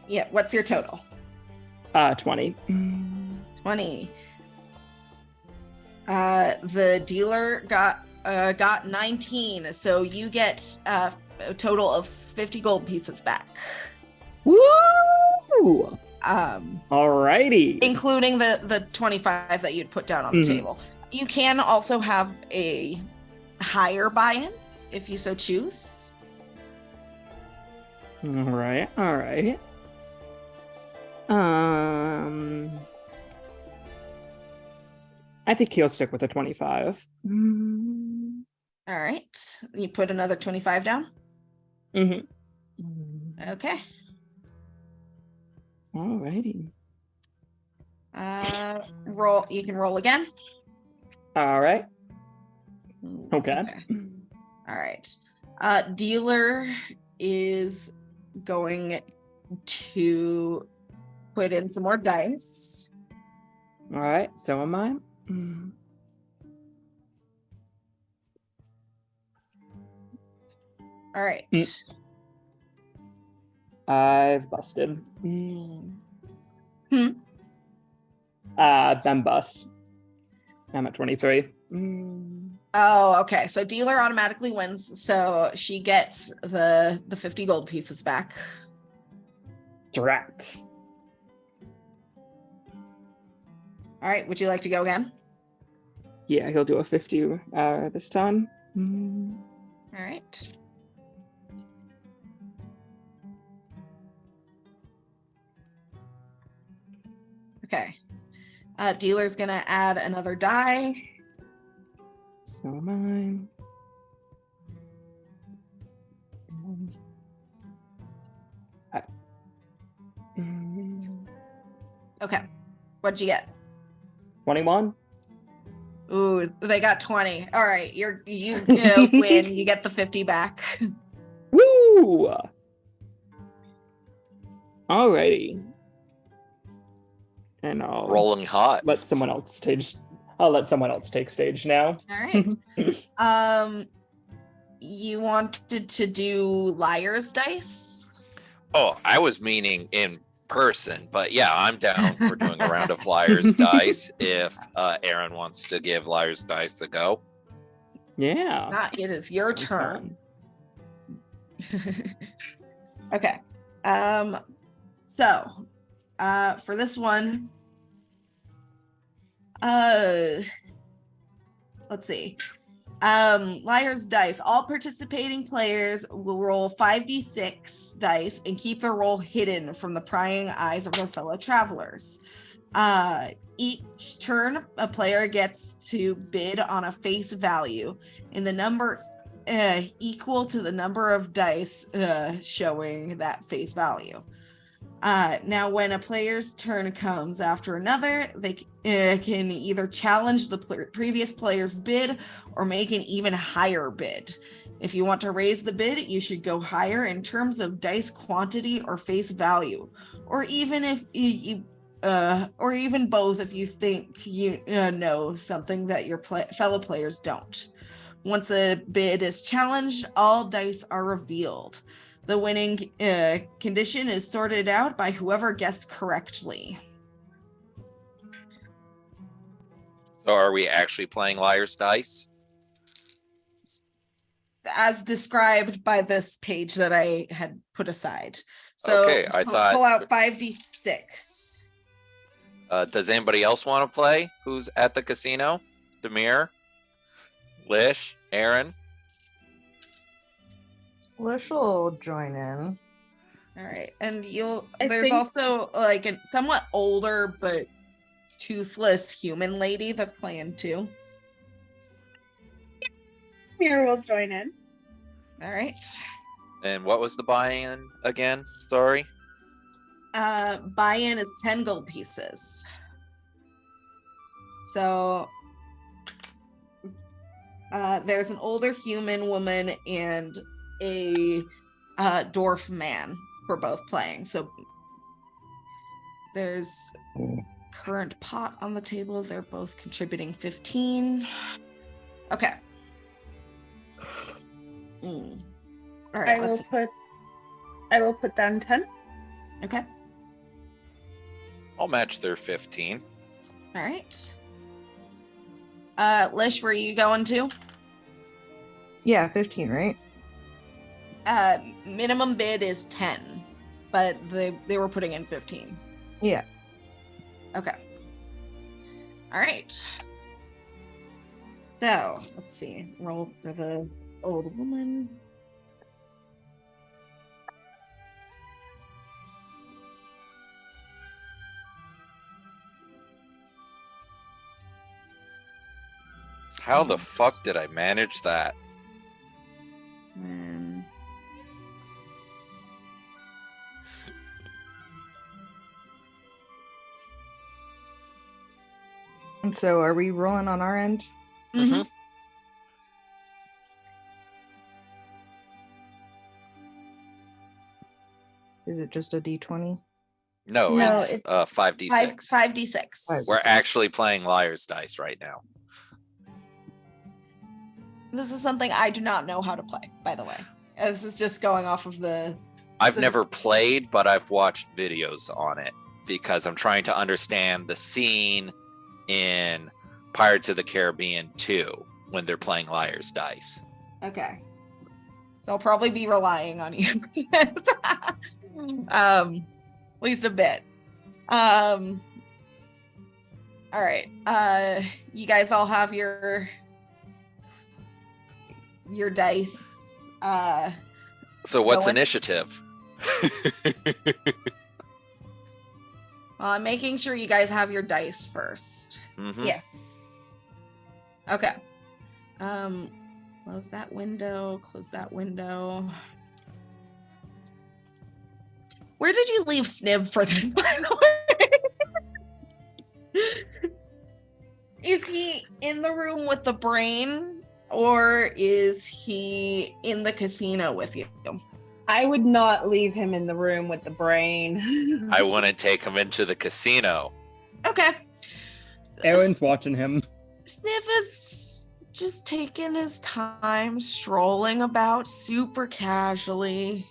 Yeah. What's your total? 20. 20. The dealer got 19, so you get a total of 50 gold pieces back. Woo! Alrighty. Including the 25 that you'd put down on the table. You can also have a higher buy-in if you so choose. All right. I think he'll stick with the 25. All right. You put another 25 down? Okay. Alrighty. Roll. You can roll again. All right. Okay. All right. Dealer is going to put in some more dice. All right. So am I. All right. I've busted. Then bust. I'm at 23. Oh, okay. So dealer automatically wins. So she gets the 50 gold pieces back. Drat. All right. Would you like to go again? Yeah, he'll do a 50 this time. All right. Okay. Dealer's gonna add another die. So am I. Okay. What'd you get? 21. Ooh, they got 20. All right, you win. You get the 50 back. Woo! Alrighty. And I'll Rolling hot. let someone else stage. I'll let someone else take stage now. All right. You wanted to do liar's dice? Oh, I was meaning in person, but yeah, I'm down for doing a round of liar's dice if Eirran wants to give liar's dice a go. Yeah. It is your Sounds turn. Okay. So, for this one, let's see. Liar's dice. All participating players will roll 5d6 dice and keep their roll hidden from the prying eyes of their fellow travelers. Each turn, a player gets to bid on a face value in the number equal to the number of dice showing that face value. Now, when a player's turn comes after another, they can either challenge the previous player's bid or make an even higher bid. If you want to raise the bid, you should go higher in terms of dice quantity or face value, or even if or even both if you think you know something that your fellow players don't. Once a bid is challenged, all dice are revealed. The winning condition is sorted out by whoever guessed correctly. So are we actually playing liar's dice? As described by this page that I had put aside. So Okay, I thought- pull out 5d6. Does anybody else want to play who's at the casino? Demir? Lish? Eirran? Lish will join in. All right, and there's think- also like a somewhat older but toothless human lady that's playing too. Here we'll join in. All right. And what was the buy-in again? Sorry. Buy-in is 10 gold pieces. So there's an older human woman and a dwarf man for both playing. So there's current pot on the table. They're both contributing 15. Okay. All right. I will put down 10. Okay. I'll match their 15. All right. Lish, where are you going to? Yeah, 15, right? Minimum bid is 10, but they were putting in 15. Yeah. Okay. All right. So let's see. Roll for the old woman. How the fuck did I manage that? And so are we rolling on our end? Mm-hmm. Is it just a D20? No, No, it's 5d6. 5d6. We're actually playing liar's dice right now. This is something I do not know how to play, by the way. This is just going off of the... I've never played, but I've watched videos on it because I'm trying to understand the scene in Pirates of the Caribbean 2 when they're playing liar's dice. Okay. So I'll probably be relying on you. At least a bit. All right. You guys all have your dice. So what's going? initiative? Well, I'm making sure you guys have your dice first. Mm-hmm. Yeah. Okay. Close that window. Close that window. Where did you leave Snib for this, by the way? Is he in the room with the brain, or is he in the casino with you? I would not leave him in the room with the brain. I wouldn't take him into the casino. Okay. Aaron's watching him. Sniff is just taking his time, strolling about super casually.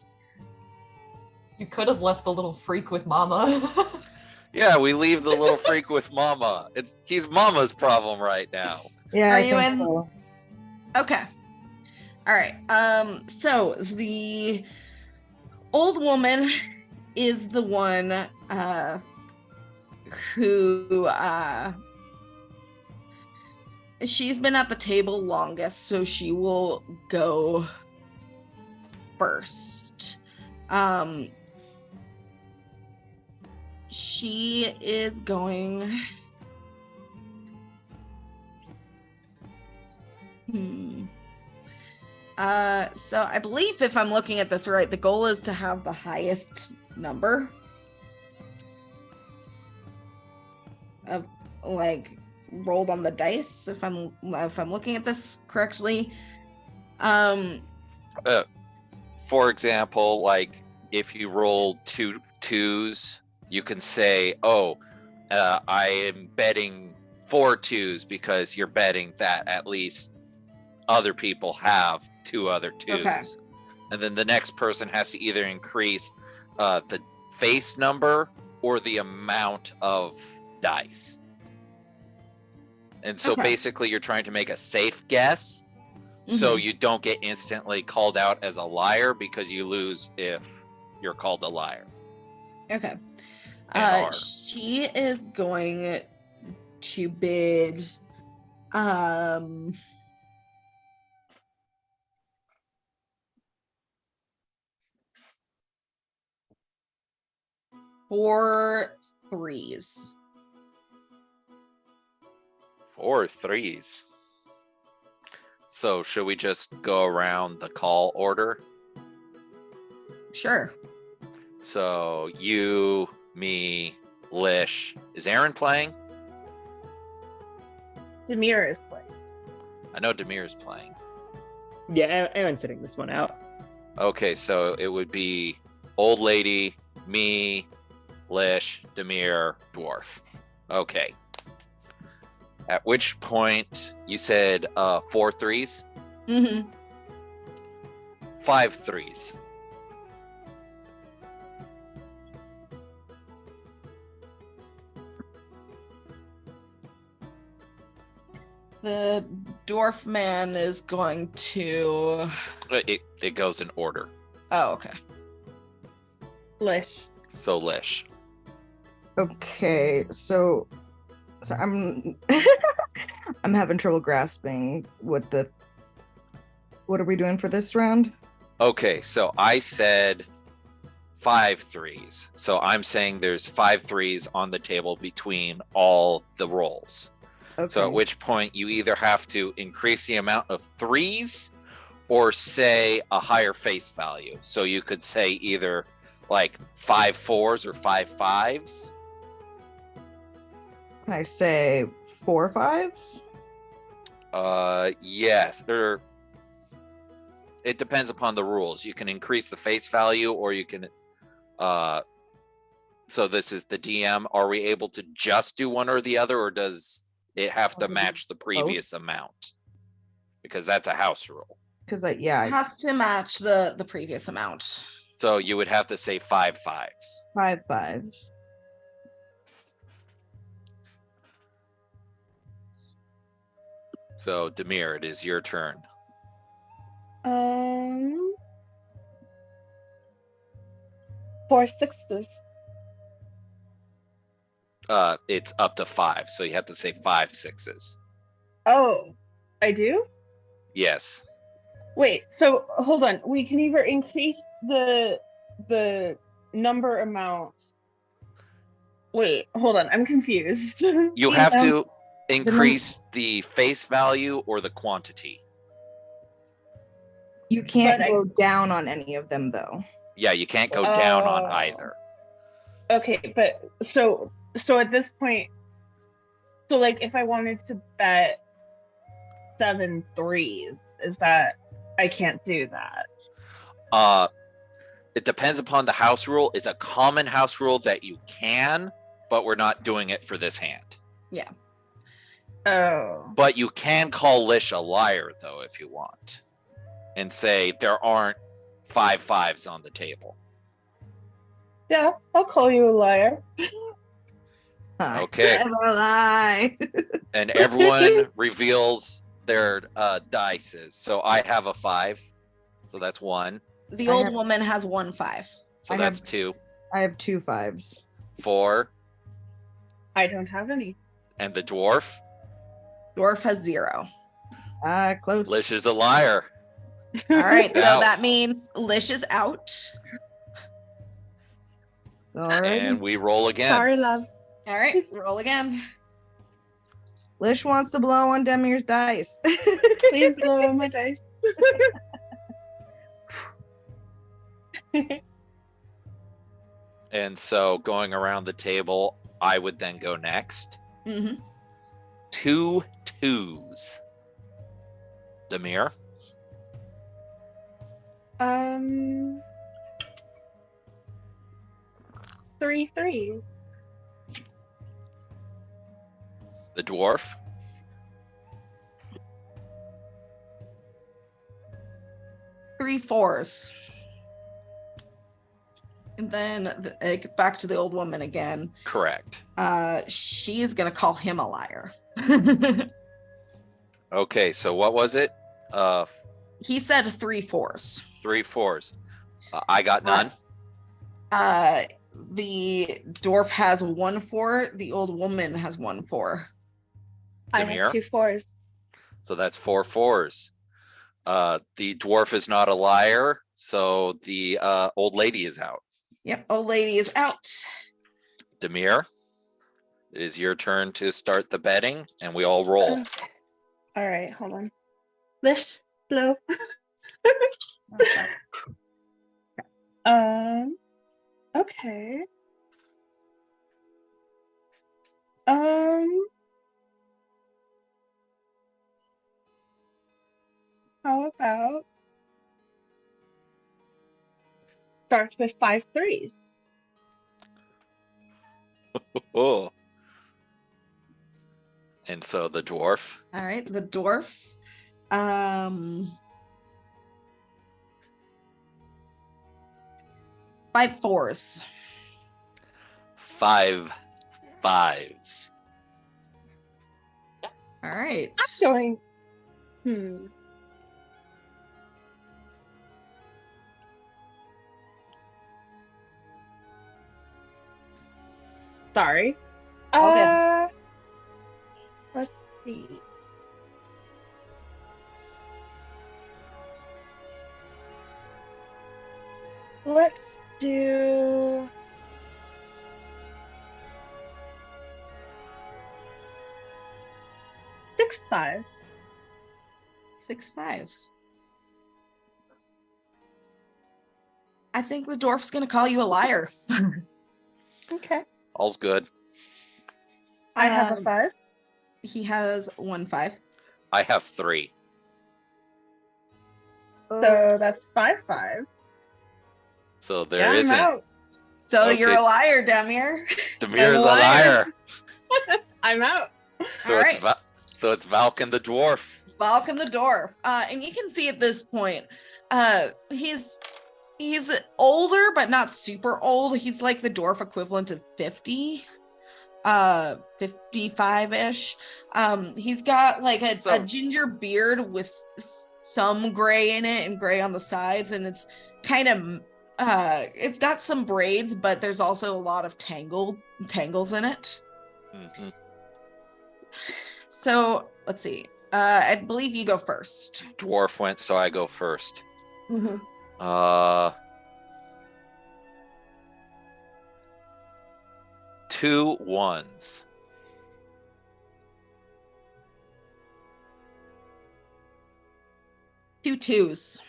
You could have left the little freak with Mama. Yeah, we leave the little freak with Mama. He's Mama's problem right now. Yeah, Are I you think in? so. Okay. All right. So the old woman is the one who she's been at the table longest, so she will go first. She is going. So I believe if I'm looking at this right, the goal is to have the highest number of like rolled on the dice. If I'm looking at this correctly. For example, like if you roll 2 2s, you can say, "Oh, I am betting 4 2s," because you're betting that at least other people have 2 other 2s. Okay. And then the next person has to either increase the face number or the amount of dice. And so Okay. basically you're trying to make a safe guess so you don't get instantly called out as a liar, because you lose if you're called a liar. Okay. And are. She is going to bid four threes. 4 3s. So should we just go around the call order? Sure. So you, me, Lish. Is Eirran playing? Demir is playing. I know Demir's playing. Yeah, Aaron's sitting this one out. Okay, so it would be old lady, me, Lish, Demir, dwarf. Okay. At which point you said 4 3s? Mm-hmm. 5 3s. The dwarf man is going to. It goes in order. Oh, okay. Lish. So Lish. Okay, so I'm I'm having trouble grasping what are we doing for this round? Okay, so I said 5 3s. So I'm saying there's 5 3s on the table between all the rolls. Okay. So at which point you either have to increase the amount of 3s or say a higher face value. So you could say either like 5 4s or 5 5s. Can I say 4 5s? Yes. Or it depends upon the rules. You can increase the face value, or you can so this is the DM. Are we able to just do one or the other, or does it have to match the previous amount? Because that's a house rule. Because It has to match the previous amount. So you would have to say 5 5s. 5 5s. So Demir, it is your turn. 4 6s. It's up to 5, so you have to say 5 6s. Oh, I do? Yes. Wait, so hold on. We can either increase the number amount Wait, hold on. I'm confused. You have to increase the face value or the quantity. You can't But go down on any of them, though. Yeah, you can't go down on either. Okay, but so at this point, so like if I wanted to bet 7 threes, is that I can't do that? It depends upon the house rule. It's a common house rule that you can, but we're not doing it for this hand. Yeah. Oh. But you can call Lish a liar, though, if you want, and say there aren't 5 5s on the table. Yeah, I'll call you a liar. Okay. Never lie. And everyone reveals their dices. So I have a 5, so that's 1. The old woman has 1 5. So that's 2. I have 2 5s. 4. I don't have any. And the dwarf? Dwarf has 0. Close. Lish is a liar. All right, so Out. that means Lish is out. And we roll again. Sorry, love. All right, roll again. Lish wants to blow on Demir's dice. Please blow on my dice. And so going around the table, I would then go next. Mm-hmm. 2 2s. Demir? 3 threes. The dwarf? 3 4s. And then back to the old woman again. Correct. She is going to call him a liar. Okay, so what was it? He said 3 4s. 3 4s. I got none. The dwarf has 1 4. The old woman has 1 4. I Demir? have 2 4s. So that's 4 4s. The dwarf is not a liar, so the old lady is out. Yep, old lady is out. Demir, it is your turn to start the betting, and we all roll. All right, hold on. Lish, blow. Okay. How about starts with 5 threes? Oh. And so the dwarf. All right, the dwarf. 5 4s. 5 5s. All right. I'm going. Sorry. Okay. Let's see. Let's do 6 5. 6 5s. I think the dwarf's going to call you a liar. Okay. All's good. I have a 5. He has 1 5. I have 3. So that's 5 5. So there isn't. I'm out. So Okay. you're a liar, Demir. Demir is a liar. liar. I'm out. So All it's right. so it's Valken the dwarf. Balkan the dwarf. And you can see at this point, he's older, but not super old. He's like the dwarf equivalent of 50, 55-ish. He's got like a ginger beard with some gray in it and gray on the sides, and it's kind of it's got some braids, but there's also a lot of tangles in it. Mm-hmm. So let's see. I believe you go first. Dwarf went, so I go first. Mm-hmm. 2 2 1s. Two 2s.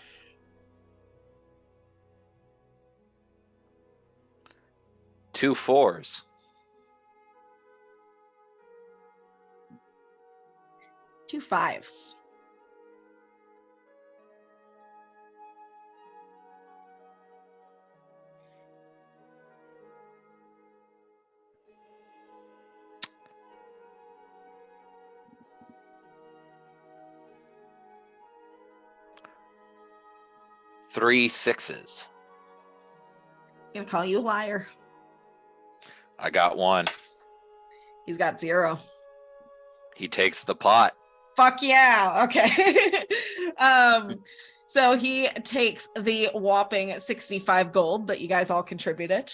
2 4s. 2 5s. 3 6s. Gonna call you a liar. I got 1. He's got 0. He takes the pot. Fuck yeah. Okay. So he takes the whopping 65 gold that you guys all contributed.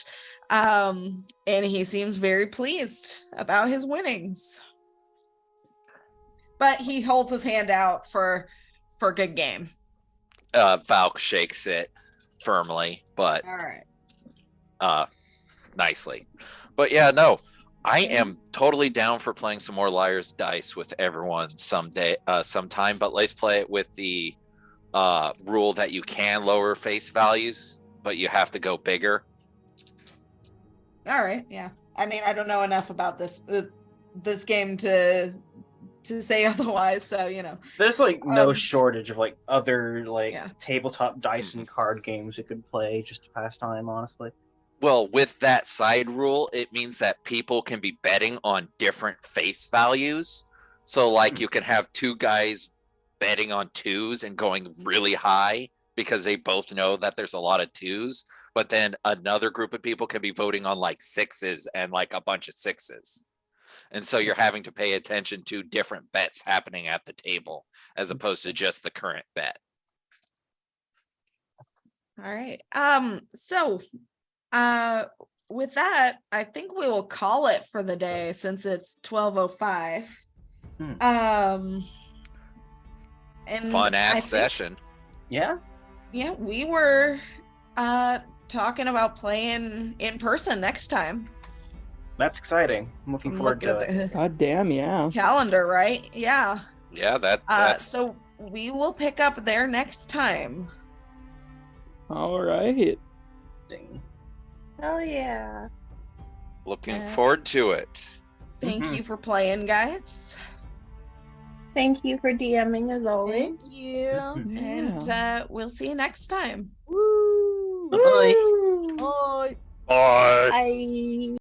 And he seems very pleased about his winnings. But he holds his hand out for a good game. Valk shakes it firmly, but All right. nicely. But yeah, no, I am totally down for playing some more Liar's Dice with everyone sometime, but let's play it with the rule that you can lower face values, but you have to go bigger. All right. Yeah. I mean, I don't know enough about this game to say otherwise, so There's like no shortage of like other tabletop dice Mm-hmm. and card games you could play just to pass time, honestly. Well, with that side rule, it means that people can be betting on different face values. So like you can have 2 guys betting on 2s and going really high because they both know that there's a lot of 2s, but then another group of people can be voting on like 6s and like a bunch of 6s. And so you're having to pay attention to different bets happening at the table as opposed to just the current bet. All right. So with that, I think we will call it for the day since it's 12:05. And fun ass session. Yeah. Yeah, we were talking about playing in person next time. That's exciting. I'm looking forward to it. God damn, yeah. Calendar, right? Yeah. Yeah, that's so we will pick up there next time. All right. Hell yeah. looking forward to it. Thank you for playing, guys. Thank you for DMing as always. Thank you. And we'll see you next time. Bye. Bye. Bye. Bye.